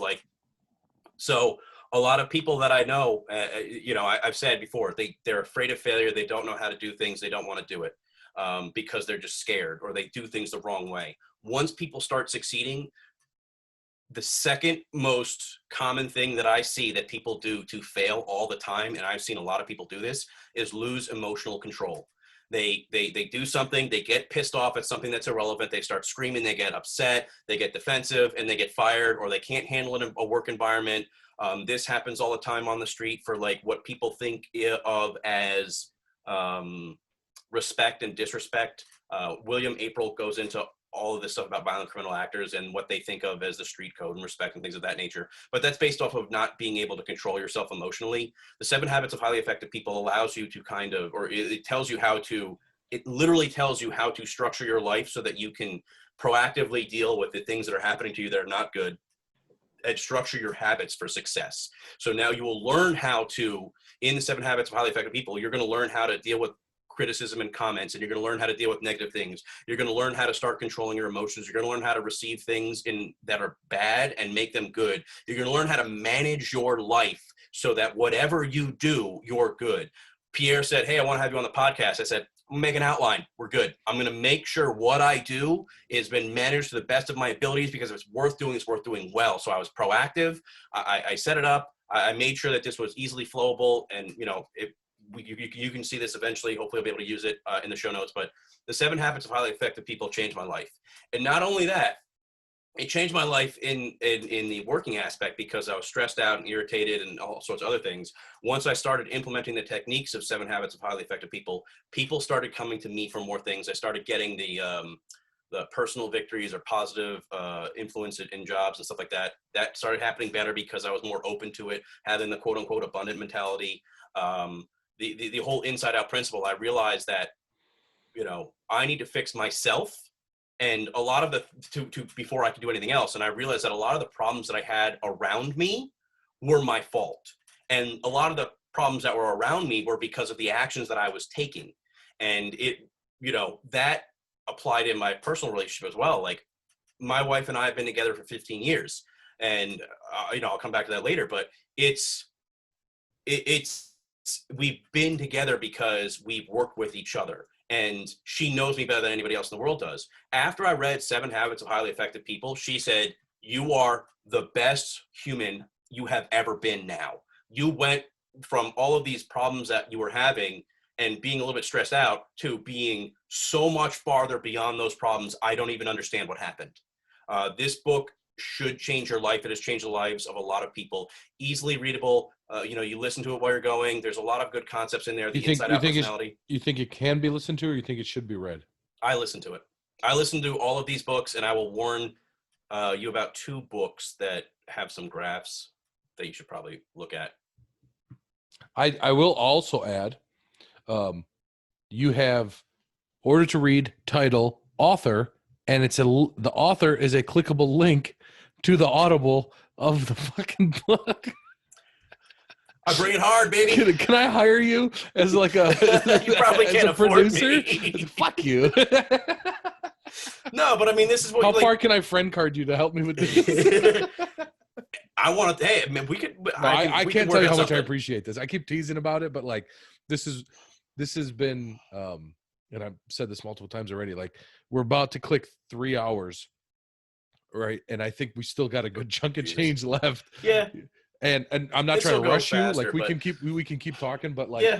So a lot of people that I know, I've said before, they're afraid of failure. They don't know how to do things. They don't want to do it because they're just scared, or they do things the wrong way. Once people start succeeding, the second most common thing that I see that people do to fail all the time, and I've seen a lot of people do this, is lose emotional control. They do something, they get pissed off at something that's irrelevant, they start screaming, they get upset, they get defensive, and they get fired, or they can't handle it in a work environment. This happens all the time on the street for, like, what people think of as respect and disrespect. William April goes into all of this stuff about violent criminal actors and what they think of as the street code and respect and things of that nature. But that's based off of not being able to control yourself emotionally. The 7 Habits of Highly Effective People allows you to kind of, or it tells you how to, it literally tells you how to structure your life so that you can proactively deal with the things that are happening to you that are not good and structure your habits for success. So now you will learn how to, in the 7 Habits of Highly Effective People, you're going to learn how to deal with criticism and comments, and you're going to learn how to deal with negative things. You're going to learn how to start controlling your emotions. You're going to learn how to receive things that are bad and make them good. You're going to learn how to manage your life so that whatever you do, you're good. Pierre said, hey, I want to have you on the podcast. I said, make an outline. We're good. I'm going to make sure what I do has been managed to the best of my abilities, because if it's worth doing, it's worth doing well. So I was proactive. I set it up. I made sure that this was easily flowable, and you can see this eventually. Hopefully I'll be able to use it in the show notes. But the 7 Habits of Highly Effective People changed my life. And not only that, it changed my life in the working aspect, because I was stressed out and irritated and all sorts of other things. Once I started implementing the techniques of 7 Habits of Highly Effective People, people started coming to me for more things. I started getting the personal victories or positive influence in jobs and stuff like that. That started happening better because I was more open to it, having the quote unquote abundant mentality. The whole inside out principle, I realized that, I need to fix myself. And a lot of before I could do anything else. And I realized that a lot of the problems that I had around me were my fault. And a lot of the problems that were around me were because of the actions that I was taking. And that applied in my personal relationship as well. Like, my wife and I have been together for 15 years, and I'll come back to that later, but we've been together because we've worked with each other. And she knows me better than anybody else in the world does. After I read 7 Habits of Highly Effective People, she said, you are the best human you have ever been now. You went from all of these problems that you were having and being a little bit stressed out to being so much farther beyond those problems. I don't even understand what happened. This book should change your life. It has changed the lives of a lot of people. Easily readable. You listen to it while you're going. There's a lot of good concepts in there. The inside out personality. You think it can be listened to, or you think it should be read? I listen to it. I listen to all of these books, and I will warn you about 2 books that have some graphs that you should probably look at. I will also add, you have order to read, title, author, and the author is a clickable link to the Audible of the fucking book. I bring it hard, baby. Can I hire you as like a you probably can't afford producer? Me. Fuck you. No, but I mean, this is what. How far can I friend card you to help me with this? I want to. Hey, man, we could. No, I can't tell you how much I appreciate this. I keep teasing about it, but like, this has been, and I've said this multiple times already. Like, we're about to click 3 hours, right? And I think we still got a good chunk of change left. Yeah. And I'm not trying to rush faster, you. Like, we can keep talking, but like, yeah.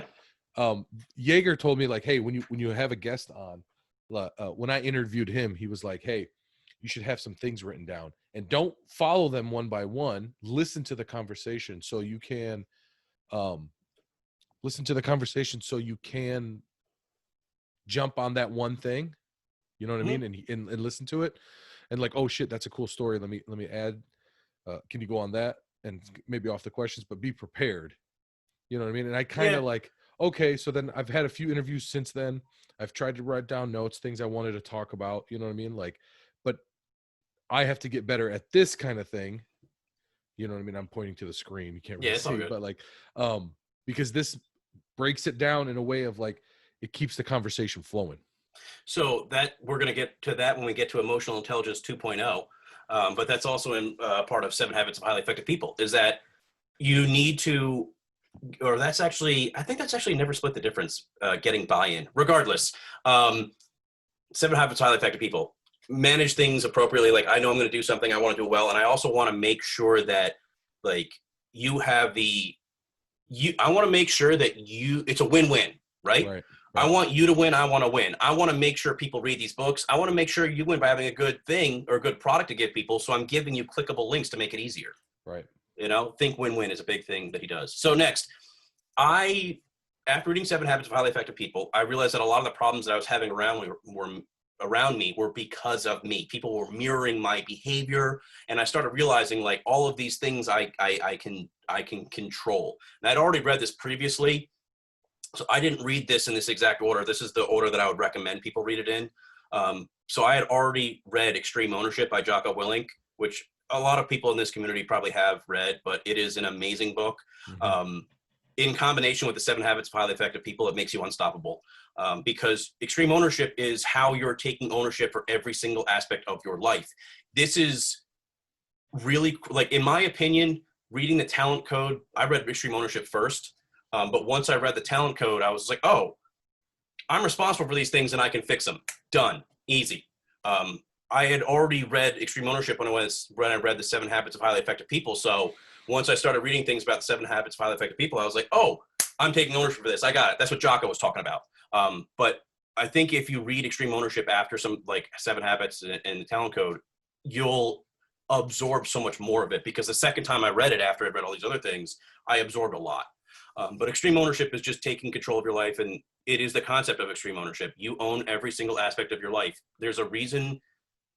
Jaeger told me, like, hey, when you have a guest on, when I interviewed him, he was like, hey, you should have some things written down and don't follow them one by one. Listen to the conversation so you can, jump on that one thing. You know what I mean? And listen to it, and like, oh shit, that's a cool story. Let me add. Can you go on that? And maybe off the questions, but be prepared. You know what I mean? And I kind of like, okay, so then I've had a few interviews since then. I've tried to write down notes, things I wanted to talk about, you know what I mean? Like, but I have to get better at this kind of thing. You know what I mean? I'm pointing to the screen. You can't really see, but like, because this breaks it down in a way of like, it keeps the conversation flowing. So that we're going to get to that when we get to Emotional Intelligence 2.0. But that's also in part of 7 Habits of Highly Effective People, is that you need to, or I think that's actually Never Split the Difference, getting buy-in. Regardless, 7 Habits of Highly Effective People, manage things appropriately. Like, I know I'm going to do something, I want to do it well, and I also want to make sure that, like, you have I want to make sure that it's a win-win, right? I want you to win. I want to win. I want to make sure people read these books. I want to make sure you win by having a good thing or a good product to give people. So I'm giving you clickable links to make it easier. Right. Think win-win is a big thing that he does. So next, after reading 7 Habits of Highly Effective People, I realized that a lot of the problems that I was having around were around me were because of me. People were mirroring my behavior, and I started realizing like all of these things I can control. And I'd already read this previously, so I didn't read this in this exact order. This is the order that I would recommend people read it in. So I had already read Extreme Ownership by Jocko Willink, which a lot of people in this community probably have read, but it is an amazing book. In combination with the 7 Habits of Highly Effective People, it makes you unstoppable. Because extreme ownership is how you're taking ownership for every single aspect of your life. This is really, like, in my opinion, reading the Talent Code, I read Extreme Ownership first. But once I read the Talent Code, I was like, oh, I'm responsible for these things and I can fix them. Done. Easy. I had already read Extreme Ownership when I read the 7 Habits of Highly Effective People. So once I started reading things about the 7 Habits of Highly Effective People, I was like, oh, I'm taking ownership for this. I got it. That's what Jocko was talking about. But I think if you read Extreme Ownership after some like 7 Habits and the Talent Code, you'll absorb so much more of it, because the second time I read it after I read all these other things, I absorbed a lot. But extreme ownership is just taking control of your life, and it is the concept of extreme ownership. You own every single aspect of your life. There's a reason,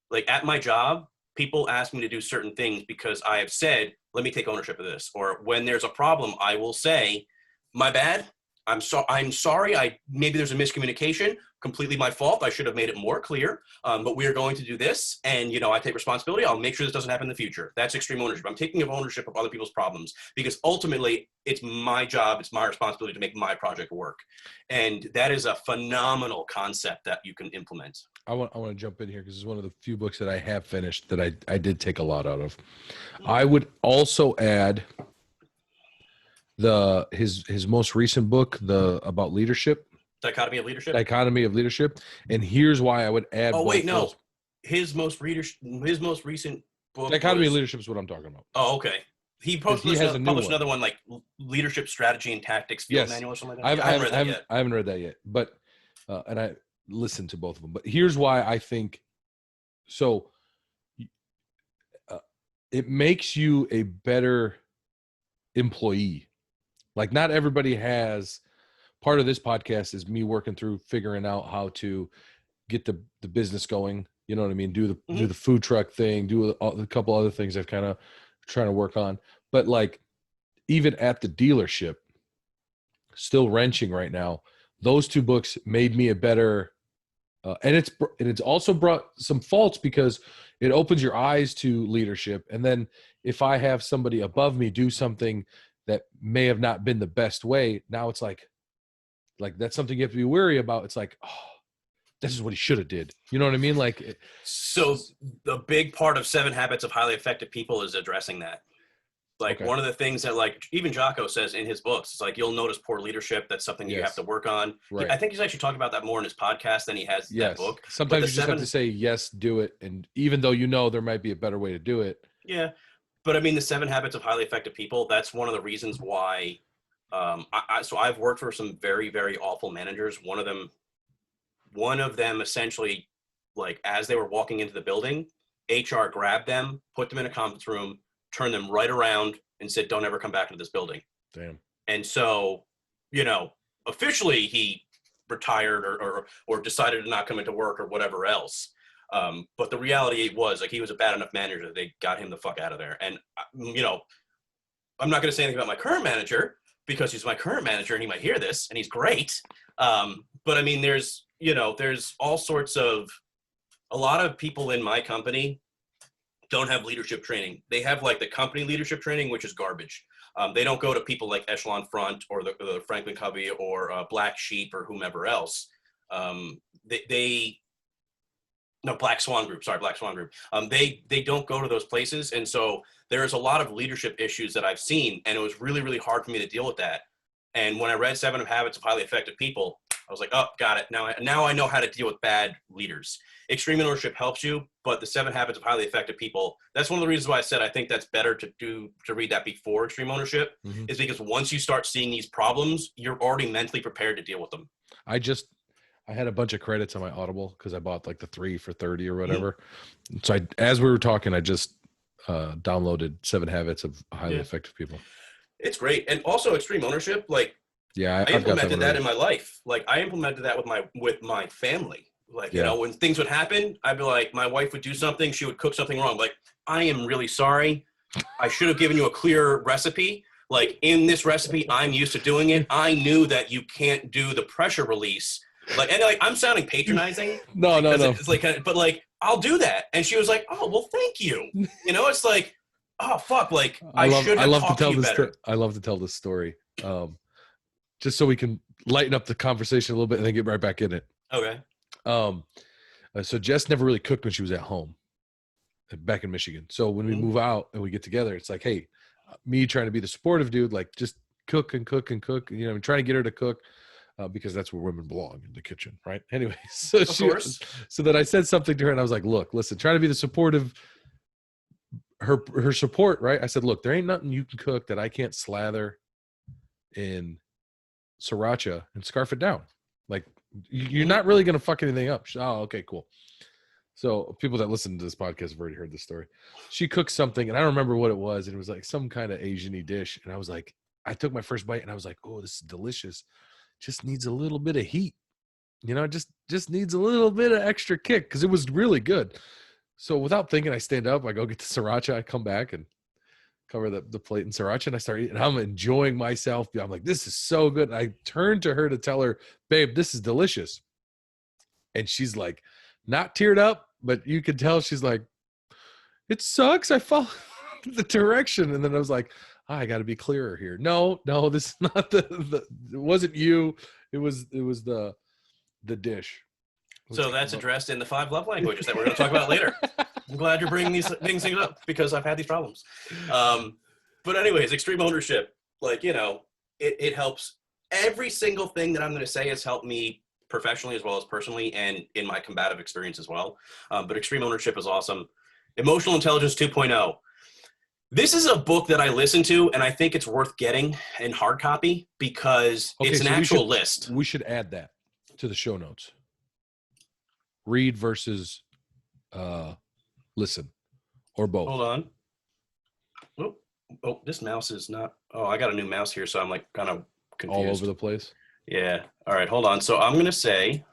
like at my job, people ask me to do certain things because I have said, let me take ownership of this. Or when there's a problem, I will say, my bad. I'm sorry. Maybe there's a miscommunication. Completely my fault. I should have made it more clear. But we are going to do this, and I take responsibility. I'll make sure this doesn't happen in the future. That's extreme ownership. I'm taking ownership of other people's problems, because ultimately it's my job. It's my responsibility to make my project work, and that is a phenomenal concept that you can implement. I want to jump in here because it's one of the few books that I have finished that I did take a lot out of. I would also add his most recent book, about leadership. Dichotomy of Leadership. Dichotomy of Leadership. And here's why I would add. Oh wait, no. His most recent book. Dichotomy of Leadership is what I'm talking about. Oh, okay. He published another one, like Leadership Strategy and Tactics Field Manual or something like that. I haven't read that yet. I haven't read that yet, but and I listened to both of them. But here's why I think so. It makes you a better employee. Like, not everybody has. Part of this podcast is me working through figuring out how to get the business going. You know what I mean? Do the food truck thing, do a couple other things I've kind of trying to work on. But like, even at the dealership, still wrenching right now, those 2 books made me a better, and it's also brought some faults, because it opens your eyes to leadership. And then if I have somebody above me do something that may have not been the best way, now it's like that's something you have to be wary about. It's like, oh, this is what he should have did. You know what I mean? Like, so the big part of 7 Habits of Highly Effective People is addressing that. Like, one of the things that, like, even Jocko says in his books, it's like, you'll notice poor leadership. That's something you have to work on. Right. I think he's actually talking about that more in his podcast than he has that book. Sometimes you just have to say, yes, do it. And even though there might be a better way to do it. Yeah. But I mean, the 7 Habits of Highly Effective People, that's one of the reasons why. So I've worked for some very, very awful managers. One of them essentially, like, as they were walking into the building, HR grabbed them, put them in a conference room, turned them right around, and said, don't ever come back into this building. Damn. And so, officially he retired or decided to not come into work or whatever else. But the reality was, like, he was a bad enough manager that they got him the fuck out of there. And, I'm not going to say anything about my current manager, because he's my current manager and he might hear this and he's great. But I mean, there's all sorts of, a lot of people in my company don't have leadership training. They have like the company leadership training, which is garbage. They don't go to people like Echelon Front or the Franklin Covey or Black Sheep or whomever else. Black Swan Group. They don't go to those places. And so there's a lot of leadership issues that I've seen, and it was really, really hard for me to deal with that. And when I read 7 Habits of Highly Effective People, I was like, oh, got it. Now I know how to deal with bad leaders. Extreme ownership helps you, but the 7 Habits of Highly Effective People, that's one of the reasons why I said I think that's better to read that before extreme ownership, is because once you start seeing these problems, you're already mentally prepared to deal with them. I had a bunch of credits on my Audible because I bought like the 3 for $30 or whatever. So as we were talking, I just downloaded 7 Habits of Highly Effective People. It's great. And also extreme ownership, like, I implemented that in my life. Like, I implemented that with my family. Like, Yeah. when things would happen, I'd be like, my wife would do something, she would cook something wrong. Like, I am really sorry. I should have given you a clear recipe. Like, in this recipe, I'm used to doing it. I knew that you can't do the pressure release. Like, and like, I'm sounding patronizing. No. It's like, but like, I'll do that. And she was like, oh, well, thank you. It's like, oh, fuck. Like, I should have talked to you better. I love to tell this story. Just so we can lighten up the conversation a little bit and then get right back in it. Okay. So Jess never really cooked when she was at home back in Michigan. So when we move out and we get together, it's like, hey, me trying to be the supportive dude, like just cook and cook and cook, I'm trying to get her to cook because that's where women belong, in the kitchen. Right. Anyway, so so then I said something to her and I was like, look, listen, try to be the supportive, her support. Right. I said, look, there ain't nothing you can cook that I can't slather in sriracha and scarf it down. Like, you're not really going to fuck anything up. Oh, okay, cool. So people that listen to this podcast have already heard this story. She cooked something, and I don't remember what it was. And it was like some kind of Asian-y dish. And I was like, I took my first bite, and I was like, oh, this is delicious. Just needs a little bit of heat. Just needs a little bit of extra kick because it was really good. So without thinking, I stand up. I go get the sriracha. I come back and cover the plate in sriracha, and I start eating. And I'm enjoying myself. I'm like, this is so good. And I turned to her to tell her, babe, this is delicious. And she's like, not teared up, but you could tell she's like, it sucks. I followed the direction. And then I was like, I got to be clearer here. No, this is not it wasn't you. It was the dish. So that's addressed in the 5 love languages that we're going to talk about later. I'm glad you're bringing these things up because I've had these problems. But anyways, extreme ownership, like, it helps. Every single thing that I'm going to say has helped me professionally as well as personally and in my combative experience as well. But extreme ownership is awesome. Emotional Intelligence 2.0. This is a book that I listen to, and I think it's worth getting in hard copy because it's an actual list. We should add that to the show notes. Read versus listen, or both. Hold on. Oh, this mouse is not. Oh, I got a new mouse here, so I'm like kind of confused. All over the place. Yeah. All right, hold on. So I'm going to say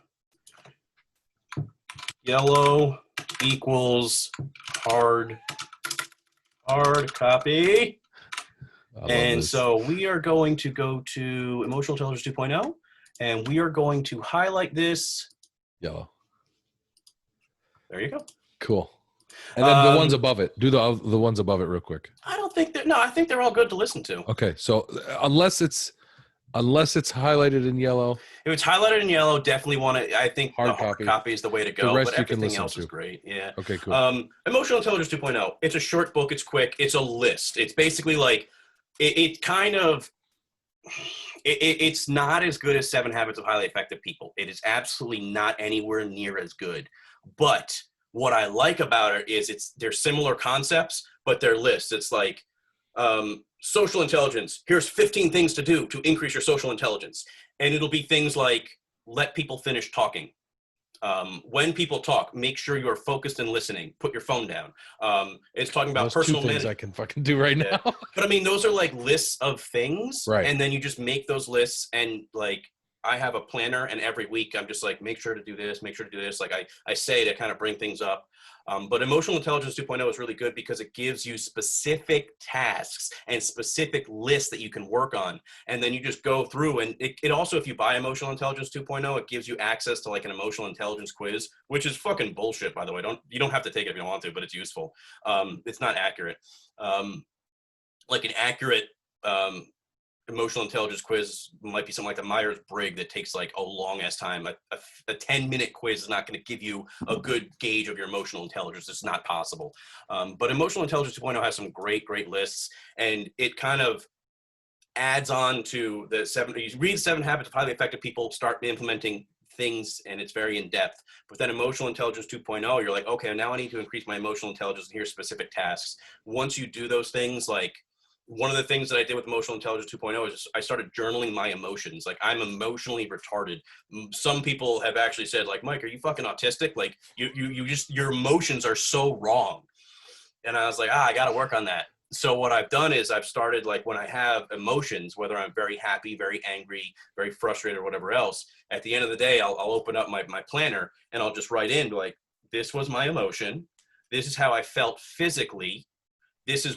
yellow equals hard copy. And so we are going to go to Emotional Intelligence 2.0, and we are going to highlight this. Yellow. There you go. Cool. And then the ones above it. Do the ones above it real quick. I don't think that. No, I think they're all good to listen to. Okay, so unless it's highlighted in yellow. If it's highlighted in yellow, definitely want to. I think hard copy is the way to go. The rest but you can everything listen else to. is great. Yeah. Okay, cool. Emotional Intelligence 2.0. It's a short book. It's quick. It's a list. It's basically like it kind of. It's not as good as 7 Habits of Highly Effective People. It is absolutely not anywhere near as good. But what I like about it is they're similar concepts, but they're lists. It's like social intelligence. Here's 15 things to do to increase your social intelligence. And it'll be things like let people finish talking. When people talk, make sure you're focused and listening. Put your phone down. It's talking about personal things I can fucking do right now. But I mean, those are like lists of things. Right. And then you just make those lists and like, I have a planner and every week I'm just like, make sure to do this, make sure to do this. Like I say to kind of bring things up. But Emotional Intelligence 2.0 is really good because it gives you specific tasks and specific lists that you can work on. And then you just go through and it also, if you buy Emotional Intelligence 2.0, it gives you access to like an emotional intelligence quiz, which is fucking bullshit, by the way. You don't have to take it if you don't want to, but it's useful. It's not accurate. Like an accurate, emotional intelligence quiz might be something like the Myers-Briggs that takes like a long ass time. A 10-minute quiz is not going to give you a good gauge of your emotional intelligence. It's not possible. But Emotional Intelligence 2.0 has some great lists, and it kind of adds on to the 7. You read 7 Habits of Highly Effective People, start implementing things, and it's very in depth. But then Emotional Intelligence 2.0, you're like, okay, now I need to increase my emotional intelligence, and here's specific tasks. Once you do those things, like one of the ththings that I did with Emotional Intelligence 2.0 is I started journaling my emotions. Like, I'm emotionally retarded. Some people have actually said, like, Mike, are you fucking autistic? Like, you just, your emotions are so wrong. And I was like, I got to work on that. so what I've done is I've started, like, when I have emotions, whether I'm very happy, very angry, very frustrated, or whatever else, at the end of the day, I'll open up my planner and I'll just write in, like, this was my emotion. This is how I felt physically. This is,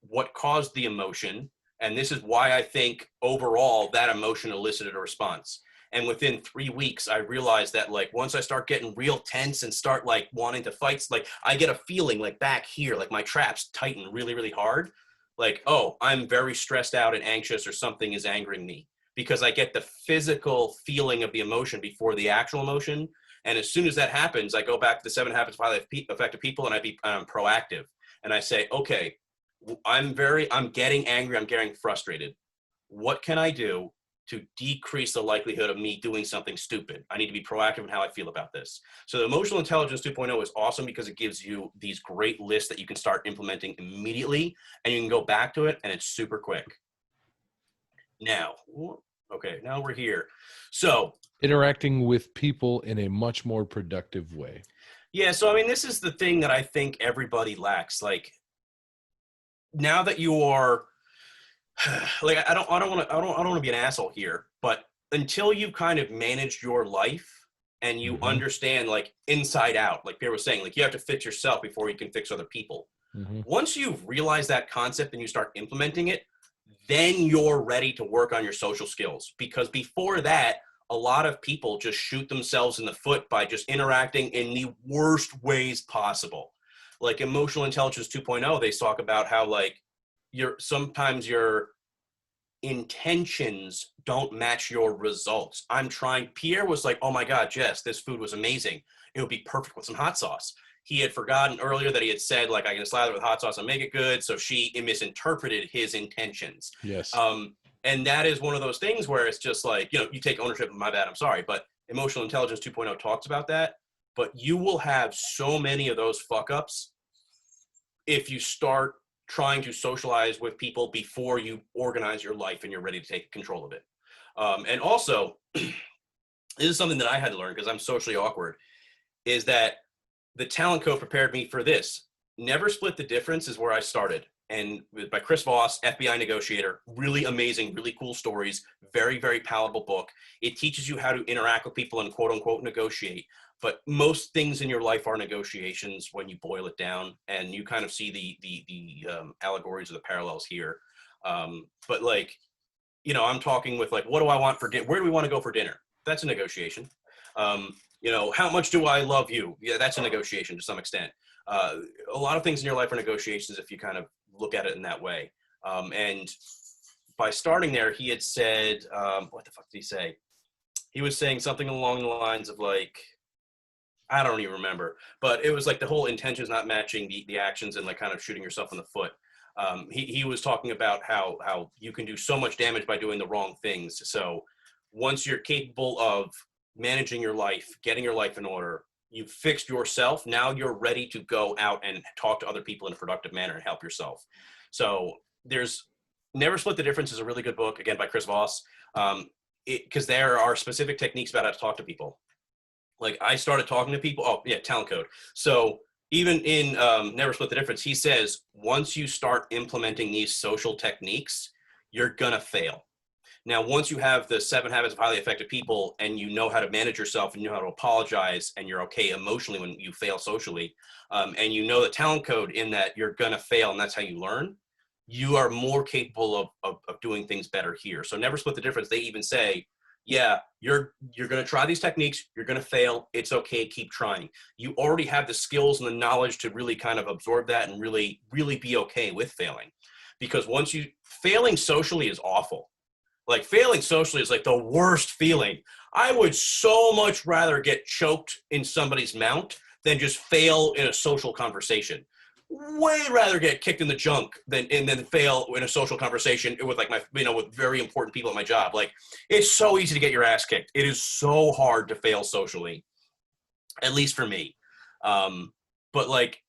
what caused the emotion. And this is why I think overall that emotion elicited a response. And within 3 weeks, I realized that, like, once I start getting real tense and start, like, wanting to fight, like, I get a feeling, like, back here, like my traps tighten really, really hard. Like, oh, I'm very stressed out and anxious, or something is angering me, because I get the physical feeling of the emotion before the actual emotion. And as soon as that happens, I go back to the 7 Habits of Highly Effective People, and I'm proactive. And I say, okay, I'm getting angry. I'm getting frustrated. What can I do to decrease the likelihood of me doing something stupid? I need to be proactive in how I feel about this. So the Emotional Intelligence 2.0 is awesome because it gives you these great lists that you can start implementing immediately, and you can go back to it, and it's super quick. Now we're here. So interacting with people in a much more productive way. Yeah, so I mean, this is the thing that I think everybody lacks. Like, now that you are, like, I don't want to be an asshole here, but until you've kind of managed your life and you understand, like, inside out, like Pierre was saying, like, you have to fix yourself before you can fix other people. Once you've realized that concept and you start implementing it, then you're ready to work on your social skills. Because before that, a lot of people just shoot themselves in the foot by just interacting in the worst ways possible. Like Emotional Intelligence 2.0, they talk about how, like, sometimes your intentions don't match your results. Pierre was like, oh my God, Jess, this food was amazing. It would be perfect with some hot sauce. He had forgotten earlier that he had said, like, I can slather it with hot sauce and make it good. So she misinterpreted his intentions. Yes. And that is one of those things where it's just like, you take ownership of my bad, I'm sorry. But Emotional Intelligence 2.0 talks about that. But you will have so many of those fuck ups if you start trying to socialize with people before you organize your life and you're ready to take control of it. And also, this is something that I had to learn because I'm socially awkward, is that the talent code prepared me for this. Never Split the Difference is where I started. And by Chris Voss, FBI negotiator, really amazing, really cool stories, very, very palatable book. It teaches you how to interact with people and quote unquote negotiate. But most things in your life are negotiations when you boil it down, and you kind of see the allegories or the parallels here. But, like, I'm talking with, like, what do I want for dinner? Where do we want to go for dinner? That's a negotiation. How much do I love you? Yeah, that's a negotiation to some extent. A lot of things in your life are negotiations if you kind of look at it in that way. And by starting there, he had said, what the fuck did he say? He was saying something along the lines of, like, I don't even remember, but it was like the whole intentions not matching the actions and, like, kind of shooting yourself in the foot. He was talking about how you can do so much damage by doing the wrong things. So once you're capable of managing your life, getting your life in order, you've fixed yourself, now you're ready to go out and talk to other people in a productive manner and help yourself. So there's Never Split the Difference is a really good book, again, by Chris Voss, because there are specific techniques about how to talk to people. Like, I started talking to people, talent code. So even in Never Split the Difference, he says, once you start implementing these social techniques, you're gonna fail. Now, once you have the 7 Habits of Highly Effective People and you know how to manage yourself and you know how to apologize and you're okay emotionally when you fail socially, and you know the talent code in that you're going to fail and that's how you learn, you are more capable of doing things better here. So Never Split the Difference, they even say, yeah, you're going to try these techniques, you're going to fail, it's okay, keep trying. You already have the skills and the knowledge to really kind of absorb that and really, really be okay with failing. Because failing socially is awful. Like, failing socially is like the worst feeling. I would so much rather get choked in somebody's mount than just fail in a social conversation. Way rather get kicked in the junk than fail in a social conversation with, like, with very important people at my job. Like, it's so easy to get your ass kicked. It is so hard to fail socially, at least for me. But, like,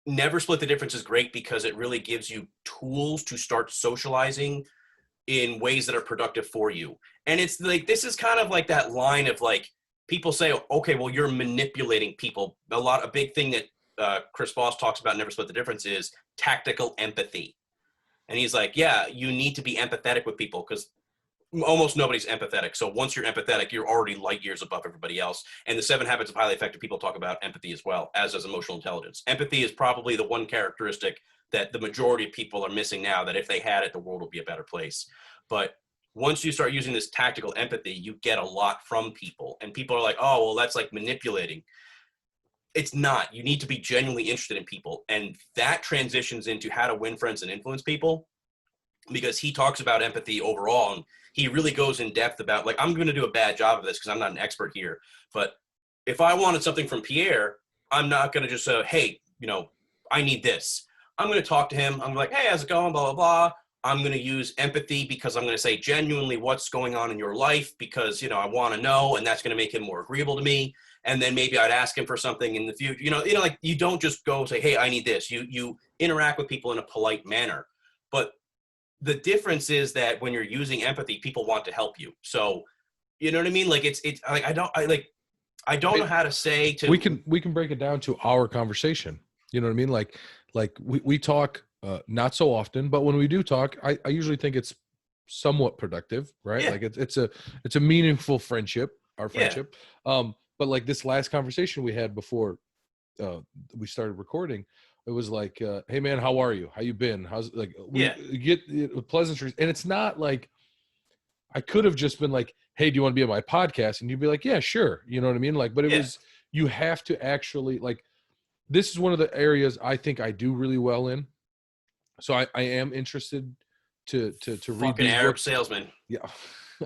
Never Split the Difference is great because it really gives you tools to start socializing in ways that are productive for you. And it's like, this is kind of like that line of, like, people say, okay, well, you're manipulating people. A big thing that Chris Voss talks about Never Split the Difference is tactical empathy. And he's like, yeah, you need to be empathetic with people because almost nobody's empathetic. So once you're empathetic, you're already light years above everybody else. And the 7 Habits of Highly Effective People talk about empathy as well, as does emotional intelligence. Empathy is probably the one characteristic that the majority of people are missing now, that if they had it, the world would be a better place. But once you start using this tactical empathy, you get a lot from people. And people are like, oh, well, that's like manipulating. It's not. You need to be genuinely interested in people. And that transitions into how to win friends and influence people, because he talks about empathy overall. And he really goes in depth about, like, I'm going to do a bad job of this because I'm not an expert here. But if I wanted something from Pierre, I'm not going to just say, hey, I need this. I'm going to talk to him. I'm like, hey, how's it going? Blah, blah, blah. I'm going to use empathy because I'm going to say genuinely what's going on in your life because, I want to know, and that's going to make him more agreeable to me. And then maybe I'd ask him for something in the future. Like, you don't just go say, hey, I need this. You interact with people in a polite manner. But the difference is that when you're using empathy, people want to help you. So, you know what I mean? Like, it's like, I don't know how to say to. We can break it down to our conversation. You know what I mean? Like we talk not so often, but when we do talk, I usually think it's somewhat productive, right? Yeah. Like it's a meaningful friendship, our friendship. Yeah. But like this last conversation we had before we started recording, it was like, hey man, how are you? How you been? How's like we get pleasantries, and it's not like I could have just been like, hey, do you want to be on my podcast? And you'd be like, yeah, sure. You know what I mean? Like, but it was, you have to actually, like, this is one of the areas I think I do really well in. So I am interested to read fucking these Arab books. salesman. Yeah.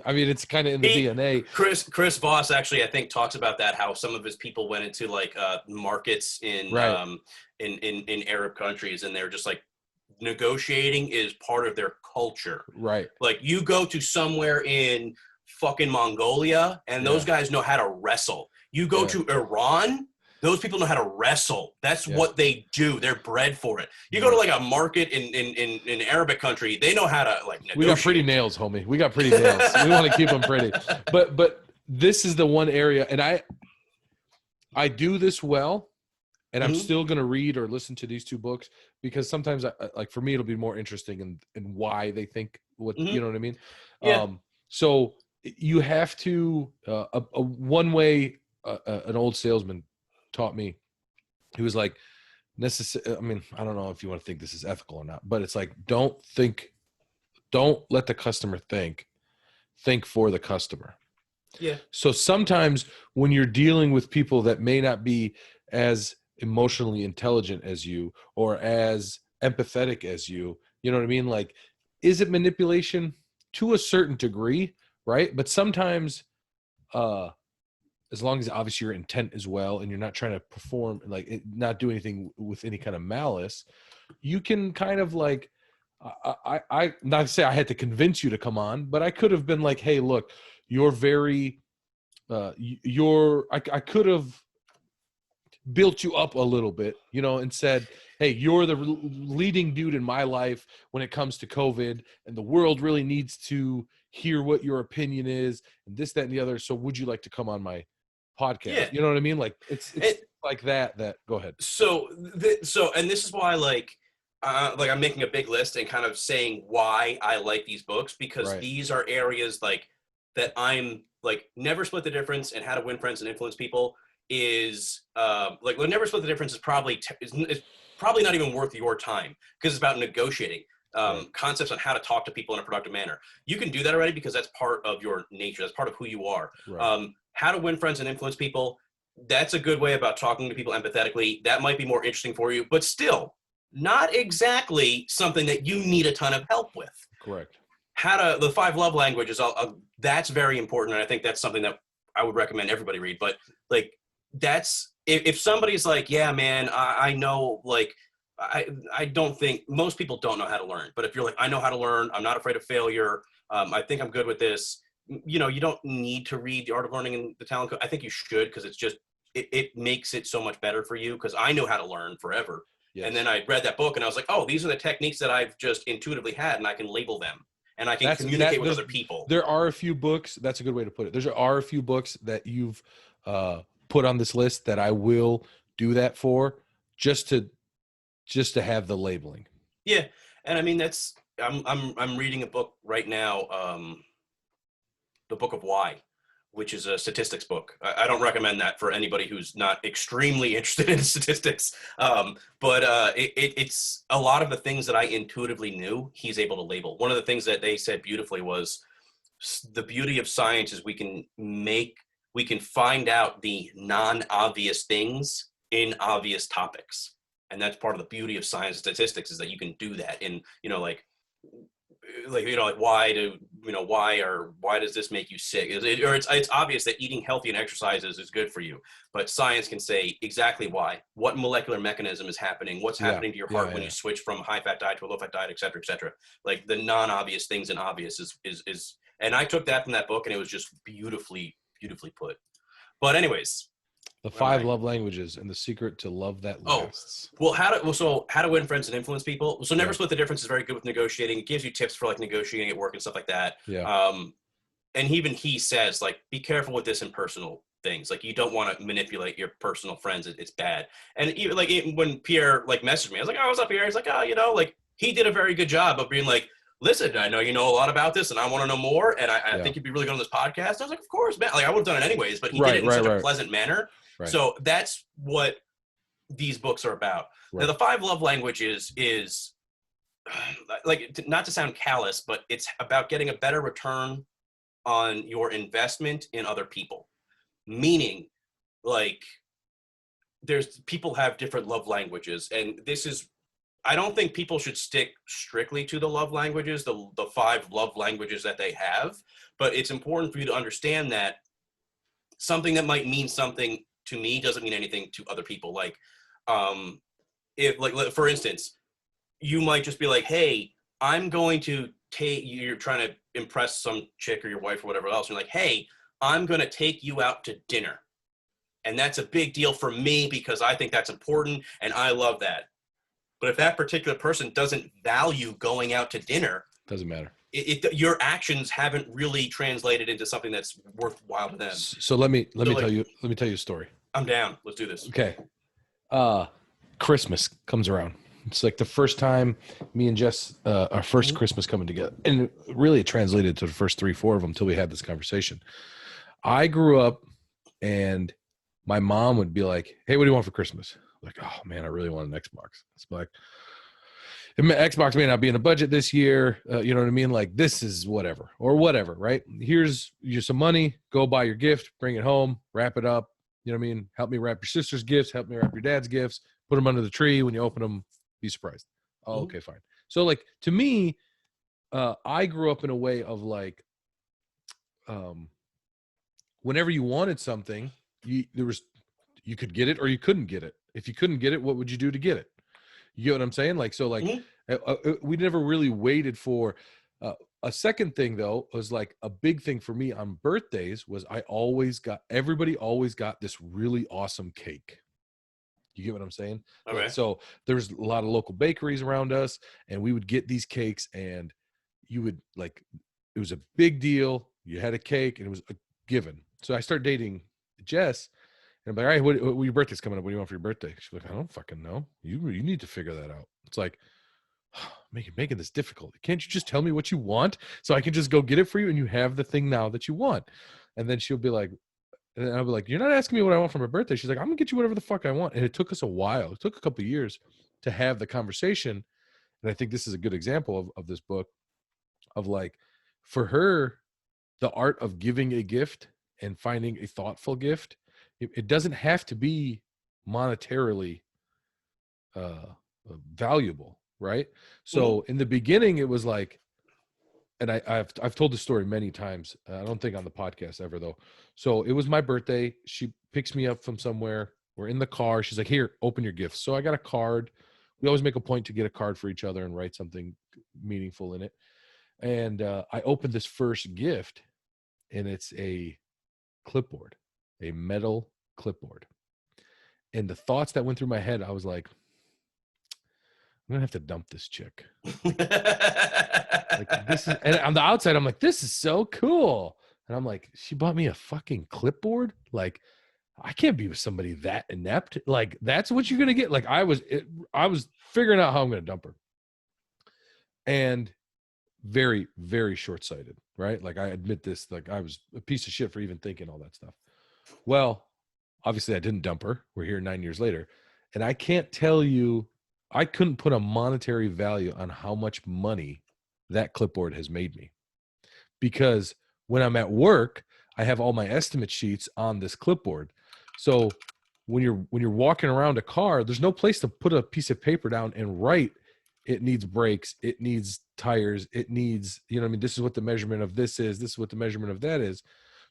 I mean, it's kind of in the DNA. Chris Voss actually, I think, talks about that, how some of his people went into like markets in Arab countries, and they're just like, negotiating is part of their culture. Right. Like, you go to somewhere in fucking Mongolia and those guys know how to wrestle. You go to Iran, those people know how to wrestle. That's what they do. They're bred for it. You go to like a market in Arabic country, they know how to like negotiate. We got pretty nails, homie. We got pretty nails. We want to keep them pretty. But this is the one area, and I do this well, and I'm still going to read or listen to these 2 books because sometimes like for me, it'll be more interesting in why they think what, you know what I mean? Yeah. So you have to, one way an old salesman taught me, he was like, I mean, I don't know if you want to think this is ethical or not, but it's like, don't let the customer think for the customer. Yeah. So sometimes when you're dealing with people that may not be as emotionally intelligent as you or as empathetic as you know what I mean? Like, is it manipulation? To a certain degree, right? But sometimes, as long as obviously your intent is well and you're not trying to perform, like not do anything with any kind of malice, you can kind of like, I not to say I had to convince you to come on, but I could have been like, hey, look, you're very, I could have built you up a little bit, and said, hey, you're the leading dude in my life when it comes to COVID, and the world really needs to hear what your opinion is and this, that, and the other. So would you like to come on my podcast? Yeah. You know what I mean? Like it's like that go ahead. So and this is why like I'm making a big list and kind of saying why I like these books, because these are areas like that I'm like, Never Split the Difference and How to Win Friends and Influence People is like, well, Never Split the Difference is probably is probably not even worth your time because it's about negotiating. Concepts on how to talk to people in a productive manner. You can do that already because that's part of your nature. That's part of who you are. Right. How to Win Friends and Influence People. That's a good way about talking to people empathetically. That might be more interesting for you, but still not exactly something that you need a ton of help with. Correct. The 5 love languages. That's very important. And I think that's something that I would recommend everybody read. But like, that's, if somebody's like, yeah, man, I know, like, I don't think most people don't know how to learn, but if you're like, I know how to learn, I'm not afraid of failure. I think I'm good with this. You don't need to read The Art of Learning and The Talent Code. I think you should, because it's just, it makes it so much better for you, because I know how to learn forever. Yes. And then I read that book and I was like, oh, these are the techniques that I've just intuitively had, and I can label them and I can communicate with other people. There are a few books. That's a good way to put it. There are a few books that you've put on this list that I will do that for, just to have the labeling. Yeah, and I mean that's I'm reading a book right now, the Book of Why, which is a statistics book. I don't recommend that for anybody who's not extremely interested in statistics. But it's a lot of the things that I intuitively knew he's able to label. One of the things that they said beautifully was the beauty of science is we can find out the non-obvious things in obvious topics. And that's part of the beauty of science and statistics is that you can do that in, why does this make you sick? It's obvious that eating healthy and exercises is good for you, but science can say exactly why, what molecular mechanism is happening, what's happening to your heart when you switch from a high fat diet to a low fat diet, et cetera, et cetera. Like the non-obvious things and obvious is, and I took that from that book and it was just beautifully put. But anyways, the 5 love languages and the secret to love that lasts. Well, how to win friends and influence people. So never split the difference is very good with negotiating. It gives you tips for like negotiating at work and stuff like that. Yeah. And even he says like, be careful with this in personal things. Like you don't want to manipulate your personal friends. It's bad. And even like when Pierre like messaged me, I was like, oh, what's up, Pierre? He's like, oh, like he did a very good job of being like, listen, I know you know a lot about this and I want to know more. And I think you'd be really good on this podcast. I was like, of course, man. Like I would have done it anyways, but he did it in such a pleasant manner. Right. So that's what these books are about. Right. Now, the 5 love languages is like, not to sound callous, but it's about getting a better return on your investment in other people. Meaning, like, people have different love languages, and I don't think people should stick strictly to the love languages, the 5 love languages that they have, but it's important for you to understand that something that might mean something to me doesn't mean anything to other people. Like, if like for instance, you might just be like, hey, I'm going to you're trying to impress some chick or your wife or whatever else. You're like, hey, I'm going to take you out to dinner. And that's a big deal for me because I think that's important and I love that. But if that particular person doesn't value going out to dinner, doesn't matter. Your actions haven't really translated into something that's worthwhile to them. So let me tell you a story. I'm down. Let's do this. Okay. Christmas comes around. It's like the first time me and Jess, our first Christmas coming together. And really it translated to the first 3-4 of them until we had this conversation. I grew up and my mom would be like, hey, what do you want for Christmas? I'm like, oh man, I really want an Xbox. It's like, Xbox may not be in the budget this year. You know what I mean? Like this is whatever, right? Here's some money, go buy your gift, bring it home, wrap it up. You know what I mean? Help me wrap your sister's gifts, help me wrap your dad's gifts, put them under the tree. When you open them, be surprised. Oh, okay, fine. So like to me, I grew up in a way of like, whenever you wanted something, you could get it or you couldn't get it. If you couldn't get it, what would you do to get it? You get what I'm saying? Like, so like we never really waited for a second thing though, was like a big thing for me on birthdays was everybody always got this really awesome cake. You get what I'm saying? Okay. Like, so there's a lot of local bakeries around us and we would get these cakes and you would like, it was a big deal. You had a cake and it was a given. So I started dating Jess. And I'm like, all right, what your birthday's coming up? What do you want for your birthday? She's like, I don't fucking know. You need to figure that out. It's like, making this difficult. Can't you just tell me what you want so I can just go get it for you and you have the thing now that you want? And then she'll be like, and I'll be like, you're not asking me what I want for my birthday. She's like, I'm gonna get you whatever the fuck I want. And it took us a while. It took a couple of years to have the conversation. And I think this is a good example of this book of like, for her, the art of giving a gift and finding a thoughtful gift. It doesn't have to be monetarily valuable, right? So in the beginning, it was like, and I've told this story many times. I don't think on the podcast ever though. So it was my birthday. She picks me up from somewhere. We're in the car. She's like, here, open your gifts. So I got a card. We always make a point to get a card for each other and write something meaningful in it. And I opened this first gift, and it's a clipboard. A metal clipboard. And the thoughts that went through my head, I was like, I'm gonna have to dump this chick. Like this is, and on the outside, I'm like, this is so cool. And I'm like, she bought me a fucking clipboard. Like, I can't be with somebody that inept. Like, that's what you're gonna get. Like, I was figuring out how I'm gonna dump her, and very, very short-sighted, right? Like, I admit this. Like, I was a piece of shit for even thinking all that stuff. Well, obviously, I didn't dump her. We're here 9 years later, and I can't tell you. I couldn't put a monetary value on how much money that clipboard has made me, because when I'm at work, I have all my estimate sheets on this clipboard. So when you're walking around a car, there's no place to put a piece of paper down and write, it needs brakes, it needs tires, it needs, you know what I mean, this is what the measurement of this is what the measurement of that is.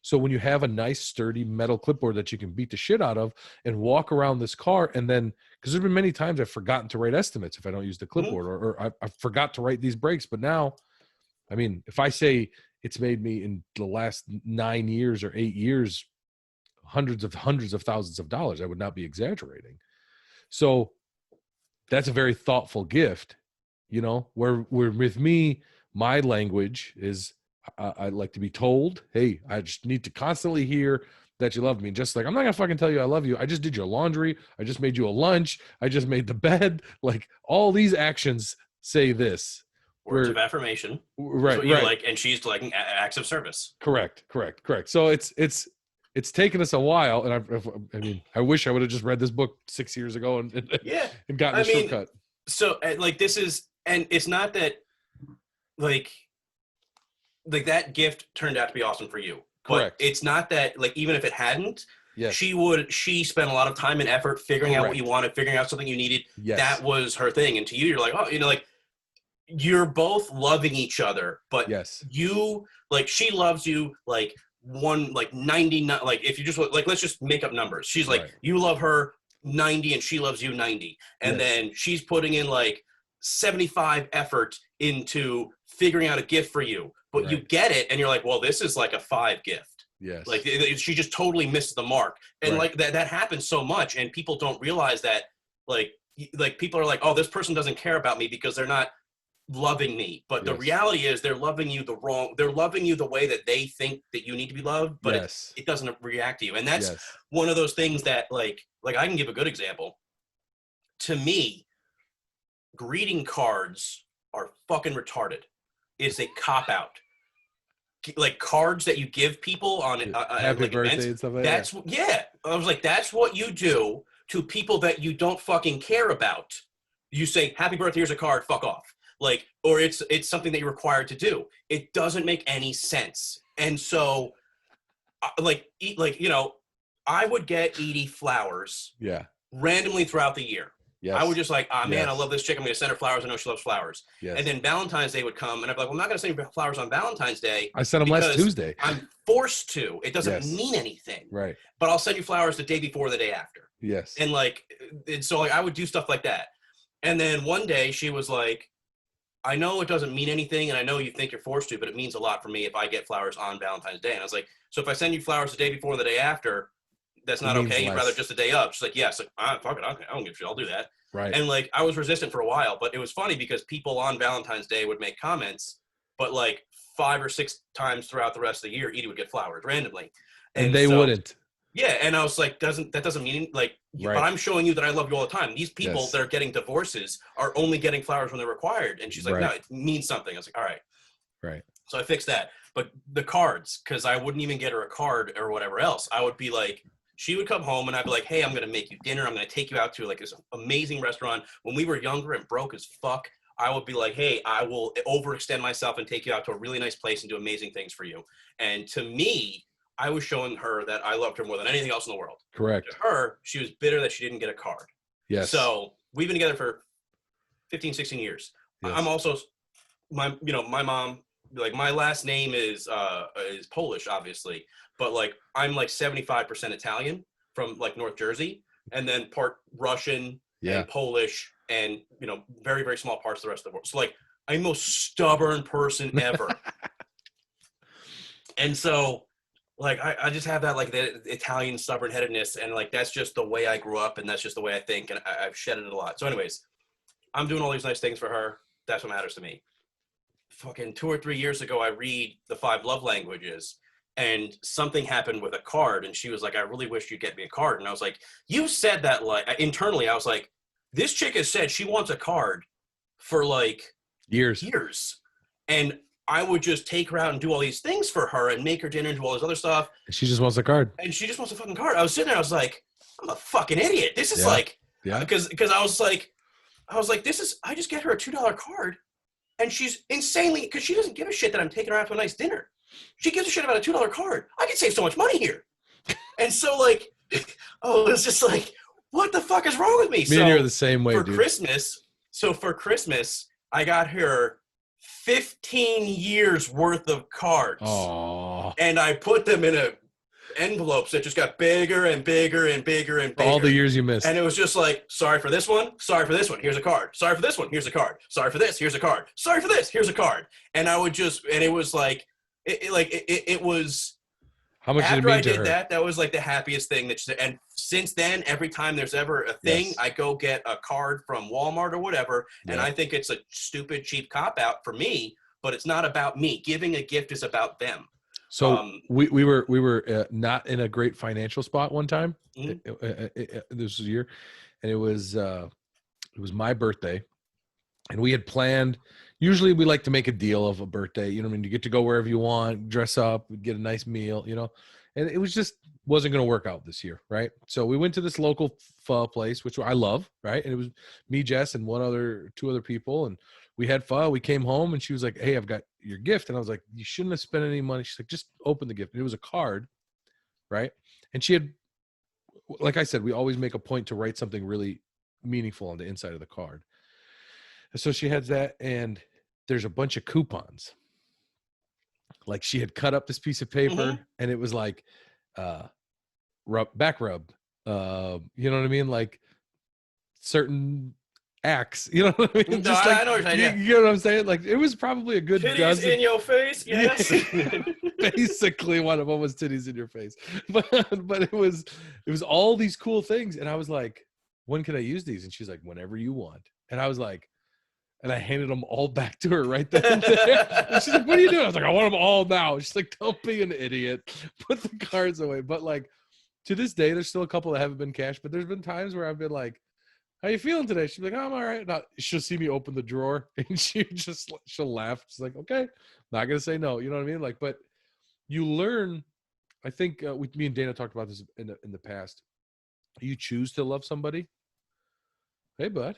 So when you have a nice sturdy metal clipboard that you can beat the shit out of and walk around this car, and then, because there's been many times I've forgotten to write estimates if I don't use the clipboard, or I forgot to write these brakes. But now, I mean, if I say it's made me in the last 9 years or 8 years hundreds of thousands of dollars, I would not be exaggerating. So that's a very thoughtful gift, you know, where with me, my language is I like to be told, hey, I just need to constantly hear that you love me. Just like, I'm not gonna fucking tell you I love you. I just did your laundry. I just made you a lunch. I just made the bed. Like, all these actions say this. Words of affirmation. Right. What you like, and she's like acts of service. Correct. So it's taken us a while, and I mean, I wish I would have just read this book 6 years ago and gotten a shortcut. So like, this is, and it's not that like that gift turned out to be awesome for you. Correct. But it's not that, like, even if it hadn't, yes, she spent a lot of time and effort figuring out what you wanted, figuring out something you needed. Yes. That was her thing. And to you, you're like, oh, you know, like, you're both loving each other, but yes, you, like, she loves you like 99, like, if you just like, let's just make up numbers. She's like, you love her 90 and she loves you 90. And then she's putting in like 75 effort into figuring out a gift for you, but you get it and you're like, well, this is like a 5 gift. Yes. Like, she just totally missed the mark. And like that happens so much, and people don't realize that, like people are like, oh, this person doesn't care about me because they're not loving me. But the reality is they're loving you they're loving you the way that they think that you need to be loved, but it doesn't react to you. And that's one of those things that like I can give a good example. To me, greeting cards are fucking retarded. It's a cop-out. Like, cards that you give people on happy like birthday events, and stuff like that. I was like, that's what you do to people that you don't fucking care about. You say, happy birthday, here's a card, fuck off. Like, or it's something that you're required to do. It doesn't make any sense. And so, you know, I would get Edie flowers randomly throughout the year. I would just like, man, I love this chick. I'm going to send her flowers. I know she loves flowers. And then Valentine's Day would come, and I'd be like, well, I'm not going to send you flowers on Valentine's Day. I sent them last Tuesday. I'm forced to. It doesn't mean anything. Right. But I'll send you flowers the day before or the day after. Yes. And so I would do stuff like that. And then one day she was like, I know it doesn't mean anything, and I know you think you're forced to, but it means a lot for me if I get flowers on Valentine's Day. And I was like, so if I send you flowers the day before or the day after, that's not okay? You'd rather just the day up? She's like, yes. Like, fuck it. I don't give a shit. I'll do that. Right. And like, I was resistant for a while, but it was funny because people on Valentine's Day would make comments, but like 5 or 6 times throughout the rest of the year, Edie would get flowers randomly. And they wouldn't. Yeah. And I was like, that doesn't mean like, but I'm showing you that I love you all the time. These people that are getting divorces are only getting flowers when they're required. And she's like, no, it means something. I was like, all right. Right. So I fixed that. But the cards, because I wouldn't even get her a card or whatever else. I would be like, she would come home and I'd be like, hey, I'm going to make you dinner. I'm going to take you out to like this amazing restaurant. When we were younger and broke as fuck, I would be like, hey, I will overextend myself and take you out to a really nice place and do amazing things for you. And to me, I was showing her that I loved her more than anything else in the world. Correct. To her, she was bitter that she didn't get a card. Yes. So we've been together for 15, 16 years. Yes. I'm also, my mom, like my last name is Polish, obviously, but like I'm like 75% Italian from like North Jersey, and then part Russian and Polish, and very, very small parts of the rest of the world. So like I'm the most stubborn person ever. And so like I just have that like the Italian stubborn headedness, and like that's just the way I grew up, and that's just the way I think, and I've shedded it a lot. So anyways, I'm doing all these nice things for her. That's what matters to me. Fucking 2 or 3 years ago, I read The 5 Love Languages, and something happened with a card, and she was like, I really wish you'd get me a card. And I was like, you said that, like, internally, I was like, this chick has said she wants a card for like years. And I would just take her out and do all these things for her and make her dinner and do all this other stuff. She just wants a card. And she just wants a fucking card. I was sitting there, I was like, I'm a fucking idiot. This is like, because I was like, this is, I just get her a $2 card, and she's insanely, because she doesn't give a shit that I'm taking her out to a nice dinner. She gives a shit about a $2 card. I can save so much money here. And so, like, it's just like, what the fuck is wrong with me? Me and you are the same way, dude. For Christmas, I got her 15 years worth of cards. Aww. And I put them in envelopes that just got bigger and bigger and bigger and bigger. All the years you missed. And it was just like, sorry for this one. Sorry for this one. Here's a card. Sorry for this one. Here's a card. Sorry for this. Here's a card. Sorry for this. Here's a card. And I would just, and it was like, it was. How much after did it mean I to did her? that was like the happiest thing that and since then, every time there's ever a thing, I go get a card from Walmart or whatever. Yeah. And I think it's a stupid, cheap cop out for me, but it's not about me. Giving a gift is about them. So we were not in a great financial spot one time. This was a year, and it was my birthday, and we had planned. Usually we like to make a deal of a birthday. You know what I mean? You get to go wherever you want, dress up, get a nice meal. You know, and it was just wasn't going to work out this year, right? So we went to this local pho place, which I love, right? And it was me, Jess, and two other people, and we had pho. We came home, and she was like, "Hey, I've got your gift." And I was like, "You shouldn't have spent any money." She's like, "Just open the gift." And it was a card, right? And she had, like I said, we always make a point to write something really meaningful on the inside of the card. And so she has that, and there's a bunch of coupons. Like, she had cut up this piece of paper, and it was like, back rub. You know what I mean? Like certain acts, you know what I mean? No, I know what you're saying. You know what I'm saying? Like, it was probably a good dozen. In your face, yes. Basically, one of them was titties in your face, but it was all these cool things, and I was like, when can I use these? And she's like, whenever you want. And I was like, and I handed them all back to her right then and there. And she's like, what are you doing? I was like, I want them all now. She's like, don't be an idiot. Put the cards away. But like, to this day, there's still a couple that haven't been cashed, but there's been times where I've been like, how you feeling today? She's like, oh, I'm all right. Now, she'll see me open the drawer, and she'll laugh. She's like, okay, not going to say no. You know what I mean? Like, but you learn, I think me and Dana talked about this in the past. You choose to love somebody. Hey, bud.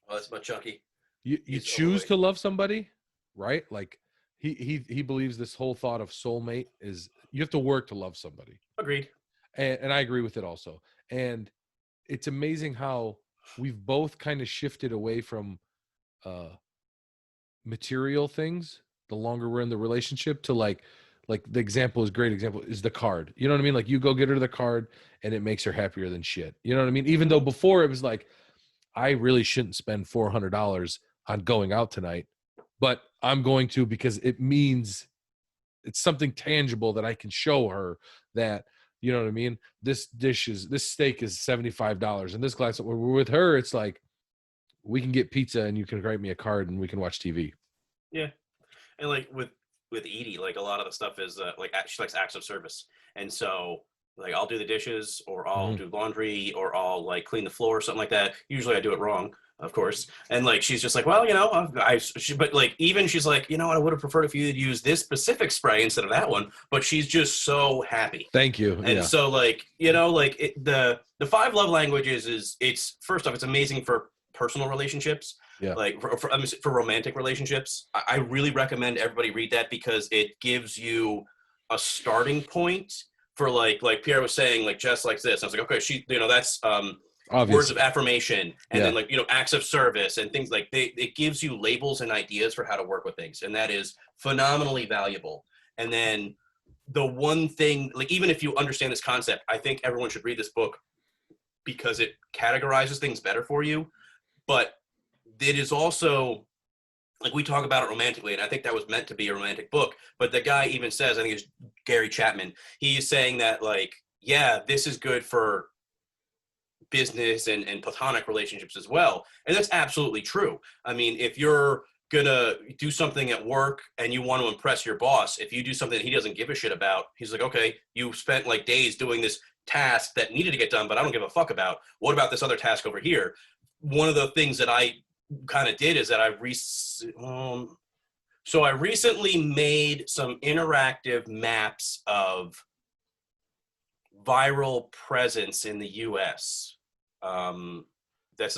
Oh, that's my Chucky. You choose to love somebody, right? Like he believes this whole thought of soulmate is you have to work to love somebody. Agreed. And I agree with it also. And it's amazing how we've both kind of shifted away from material things the longer we're in the relationship to like the example is great example is the card. You know what I mean? Like, you go get her the card and it makes her happier than shit. You know what I mean? Even though before it was like, I really shouldn't spend $400 on going out tonight, but I'm going to because it means it's something tangible that I can show her that, you know what I mean? This steak is $75 and this glass, with her, it's like, we can get pizza and you can write me a card and we can watch TV. Yeah. And like with Edie, like a lot of the stuff is like she likes acts of service. And so like I'll do the dishes or I'll do laundry or I'll like clean the floor or something like that. Usually I do it wrong, of course. And like, she's just like, well, you know, but like, even she's like, you know what, I would have preferred if you had used this specific spray instead of that one, but she's just so happy. Thank you. And so like, you know, like the 5 love languages it's first off, it's amazing for personal relationships. Yeah. Like for romantic relationships. I really recommend everybody read that because it gives you a starting point for like Pierre was saying, like Jess likes this. I was like, okay, she, you know, that's words of affirmation and then like, you know, acts of service and things like it gives you labels and ideas for how to work with things. And that is phenomenally valuable. And then the one thing, like, even if you understand this concept, I think everyone should read this book because it categorizes things better for you. But it is also, like, we talk about it romantically, and I think that was meant to be a romantic book, but the guy even says, I think it's Gary Chapman, he's saying that, like, yeah, this is good for business and platonic relationships as well. And that's absolutely true. I mean, if you're gonna do something at work and you want to impress your boss, if you do something that he doesn't give a shit about, he's like, okay, you spent like days doing this task that needed to get done, but I don't give a fuck about. What about this other task over here? One of the things that I kind of did is that so I recently made some interactive maps of viral presence in the US. That's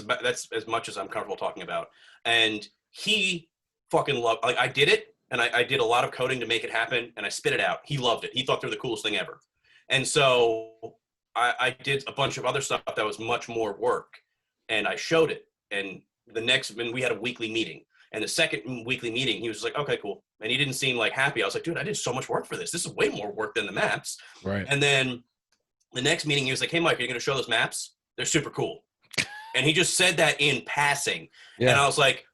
as much as I'm comfortable talking about. And he fucking loved, like, I did it, and I did a lot of coding to make it happen, and I spit it out. He loved it. He thought they were the coolest thing ever. And so I did a bunch of other stuff that was much more work, and I showed it. And we had a weekly meeting. And the second weekly meeting, he was like, okay, cool. And he didn't seem like happy. I was like, dude, I did so much work for this. This is way more work than the maps. Right. And then the next meeting, he was like, hey, Mike, are you going to show those maps? They're super cool. And he just said that in passing. Yeah. And I was like,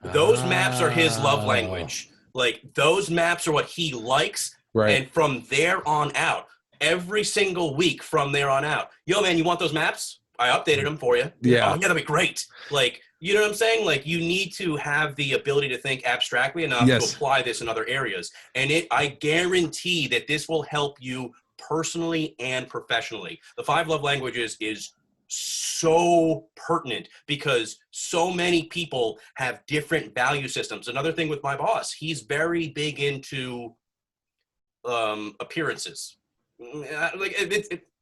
those maps are his love language. Like, those maps are what he likes. Right. And from there on out, every single week from there on out, yo, man, you want those maps? I updated them for you. Yeah. Oh, yeah, that'd be great. Like, you know what I'm saying? Like, you need to have the ability to think abstractly enough to apply this in other areas. And I guarantee that this will help you personally and professionally. The 5 love languages is so pertinent because so many people have different value systems. Another thing with my boss, he's very big into appearances. Like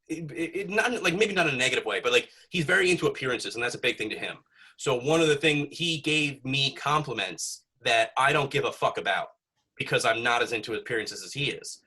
it not like, maybe not in a negative way, but like, he's very into appearances, and that's a big thing to him. So one of the things, he gave me compliments that I don't give a fuck about because I'm not as into appearances as he is.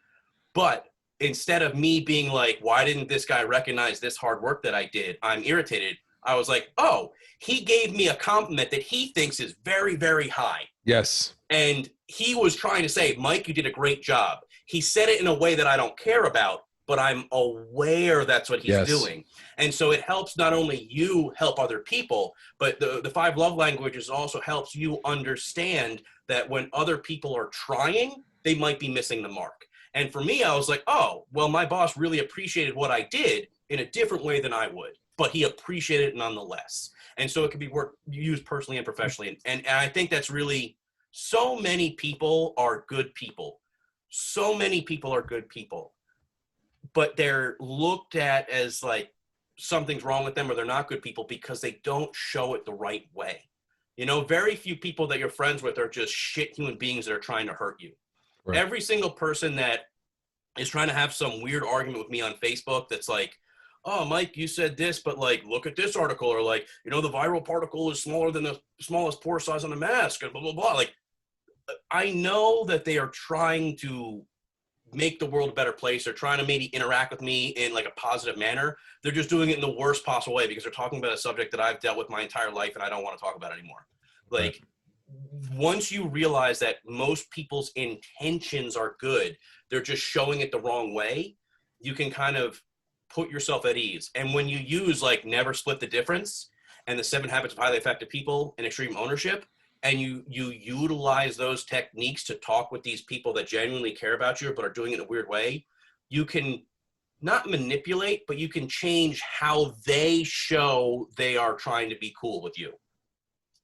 But instead of me being like, why didn't this guy recognize this hard work that I did? I'm irritated. I was like, oh, he gave me a compliment that he thinks is very, very high. Yes. And he was trying to say, Mike, you did a great job. He said it in a way that I don't care about, but I'm aware that's what he's doing. And so it helps not only you help other people, but the 5 love languages also helps you understand that when other people are trying, they might be missing the mark. And for me, I was like, oh, well, my boss really appreciated what I did in a different way than I would, but he appreciated it nonetheless. And so it can be used personally and professionally. And I think that's really, so many people are good people. So many people are good people, but they're looked at as like something's wrong with them, or they're not good people because they don't show it the right way. You know, very few people that you're friends with are just shit human beings that are trying to hurt you. Right. Every single person that is trying to have some weird argument with me on Facebook that's like, oh, Mike, you said this, but like, look at this article, or like, you know, the viral particle is smaller than the smallest pore size on a mask, and blah, blah, blah. Like, I know that they are trying to make the world a better place. They're trying to maybe interact with me in like a positive manner. They're just doing it in the worst possible way because they're talking about a subject that I've dealt with my entire life and I don't want to talk about anymore. Like, once you realize that most people's intentions are good, they're just showing it the wrong way, you can kind of put yourself at ease. And when you use like Never Split the Difference and the 7 Habits of Highly Effective People and Extreme Ownership, and you utilize those techniques to talk with these people that genuinely care about you but are doing it in a weird way, you can not manipulate, but you can change how they show they are trying to be cool with you.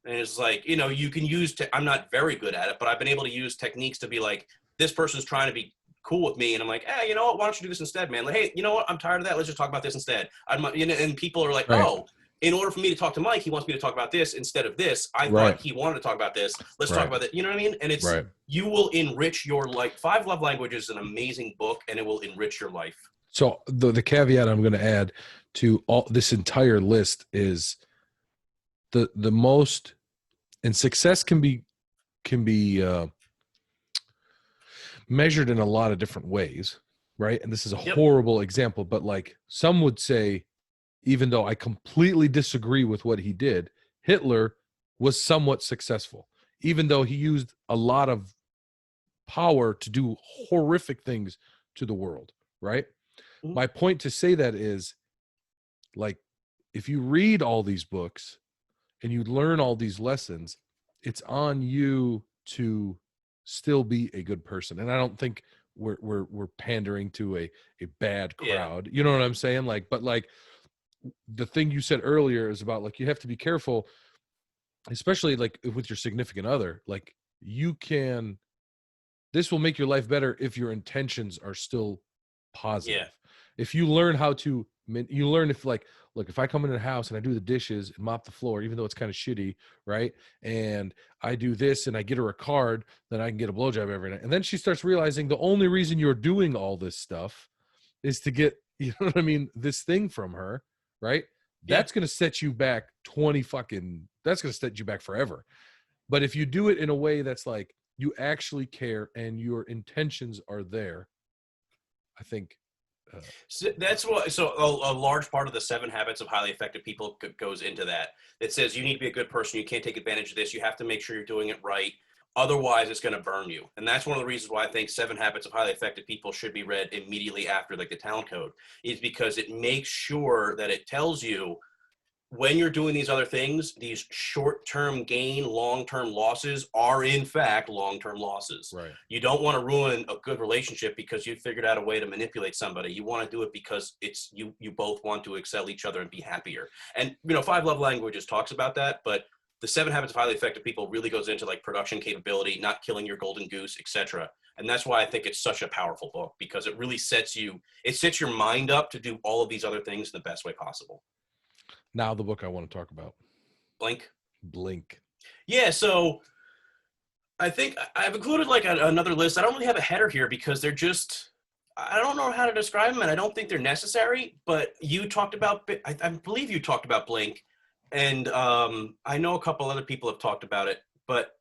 And it's like, you know, you can use, I'm not very good at it, but I've been able to use techniques to be like, this person's trying to be cool with me. And I'm like, hey, you know what? Why don't you do this instead, man? Like, hey, you know what? I'm tired of that. Let's just talk about this instead. And people are like, oh, in order for me to talk to Mike, he wants me to talk about this instead of this. I thought he wanted to talk about this. Let's talk about that. You know what I mean? And it's, you will enrich your life. 5 Love Languages is an amazing book, and it will enrich your life. So the caveat I'm going to add to all this entire list is the most, and success can be measured in a lot of different ways, right? And this is a horrible example, but like some would say, even though I completely disagree with what he did, Hitler was somewhat successful, even though he used a lot of power to do horrific things to the world, right? Mm-hmm. My point to say that is, like, if you read all these books and you learn all these lessons, it's on you to still be a good person. And I don't think we're pandering to a bad crowd. You know what I'm saying? Like, but like the thing you said earlier is about like, you have to be careful. especially like with your significant other, like this will make your life better if your intentions are still positive. Yeah. If you learn how to, you learn if like, look, if I come into the house and I do the dishes and mop the floor, even though it's kind of shitty, right? And I do this and I get her a card, then I can get a blowjob every night. And then she starts realizing the only reason you're doing all this stuff is to get, you know what I mean, this thing from her, right? Yeah. That's going to set you back that's going to set you back forever. But if you do it in a way that's like, you actually care and your intentions are there, I think So that's what. So a large part of the 7 Habits of Highly Effective People goes into that. It says you need to be a good person. You can't take advantage of this. You have to make sure you're doing it right. Otherwise, it's going to burn you. And that's one of the reasons why I think 7 Habits of Highly Effective People should be read immediately after like the Talent Code, is because it makes sure that it tells you when you're doing these other things, these short-term gain, long-term losses are in fact long-term losses. right. You don't want to ruin a good relationship because you figured out a way to manipulate somebody. You want to do it because it's you both want to excel each other and be happier. And 5 Love Languages talks about that, but the 7 Habits of Highly Effective People really goes into like production capability, not killing your golden goose, etc. And that's why I think it's such a powerful book, because it really sets your mind up to do all of these other things in the best way possible. Now the book I want to talk about. Blink. Blink. Yeah, so I think I've included like another list. I don't really have a header here because they're just, I don't know how to describe them, and I don't think they're necessary, but you talked about, I believe you talked about Blink, and I know a couple other people have talked about it, but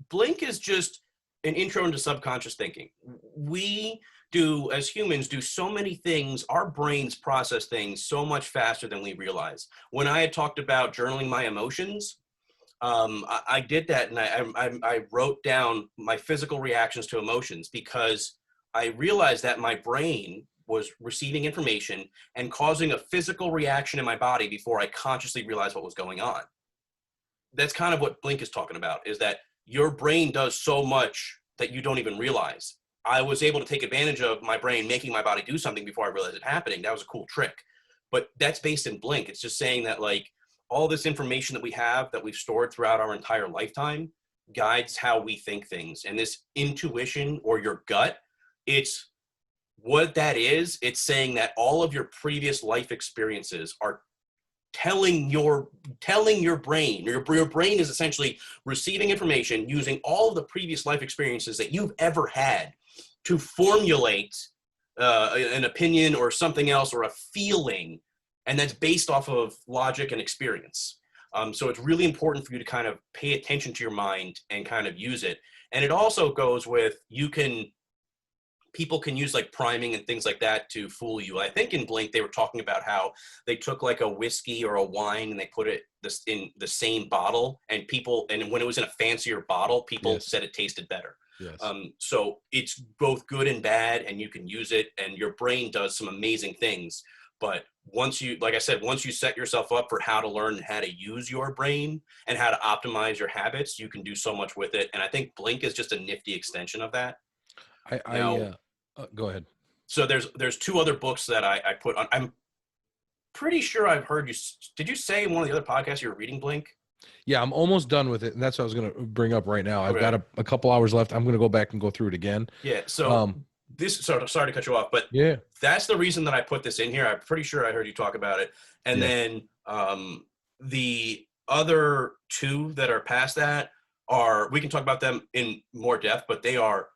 Blink is just an intro into subconscious thinking. We do, as humans, do so many things. Our brains process things so much faster than we realize. When I had talked about journaling my emotions, I did that, and I wrote down my physical reactions to emotions, because I realized that my brain was receiving information and causing a physical reaction in my body before I consciously realized what was going on. That's kind of what Blink is talking about, is that your brain does so much that you don't even realize. I was able to take advantage of my brain making my body do something before I realized it happening. That was a cool trick. But that's based in Blink. It's just saying that like all this information that we have, that we've stored throughout our entire lifetime, guides how we think things. And this intuition, or your gut, it's what that is. It's saying that all of your previous life experiences are telling your brain, your brain is essentially receiving information using all of the previous life experiences that you've ever had to formulate an opinion or something else, or a feeling, and that's based off of logic and experience. So it's really important for you to kind of pay attention to your mind and kind of use it. And it also goes with, people can use like priming and things like that to fool you. I think in Blink, they were talking about how they took like a whiskey or a wine and they put it in the same bottle, and when it was in a fancier bottle, people Yes. said it tasted better. Yes. So it's both good and bad, and you can use it, and your brain does some amazing things. But once you set yourself up for how to learn how to use your brain and how to optimize your habits, you can do so much with it. And I think Blink is just a nifty extension of that. Go ahead. So there's 2 other books that I put on. I'm pretty sure I've heard you. Did you say in one of the other podcasts you were reading Blink? Yeah, I'm almost done with it, and that's what I was going to bring up right now. I've Okay. got a couple hours left. I'm going to go back and go through it again. Yeah. So sorry to cut you off, but yeah, that's the reason that I put this in here. I'm pretty sure I heard you talk about it. And Yeah. then the other 2 that are past that we can talk about them in more depth, but they are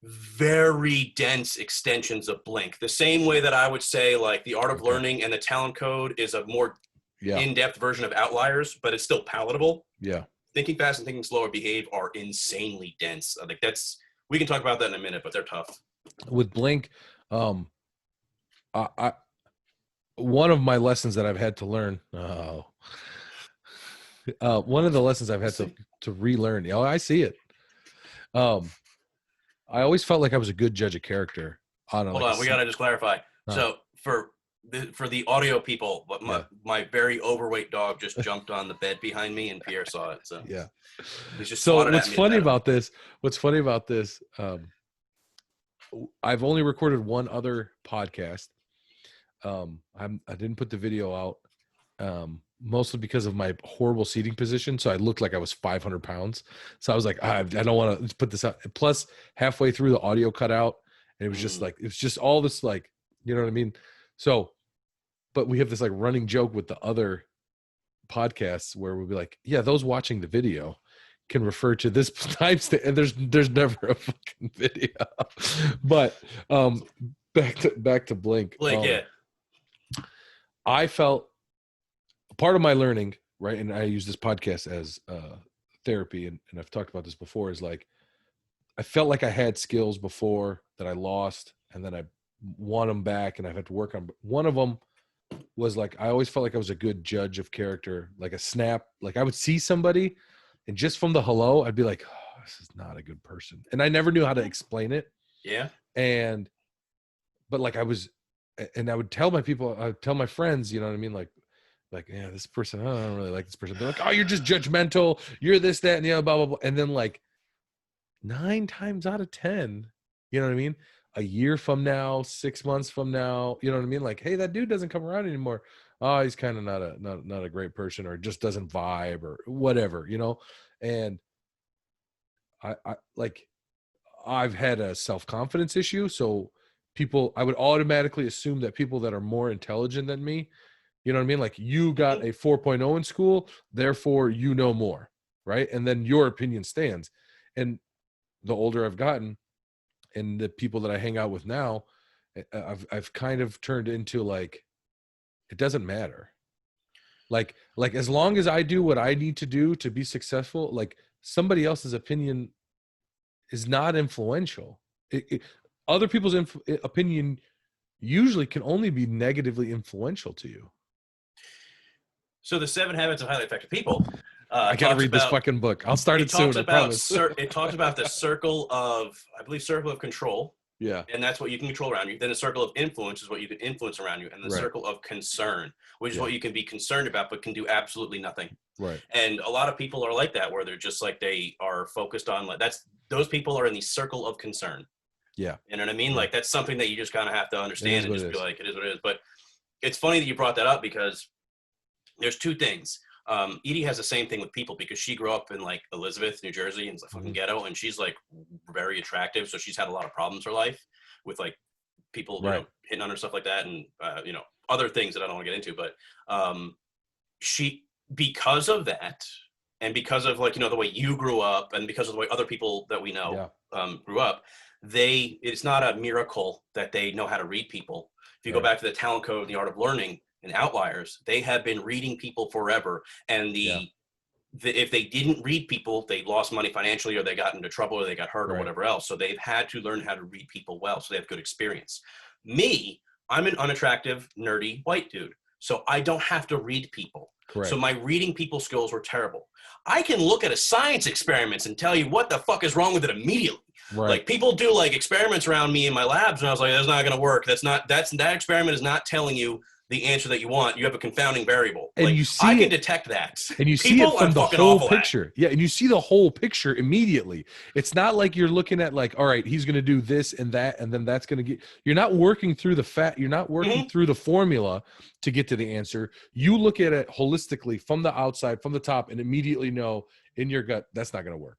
very dense extensions of Blink. The same way that I would say like The Art of Learning and the Talent Code is a more in-depth version of Outliers, but it's still palatable. Yeah. Thinking Fast and Thinking Slow or Behave are insanely dense. I think we can talk about that in a minute, but they're tough. With Blink, one of my lessons that I've had to learn. One of the lessons I've had to relearn. I see it. I always felt like I was a good judge of character. Hold on, we gotta just clarify. So for the audio people, my very overweight dog just jumped on the bed behind me, and Pierre saw it. So yeah. So what's funny about this? I've only recorded one other podcast. I didn't put the video out. mostly because of my horrible seating position. So I looked like I was 500 pounds. So I was like, I don't want to put this out. Plus, halfway through, the audio cut out, and it was just like, it's just all this, like, you know what I mean? So, but we have this like running joke with the other podcasts where we'll be like, yeah, those watching the video can refer to this timestamp, and there's never a fucking video. But back to Blink. Yeah. I felt part of my learning, right, and I use this podcast as therapy, and I've talked about this before, is like I felt like I had skills before that I lost, and then I won them back, and I've had to work on. One of them was like I always felt like I was a good judge of character, like a snap. Like I would see somebody, and just from the hello, I'd be like, oh, this is not a good person, and I never knew how to explain it. Yeah. But like I was, and I would tell my people, I would tell my friends, you know what I mean, like, yeah, this person, I don't really like this person. They're like, oh, you're just judgmental. You're this, that, and the other, blah, blah, blah. And then like 9 times out of 10, you know what I mean? A year from now, 6 months from now, you know what I mean? Like, hey, that dude doesn't come around anymore. Oh, he's kind of not a great person, or just doesn't vibe, or whatever, you know? And I like, I've had a self-confidence issue. So I would automatically assume that people that are more intelligent than me, you know what I mean? Like, you got a 4.0 in school, therefore you know more, right? And then your opinion stands. And the older I've gotten, and the people that I hang out with now, I've kind of turned into like, it doesn't matter. Like as long as I do what I need to do to be successful, like somebody else's opinion is not influential. Other people's opinion usually can only be negatively influential to you. So the 7 Habits of Highly Effective People. I gotta read this fucking book. I'll start it soon. I promise. It talks about the circle of control. Yeah. And that's what you can control around you. Then the circle of influence is what you can influence around you. And the circle of concern, which is what you can be concerned about, but can do absolutely nothing. Right. And a lot of people are like that, where they're just like, they are focused on like, those people are in the circle of concern. Yeah. You know what I mean? Yeah. Like, that's something that you just kind of have to understand and just be like, it is what it is. But it's funny that you brought that up, because there's 2 things. Edie has the same thing with people, because she grew up in like Elizabeth, New Jersey, and it's a fucking ghetto, and she's like very attractive. So she's had a lot of problems in her life with like people you know, hitting on her, stuff like that, and you know, other things that I don't want to get into. But she, because of that, and because of like, you know, the way you grew up, and because of the way other people that we know grew up, it's not a miracle that they know how to read people. If you go back to the talent code, the art of learning, and Outliers, they have been reading people forever. And if they didn't read people, they lost money financially, or they got into trouble, or they got hurt, or whatever else. So they've had to learn how to read people well, so they have good experience. Me, I'm an unattractive, nerdy white dude, so I don't have to read people. Correct. So my reading people skills were terrible. I can look at a science experiments and tell you what the fuck is wrong with it immediately. Right. Like, people do like experiments around me in my labs, and I was like, that's not going to work. That experiment is not telling you the answer that you want. You have a confounding variable. And like, you see, I can detect that. And you see it from the whole picture. Yeah, and you see the whole picture immediately. It's not like you're looking at like, all right, he's going to do this and that, and then that's going to get. You're not working through the You're not working through the formula to get to the answer. You look at it holistically from the outside, from the top, and immediately know in your gut that's not going to work.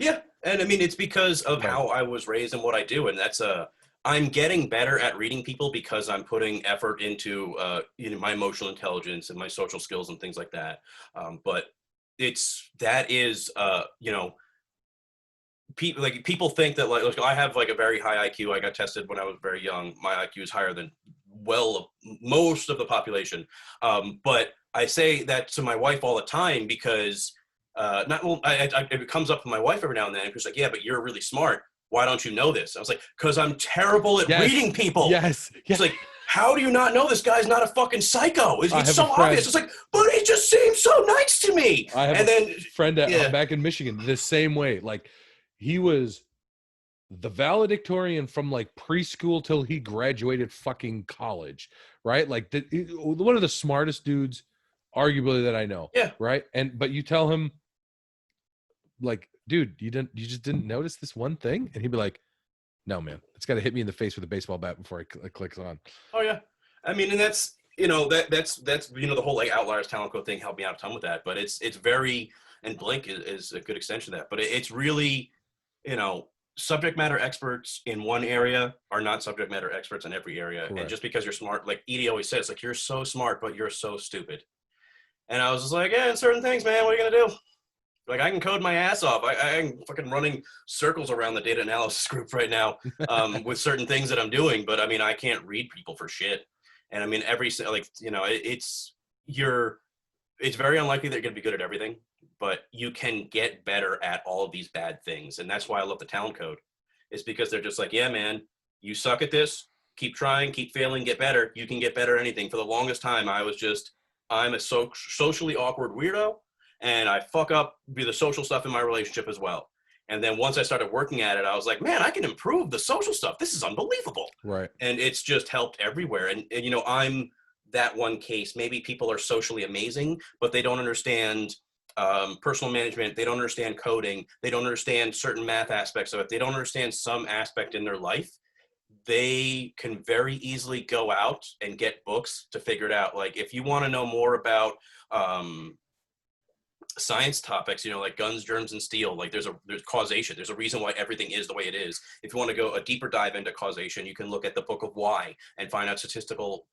Yeah, and I mean, it's because of how I was raised and what I do, and I'm getting better at reading people because I'm putting effort into you know, my emotional intelligence and my social skills and things like that. But you know, people think that like I have like a very high IQ. I got tested when I was very young. My IQ is higher than most of the population. But I say that to my wife all the time, because it comes up with my wife every now and then. And she's like, yeah, but you're really smart. Why don't you know this? I was like, because I'm terrible at reading people. Yes. It's like, how do you not know this guy's not a fucking psycho? It's so obvious. It's like, but he just seems so nice to me. I have a friend back in Michigan the same way. Like, he was the valedictorian from like preschool till he graduated fucking college, right? Like one of the smartest dudes, arguably, that I know. Yeah. Right. But you tell him, like, dude, you just didn't notice this one thing? And he'd be like, no, man, it's got to hit me in the face with a baseball bat before it clicks on. Oh yeah. I mean, and that's that's the whole like Outliers talent code thing helped me out a ton with that. But it's very, and Blink is a good extension of that. But it's really, subject matter experts in one area are not subject matter experts in every area. Correct. And just because you're smart, like Edie always says, like, you're so smart, but you're so stupid. And I was just like, yeah, certain things, man, what are you gonna do? Like, I can code my ass off. I'm fucking running circles around the data analysis group right now with certain things that I'm doing. But I mean, I can't read people for shit. And I mean, it's very unlikely they're going to be good at everything, but you can get better at all of these bad things. And that's why I love the talent code, is because they're just like, yeah, man, you suck at this. Keep trying, keep failing, get better. You can get better at anything. For the longest time, I'm a socially awkward weirdo, and I fuck up the social stuff in my relationship as well. And then once I started working at it, I was like, man, I can improve the social stuff. This is unbelievable. Right. And it's just helped everywhere. And I'm that one case. Maybe people are socially amazing, but they don't understand personal management. They don't understand coding. They don't understand certain math aspects of it. They don't understand some aspect in their life. They can very easily go out and get books to figure it out. Like, if you want to know more about science topics, like guns, germs, and steel, like there's causation. There's a reason why everything is the way it is. If you want to go a deeper dive into causation, you can look at the Book of Why and find out statistical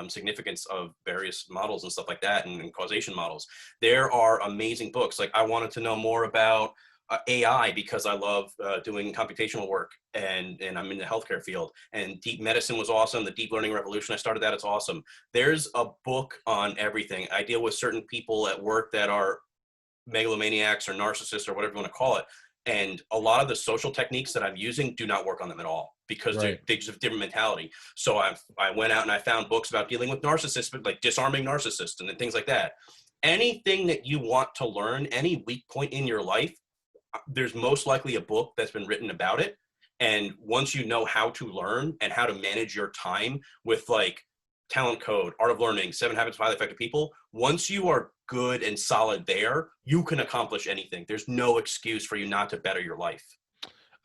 significance of various models and stuff like that, and causation models. There are amazing books. Like, I wanted to know more about AI because I love doing computational work, and I'm in the healthcare field, and deep medicine was awesome. The deep learning revolution, I started that. It's awesome. There's a book on everything. I deal with certain people at work that are megalomaniacs or narcissists or whatever you want to call it. And a lot of the social techniques that I'm using do not work on them at all, because they just have different mentality. So I went out and I found books about dealing with narcissists, but like disarming narcissists and things like that. Anything that you want to learn, any weak point in your life, there's most likely a book that's been written about it. And once you know how to learn and how to manage your time with like talent code, art of learning, 7 habits of highly effective people, once you are good and solid there, you can accomplish anything. There's no excuse for you not to better your life.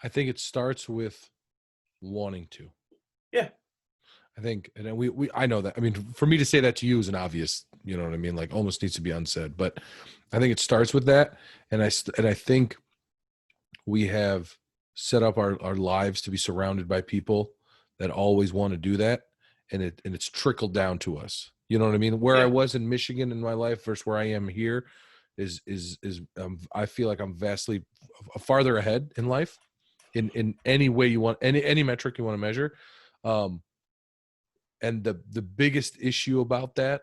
I think it starts with wanting to. Yeah. I think, and I know that. I mean, for me to say that to you is an obvious, you know what I mean? Like, almost needs to be unsaid. But I think it starts with that. And I think we have set up our lives to be surrounded by people that always want to do that, and it's trickled down to us. You know what I mean? Where I was in Michigan in my life versus where I am here is I feel like I'm vastly farther ahead in life in any way you want, any metric you want to measure. And the biggest issue about that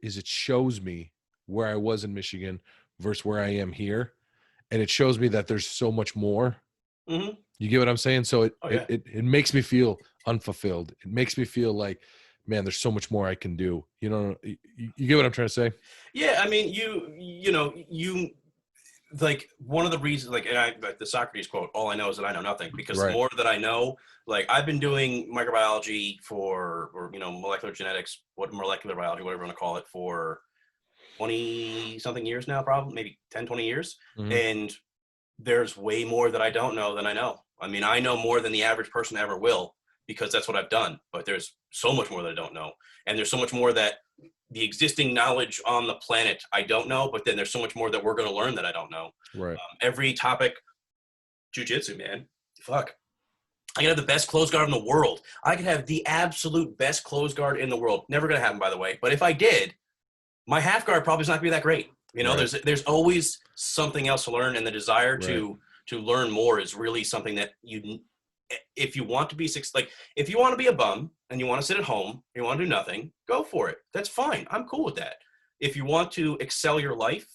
is it shows me where I was in Michigan versus where I am here. And it shows me that there's so much more. Mm-hmm. You get what I'm saying? So it makes me feel unfulfilled. It makes me feel like, man, there's so much more I can do. You get what I'm trying to say? Yeah. I mean, you like, one of the reasons, like the Socrates quote, all I know is that I know nothing, because the more that I know, like, I've been doing microbiology or molecular genetics, molecular biology, whatever you want to call it, for 20 something years now, probably maybe 10, 20 years. Mm-hmm. And there's way more that I don't know than I know. I mean, I know more than the average person ever will, because that's what I've done, but there's so much more that I don't know. And there's so much more that the existing knowledge on the planet I don't know, but then there's so much more that we're going to learn that I don't know. Right. Every topic, jiu-jitsu, man, fuck. I could have the best close guard in the world. I could have the absolute best close guard in the world. Never going to happen, by the way. But if I did, my half guard probably is not going to be that great. There's always something else to learn, and the desire to learn more is really something that if you want to be if you want to be a bum and you want to sit at home, you want to do nothing, go for it. That's fine. I'm cool with that. If you want to excel your life,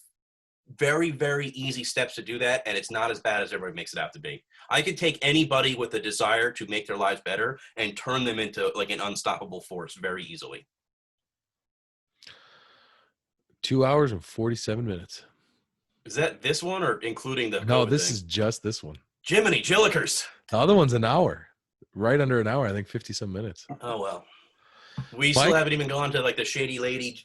very, very easy steps to do that, and it's not as bad as everybody makes it out to be. I could take anybody with a desire to make their lives better and turn them into like an unstoppable force very easily. 2 hours and 47 minutes. Is that this one or including the No, COVID this thing? is just this one. Jiminy Jillikers. The other one's an hour. Right under an hour, I think 50-some minutes. Oh, well. We still haven't even gone to like the Shady Lady.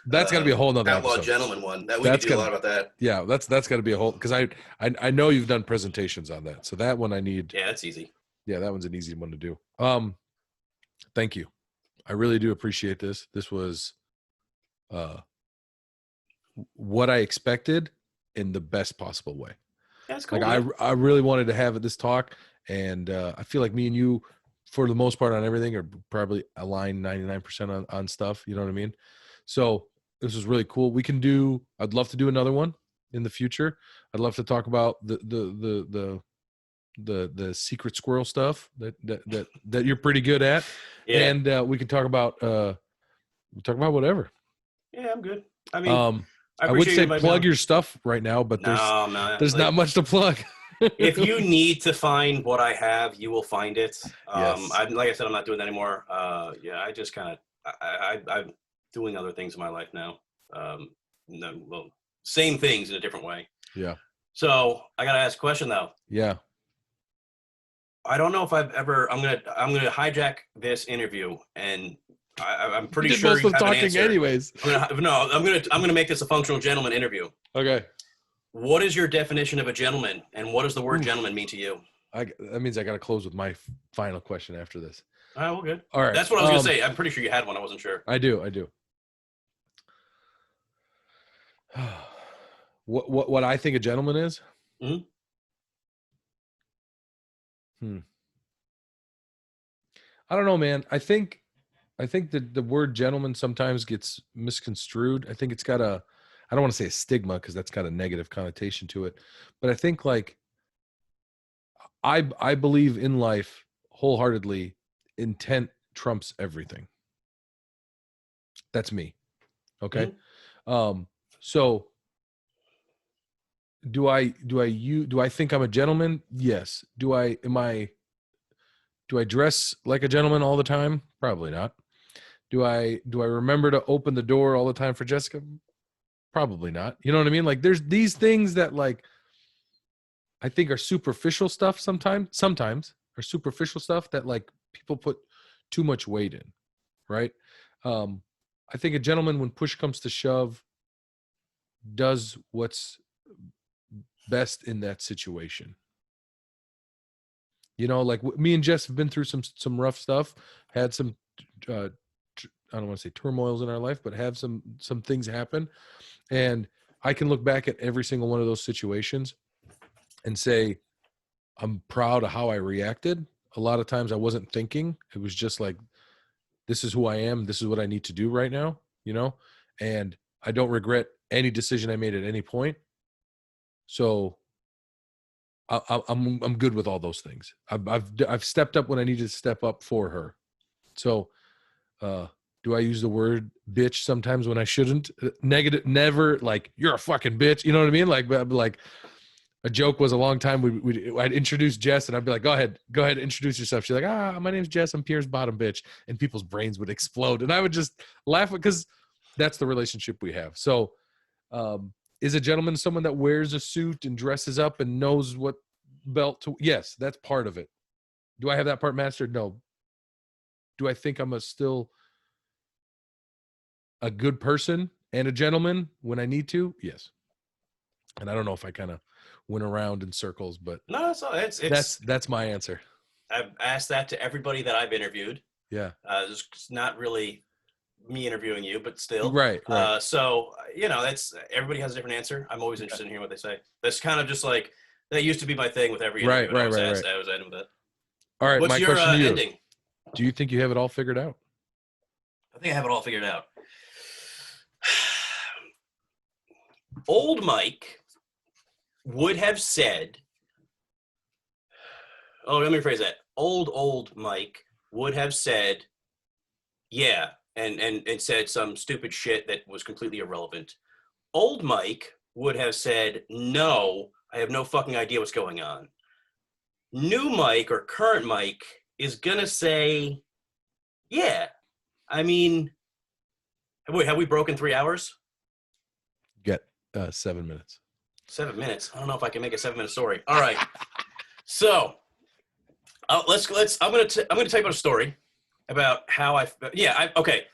That's got to be a whole nother Outlaw episode. Gentleman one. We could do a lot about that. Yeah, that's got to be a whole, because I know you've done presentations on that. So that one I need. Yeah, that's easy. Yeah, that one's an easy one to do. Thank you. I really do appreciate this. This was what I expected in the best possible way. That's cool. Like I really wanted to have this talk, and I feel like me and you, for the most part, on everything, are probably aligned 99% on stuff. You know what I mean? So this was really cool. I'd love to do another one in the future. I'd love to talk about the secret squirrel stuff that you're pretty good at. Yeah. And we can talk about whatever. Yeah, I'm good. I mean, I would say plug your stuff right now, but there's like, not much to plug. If you need to find what I have, you will find it. Yes. Like I said, I'm not doing that anymore. Yeah, I just kind of I'm doing other things in my life now. No, well, same things in a different way. Yeah. So I gotta ask a question though. Yeah. I don't know if I'm gonna hijack this interview, and I'm pretty sure most you of have talking an answer. anyways. I'm gonna make this a functional gentleman interview. Okay. What is your definition of a gentleman, and what does the word gentleman mean to you? That means I got to close with my final question after this. All right, well, good. All right. That's what I was gonna say. I'm pretty sure you had one. I wasn't sure. I do. What I think a gentleman is? Mm-hmm. I don't know, man. I think that the word gentleman sometimes gets misconstrued. I think it's got I don't want to say a stigma because that's got a negative connotation to it, but I think like I believe in life wholeheartedly. Intent trumps everything. That's me. Okay. Mm-hmm. So do I think I'm a gentleman? Yes. Do I dress like a gentleman all the time? Probably not. Do I remember to open the door all the time for Jessica? Probably not. You know what I mean? Like there's these things that like I think are superficial stuff sometimes are superficial stuff that like people put too much weight in, right? I think a gentleman, when push comes to shove, does what's best in that situation. You know, like me and Jess have been through some rough stuff, had some I don't want to say turmoils in our life, but have some things happen, and I can look back at every single one of those situations and say I'm proud of how I reacted. A lot of times I wasn't thinking. It was just like, this is who I am. This is what I need to do right now, you know? And I don't regret any decision I made at any point. So I'm good with all those things. I've stepped up when I needed to step up for her. So, do I use the word bitch sometimes when I shouldn't? Negative, never. Like, you're a fucking bitch. You know what I mean? Like a joke was a long time. I'd introduce Jess and I'd be like, go ahead, introduce yourself. She's like, my name's Jess. I'm Pierre's bottom bitch. And people's brains would explode. And I would just laugh because that's the relationship we have. So, is a gentleman someone that wears a suit and dresses up and knows what belt to? Yes, that's part of it. Do I have that part mastered? No. Do I think I'm still a good person and a gentleman when I need to? Yes. And I don't know if I kind of went around in circles, but no, that's my answer. I've asked that to everybody that I've interviewed. Yeah. It's not really me interviewing you, but still. Right. So, you know, everybody has a different answer. I'm always interested in hearing what they say. That's kind of just like, that used to be my thing with every interview. Right. I was ending with it. All right. What's my your question to you? ending? Do you think you have it all figured out? I think I have it all figured out. Old Mike would have said, let me rephrase that. Old Mike would have said, yeah, and said some stupid shit that was completely irrelevant. Old Mike would have said, no, I have no fucking idea what's going on. New Mike or current Mike is gonna say, yeah, I mean, have we broken 3 hours? Get 7 minutes. 7 minutes. I don't know if I can make a 7-minute story. All right. So let's. I'm gonna tell you about a story about how okay.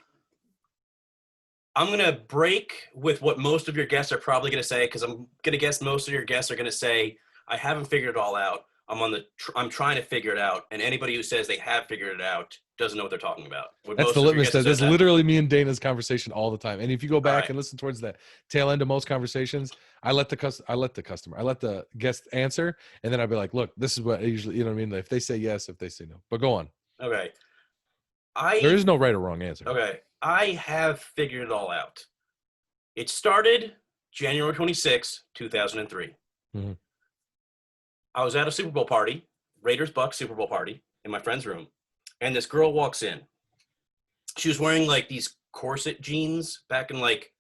I'm gonna break with what most of your guests are probably gonna say, because I'm gonna guess most of your guests are gonna say, I haven't figured it all out. I'm trying to figure it out, and anybody who says they have figured it out doesn't know what they're talking about. That's the litmus test. That's literally me and Dana's conversation all the time. And if you go back and listen towards that tail end of most conversations, I let the guest answer, and then I'd be like, look, this is what I usually, you know what I mean? If they say yes, if they say no. But go on. Okay. There is no right or wrong answer. Okay. I have figured it all out. It started January 26, 2003. Mm-hmm. I was at a Super Bowl party, Raiders-Bucks Super Bowl party, in my friend's room, and this girl walks in. She was wearing like these corset jeans back in like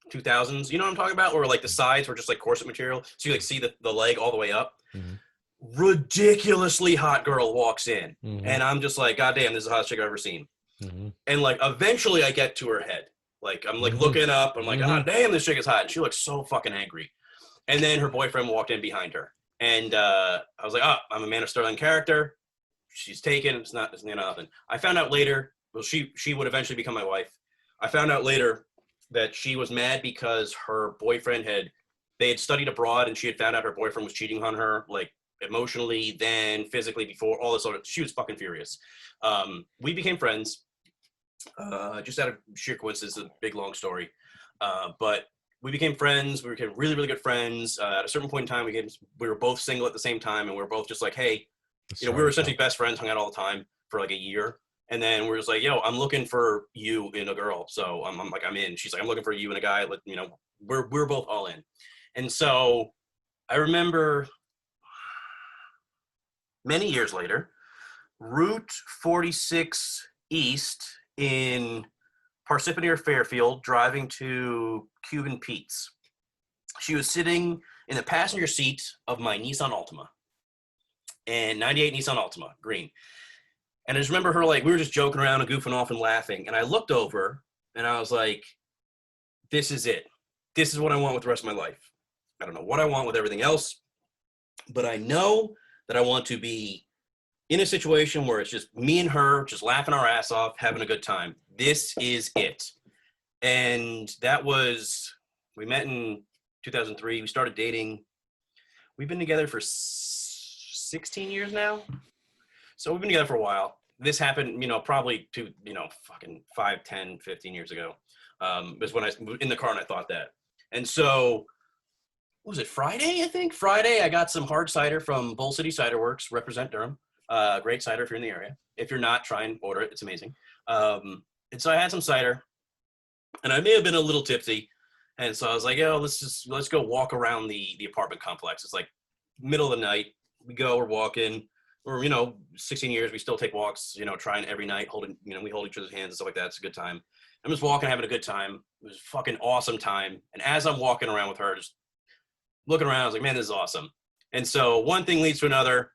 2000s. You know what I'm talking about? Where like the sides were just like corset material, so you like see the leg all the way up. Mm-hmm. Ridiculously hot girl walks in, mm-hmm. and I'm just like, God damn, this is the hottest chick I've ever seen. Mm-hmm. And like eventually I get to her head. Like I'm like mm-hmm. looking up. I'm like, God damn, this chick is hot. And she looks so fucking angry. And then her boyfriend walked in behind her. And I was like, I'm a man of sterling character. She's taken. It's not nothing. I found out later, well, she would eventually become my wife. I found out later that she was mad because her boyfriend they had studied abroad, and she had found out her boyfriend was cheating on her, like emotionally, then physically, before, all this other. She was fucking furious. We became friends, just out of sheer coincidence. A big long story, but. We became friends. We became really, really good friends. At a certain point in time, we were both single at the same time, and we were both just like, hey, we were essentially best friends, hung out all the time for like a year. And then we were just like, yo, I'm looking for you in a girl. So I'm like, I'm in. She's like, I'm looking for you and a guy. Like, we're both all in. And so I remember many years later, Route 46 East in Parsippany or Fairfield, driving to Cuban Pete's. She was sitting in the passenger seat of my Nissan Altima, and 98 Nissan Altima, green. And I just remember her, like, we were just joking around and goofing off and laughing. And I looked over and I was like, this is it. This is what I want with the rest of my life. I don't know what I want with everything else, but I know that I want to be in a situation where it's just me and her just laughing our ass off, having a good time. This is it. And we met in 2003. We started dating. We've been together for 16 years now. So we've been together for a while. This happened, probably fucking 5, 10, 15 years ago. Was when I was in the car and I thought that. And so, what was it, Friday, I think? Friday, I got some hard cider from Bull City Cider Works, represent Durham. Great cider if you're in the area. If you're not, try and order it. It's amazing. And so I had some cider, and I may have been a little tipsy. And so I was like, let's go walk around the apartment complex. It's like middle of the night. We're walking. We're, 16 years. We still take walks, trying every night, holding, we hold each other's hands and stuff like that. It's a good time. I'm just walking, having a good time. It was a fucking awesome time. And as I'm walking around with her, just looking around, I was like, man, this is awesome. And so one thing leads to another.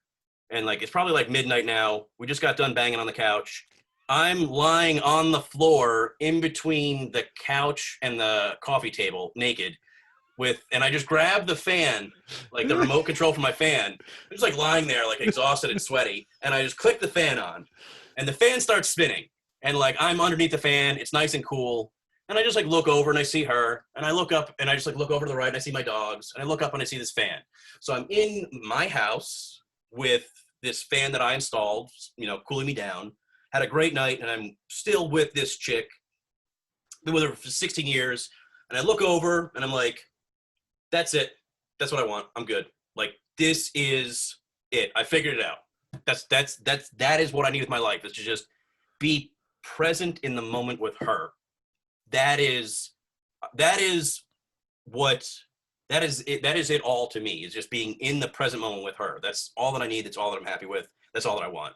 And like, it's probably like midnight now. We just got done banging on the couch. I'm lying on the floor in between the couch and the coffee table, naked, and I just grabbed the fan, like the remote control for my fan. I'm just like lying there, like exhausted and sweaty. And I just click the fan on, and the fan starts spinning. And like, I'm underneath the fan. It's nice and cool. And I just like look over and I see her, and I look up and I just like look over to the right and I see my dogs, and I look up and I see this fan. So I'm in my house with this fan that I installed, cooling me down. Had a great night, and I'm still with this chick. Been with her for 16 years. And I look over and I'm like, that's it. That's what I want. I'm good. Like, this is it. I figured it out. That is what I need with my life, is to just be present in the moment with her. That is it all to me, is just being in the present moment with her. That's all that I need. That's all that I'm happy with. That's all that I want.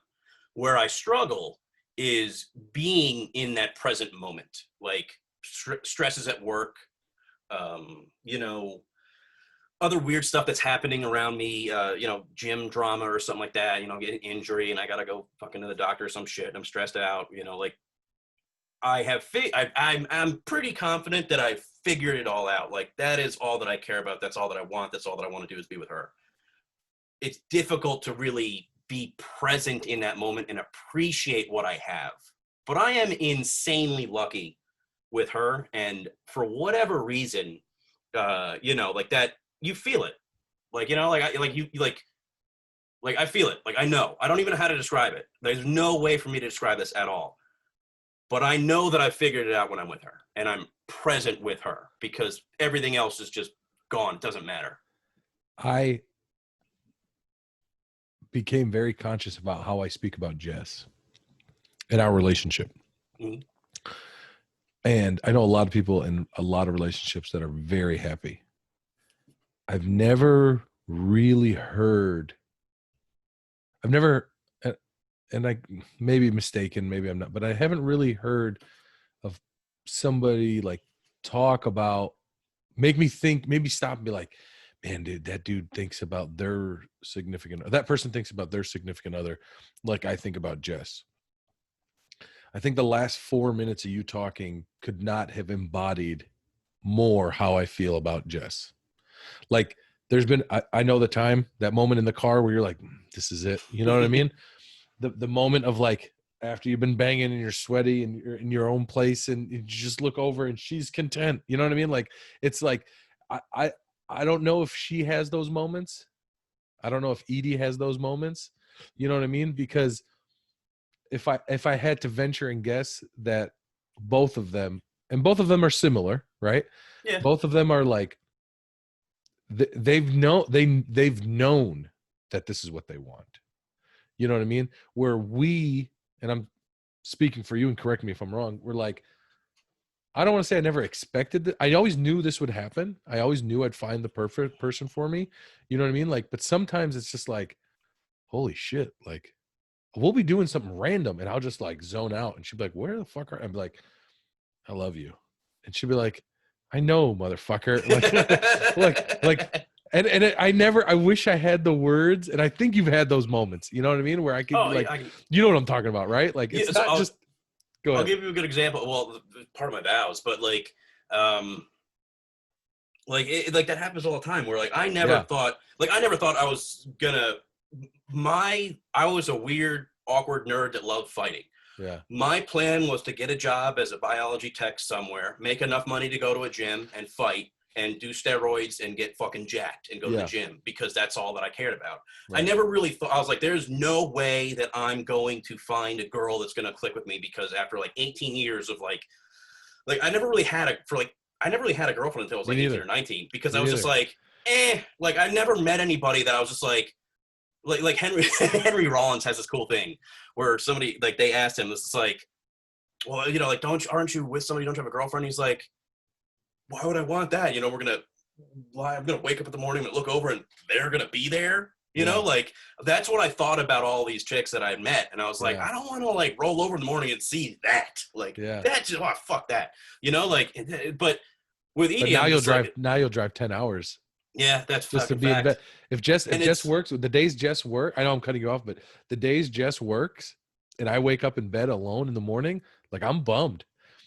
Where I struggle is being in that present moment, like stresses at work, other weird stuff that's happening around me, gym drama or something like that, get an injury and I got to go fucking to the doctor or some shit. And I'm stressed out, like I'm pretty confident that I figured it all out. Like, that is all that I care about. That's all that I want. That's all that I want to do, is be with her. It's difficult to really be present in that moment and appreciate what I have. But I am insanely lucky with her. And for whatever reason, like that, you feel it. Like, Like, I feel it. Like, I know. I don't even know how to describe it. There's no way for me to describe this at all. But I know that I figured it out when I'm with her, and I'm present with her because everything else is just gone. It doesn't matter. I became very conscious about how I speak about Jess and our relationship. Mhm. And I know a lot of people in a lot of relationships that are very happy. I've never really heard, I've never, and I may be mistaken, maybe I'm not, but I haven't really heard of somebody like talk about, make me think, maybe stop and be like, man, dude, that dude thinks about their significant, that person thinks about their significant other like I think about Jess. I think the last 4 minutes of you talking could not have embodied more how I feel about Jess. Like there's been, I know the time, that moment in the car where you're like, this is it. You know what I mean? The moment of like, after you've been banging and you're sweaty and you're in your own place and you just look over and she's content. You know what I mean? Like, it's like, I don't know if she has those moments. I don't know if Edie has those moments. You know what I mean? Because if I had to venture and guess that both of them, and both of them are similar, right? Yeah. Both of them are like, they've known that this is what they want. You know what I mean? Where we, and I'm speaking for you and correct me if I'm wrong, we're like, I don't want to say I never expected that. I always knew this would happen. I always knew I'd find the perfect person for me. You know what I mean? Like, but sometimes it's just like, holy shit, like we'll be doing something random and I'll just like zone out and she'll be like, where the fuck are, I'm like, I love you. And she'll be like, I know, motherfucker. Like, I wish I had the words, and I think you've had those moments, you know what I mean? Where I could Oh, like, you know what I'm talking about, right? Like, yeah, it's so not just, go I'll ahead. give you a good example. Well, part of my vows, but um, like that happens all the time. Where like I never Yeah. thought, I was gonna. I was a weird, awkward nerd that loved fighting. Yeah. My plan was to get a job as a biology tech somewhere, make enough money to go to a gym and fight and do steroids and get fucking jacked and go to the Yeah. gym because that's all that I cared about. I Right. never really thought, I was like, there's no way that I'm going to find a girl that's going to click with me because after like 18 years of I never really had I never really had a girlfriend until I was Me like 18 neither. or 19 because Me I was just neither. like, like I never met anybody that I was just like Henry Henry Rollins has this cool thing where somebody like they asked him, this is like, well, you know, like aren't you with somebody? Don't you have a girlfriend? He's like, why would I want that? You know, I'm gonna wake up in the morning and look over and they're gonna be there. You know, Yeah. like that's what I thought about all these chicks that I met, and I was like, Yeah. I don't want to like roll over in the morning and see that. Like Yeah. that's just fuck that. You know, like but with But Edie, I'm just like, now you'll drive 10 hours that's just to fucking be in bed. fact. If And Jess it's works, the days Jess work, I know I'm cutting you off, but the days Jess works and I wake up in bed alone in the morning, like I'm bummed.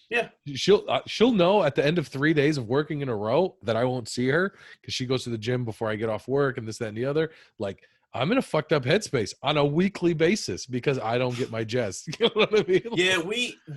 yeah, She'll know at the end of 3 days of working in a row that I won't see her because she goes to the gym before I get off work and this, that, and the other. Like I'm in a fucked up headspace on a weekly basis because I don't get my Jess. You know what I mean? yeah,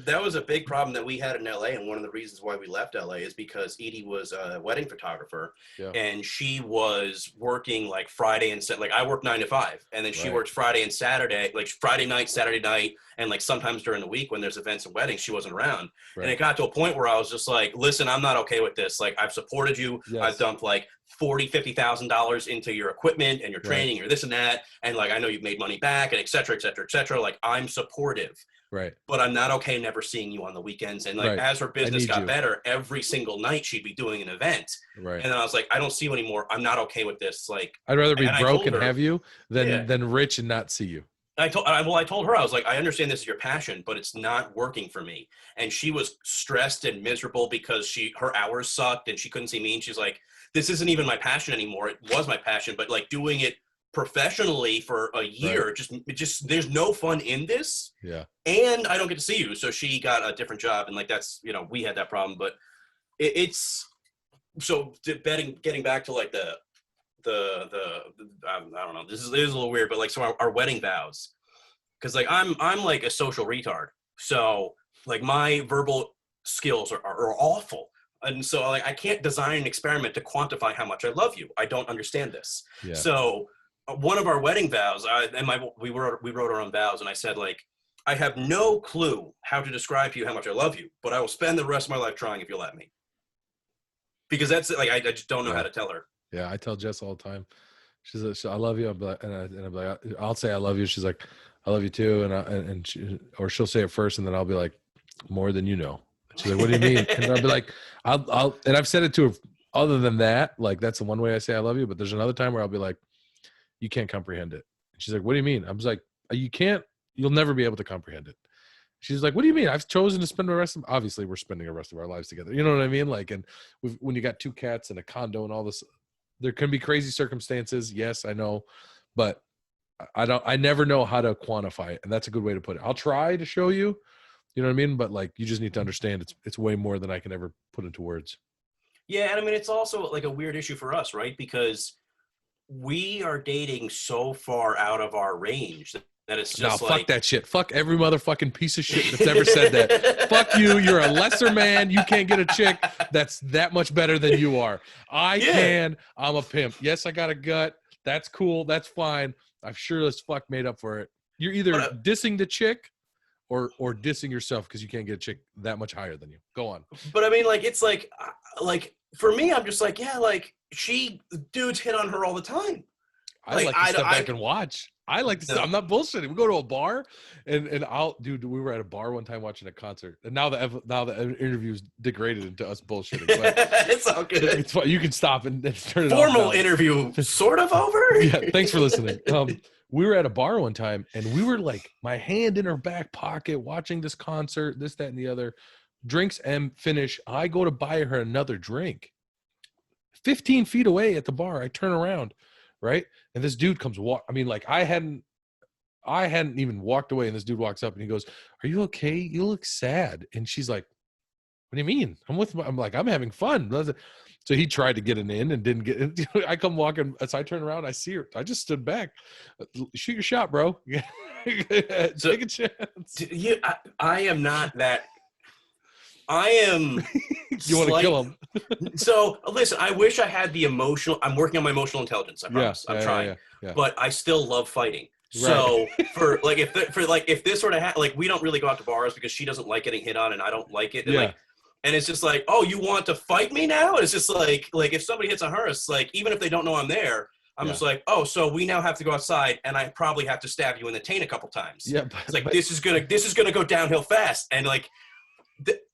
that was a big problem that we had in LA, and one of the reasons why we left LA is because Edie was a wedding photographer, Yeah. and she was working like Friday and like I worked 9 to 5, and then she Right. worked Friday and Saturday, like Friday night, Saturday night, and like sometimes during the week when there's events and weddings, she wasn't around. And Right. it got to a point where I was just like, listen, I'm not okay with this. Like I've supported you, I've Yes. dumped like $40,000-$50,000 into your equipment and your Right. training or this and that, and like I know you've made money back and et cetera, et cetera, et cetera. Like I'm supportive, Right. but I'm not okay never seeing you on the weekends. And like Right. as her business need got you. better, every single night she'd be doing an event. Right. And then I was like, I don't see you anymore. I'm not okay with this. Like, I'd rather be and I broke told and her, have you yeah. than rich and not see you. I told her, I was like, I understand this is your passion, but it's not working for me. And she was stressed and miserable because her hours sucked and she couldn't see me. And she's like, this isn't even my passion anymore. It was my passion, but like doing it professionally for a year, just there's no fun in this. Yeah. And I don't get to see you. So she got a different job. And like, that's, you know, we had that problem, but it's so getting back to like the I don't know, this is a little weird, but like, so our wedding vows, because like I'm like a social retard, so like my verbal skills are awful, and so like I can't design an experiment to quantify how much I love you. I don't understand this. Yeah. So one of our wedding vows, we wrote our own vows, and I said, like, I have no clue how to describe to you how much I love you, but I will spend the rest of my life trying if you'll let me. Because that's like, I just don't know how to tell her. Yeah, I tell Jess all the time. She's like, I love you, and I'm like, I'll say I love you. She's like, I love you too, or she'll say it first, and then I'll be like, more than you know. She's like, what do you mean? And I'll be like, and I've said it to her. Other than that, like that's the one way I say I love you. But there's another time where I'll be like, you can't comprehend it. And she's like, what do you mean? I was like, you can't. You'll never be able to comprehend it. She's like, what do you mean? I've chosen to spend the rest of, obviously we're spending the rest of our lives together. You know what I mean? Like, and when you got 2 cats and a condo and all this, there can be crazy circumstances. Yes, I know, but I never know how to quantify it. And that's a good way to put it. I'll try to show you, you know what I mean? But like, you just need to understand it's way more than I can ever put into words. Yeah. And I mean, it's also like a weird issue for us, right? Because we are dating so far out of our range that it's just like, fuck that shit. Fuck every motherfucking piece of shit that's ever said that. Fuck you. You're a lesser man. You can't get a chick that's that much better than you are. I can. I'm a pimp. Yes, I got a gut. That's cool. That's fine. I'm sure as fuck made up for it. You're either dissing the chick or dissing yourself because you can't get a chick that much higher than you. Go on. But I mean, like, it's like for me, I'm just like, yeah, like dudes hit on her all the time. I like to step back and watch. I like to. I'm not bullshitting. We go to a bar, and dude. We were at a bar one time watching a concert, and now the interview's degraded into us bullshitting. But it's all good. It's fine. You can stop and turn it off. Formal interview, sort of over. Yeah. Thanks for listening. We were at a bar one time, and we were like, my hand in her back pocket, watching this concert, this, that, and the other. Drinks and finish. I go to buy her another drink. 15 feet away at the bar, I turn around. Right. And this dude comes I mean, like I hadn't even walked away. And this dude walks up and he goes, are you okay? You look sad. And she's like, what do you mean? I'm like, I'm having fun. So he tried to get an in and didn't get in. I come walking. So I turn around. I see her. I just stood back. Shoot your shot, bro. Take a chance. I am not that. I am. You want to kill him? So listen, I wish I had the emotional. I'm working on my emotional intelligence. I promise. I'm trying, but I still love fighting. So for like if this sort of like we don't really go out to bars because she doesn't like getting hit on and I don't like it. And and it's just like, oh, you want to fight me now? And it's just like if somebody hits on her, it's like even if they don't know I'm there, I'm just like, oh, so we now have to go outside and I probably have to stab you in the taint a couple times. Yeah, it's like this is gonna go downhill fast and like.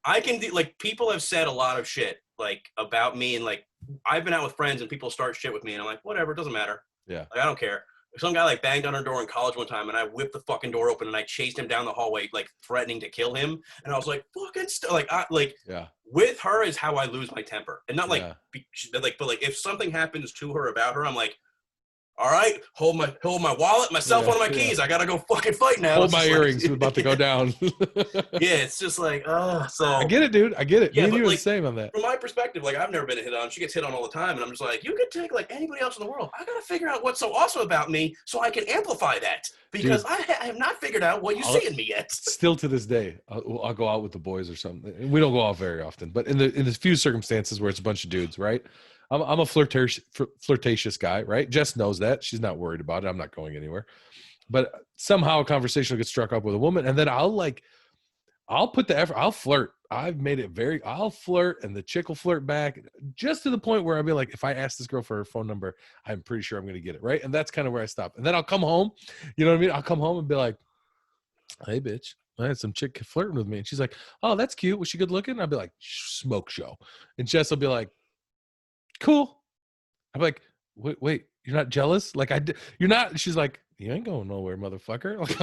I can do like people have said a lot of shit like about me and like I've been out with friends and people start shit with me and I'm like whatever, it doesn't matter. Yeah, like I don't care. Some guy like banged on her door in college one time and I whipped the fucking door open and I chased him down the hallway like threatening to kill him and I was like fucking with her is how I lose my temper and not like but like if something happens to her about her I'm like. All right, hold my wallet, my cell phone, and my keys. I gotta go fucking fight now. Hold my earrings. We're about to go down. Yeah, it's just like, so. I get it, dude. I get it. Yeah, me and you are the same on that. From my perspective, like I've never been hit on. She gets hit on all the time, and I'm just like, you could take like anybody else in the world. I gotta figure out what's so awesome about me, so I can amplify that because dude, I have not figured out what you see in me yet. Still to this day, I'll go out with the boys or something. We don't go out very often, but in the few circumstances where it's a bunch of dudes, right? I'm a flirtatious guy, right? Jess knows that. She's not worried about it. I'm not going anywhere. But somehow a conversation will get struck up with a woman, and then I'll put the effort. I'll flirt. I'll flirt, and the chick will flirt back, just to the point where I'll be like, if I ask this girl for her phone number, I'm pretty sure I'm going to get it, right? And that's kind of where I stop. And then I'll come home. You know what I mean? I'll come home and be like, hey, bitch. I had some chick flirting with me. And she's like, oh, that's cute. Was she good looking? I'll be like, smoke show. And Jess will be like, cool. I'm like, wait, you're not jealous? Like you're not. She's like, you ain't going nowhere, motherfucker. Like,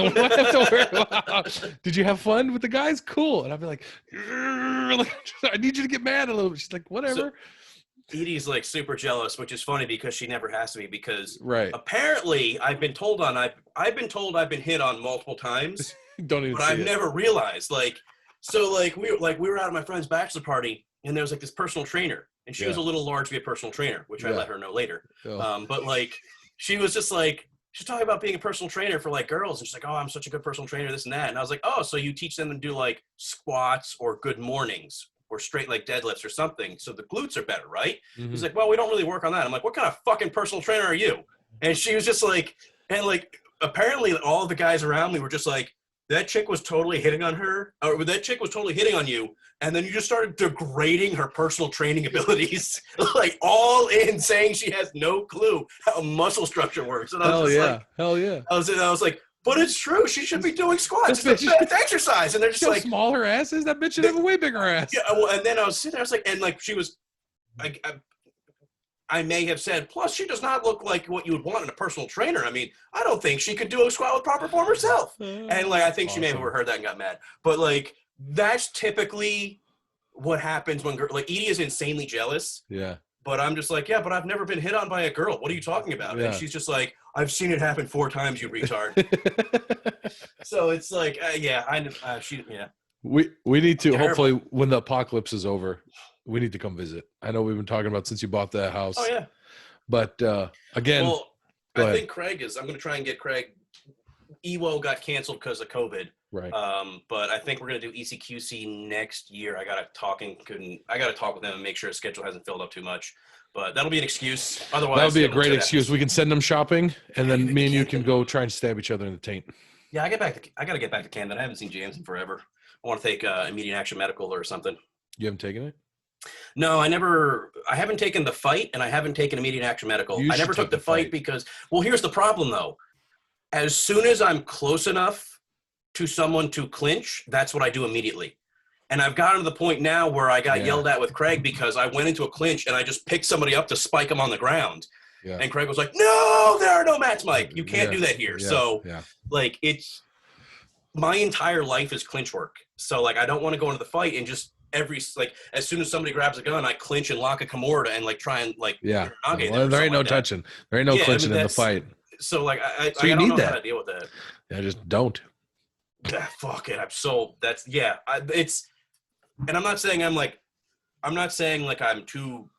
did you have fun with the guys? Cool. And I'd be like, I need you to get mad a little bit. She's like, whatever. So, Edie's like super jealous, which is funny because she never has to be because apparently I've been told I've been hit on multiple times. Don't even. But I've never realized we were out at my friend's bachelor party and there was like this personal trainer. And she was a little large to be a personal trainer, which I let her know later. Oh. But like, she was just like, she's talking about being a personal trainer for like girls. And she's like, oh, I'm such a good personal trainer, this and that. And I was like, oh, so you teach them to do like squats or good mornings or straight like deadlifts or something. So the glutes are better, right? Mm-hmm. He's like, well, we don't really work on that. I'm like, what kind of fucking personal trainer are you? And she was just like, and like, apparently all the guys around me were just like, that chick was totally hitting on her, or that chick was totally hitting on you. And then you just started degrading her personal training abilities, like all in saying she has no clue how muscle structure works. And I was Hell yeah. I was like, but it's true. She should be doing squats. It's the best exercise. And they're just like, small her ass is. That bitch should have a way bigger ass. Yeah. Well, and then I was sitting there, I was like, and like she was, I may have said, plus she does not look like what you would want in a personal trainer. I mean, I don't think she could do a squat with proper form herself. And like, I think she may have overheard that and got mad. But like, that's typically what happens when like Edie is insanely jealous. Yeah. But I'm just like, yeah, but I've never been hit on by a girl. What are you talking about? Yeah. And she's just like, I've seen it happen 4 times, you retard. So it's like, yeah. We need to, hopefully when the apocalypse is over, we need to come visit. I know we've been talking about since you bought that house. Oh yeah. But again, well, I think Craig is. I'm going to try and get Craig. EWO got canceled because of COVID. Right. But I think we're going to do ECQC next year. I got to talk with them and make sure his schedule hasn't filled up too much. But that'll be an excuse. Otherwise, that would be a great excuse. We can send them shopping, and then me and you can go try and stab each other in the taint. Yeah, I got to get back to Camden. I haven't seen James in forever. I want to take immediate action medical or something. You haven't taken it? No, I haven't taken the fight, and I haven't taken immediate action medical. I never took the fight because, well, here's the problem though. As soon as I'm close enough to someone to clinch, that's what I do immediately. And I've gotten to the point now where I got yelled at with Craig because I went into a clinch and I just picked somebody up to spike him on the ground. Yeah. And Craig was like, no, there are no mats, Mike. You can't do that here. So like it's my entire life is clinch work. So like I don't want to go into the fight and just as soon as somebody grabs a gun, I clinch and lock a Kimura and like try and like there ain't no touching. There ain't no clinching in the fight. So like I don't know how to deal with that. Yeah, just don't. Yeah, fuck it. And I'm not saying I'm too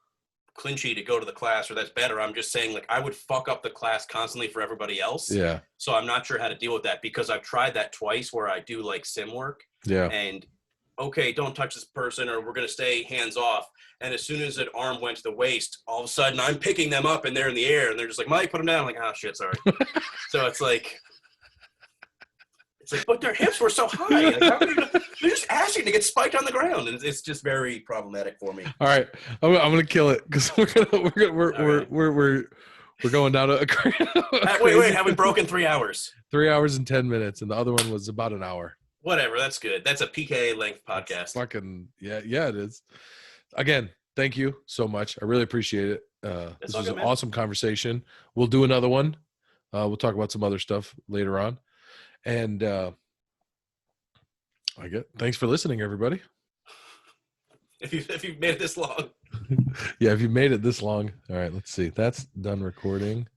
clinchy to go to the class or that's better. I'm just saying like I would fuck up the class constantly for everybody else. Yeah. So I'm not sure how to deal with that because I've tried that twice where I do like sim work. Yeah. And okay, don't touch this person or we're going to stay hands off. And as soon as an arm went to the waist, all of a sudden I'm picking them up and they're in the air and they're just like, Mike, put them down. I'm like, oh shit, sorry. So it's like, but their hips were so high. Like, they're just asking to get spiked on the ground. And it's just very problematic for me. All right. I'm going to kill it because we're going down a wait, have we broken 3 hours? 3 hours and 10 minutes. And the other one was about an hour. Whatever, that's good. That's a PK length podcast. It's fucking yeah, it is. Again, thank you so much. I really appreciate it. This was an awesome conversation. We'll do another one. We'll talk about some other stuff later on. And thanks for listening, everybody. If you've made it this long. Yeah, if you've made it this long. All right, let's see. That's done recording.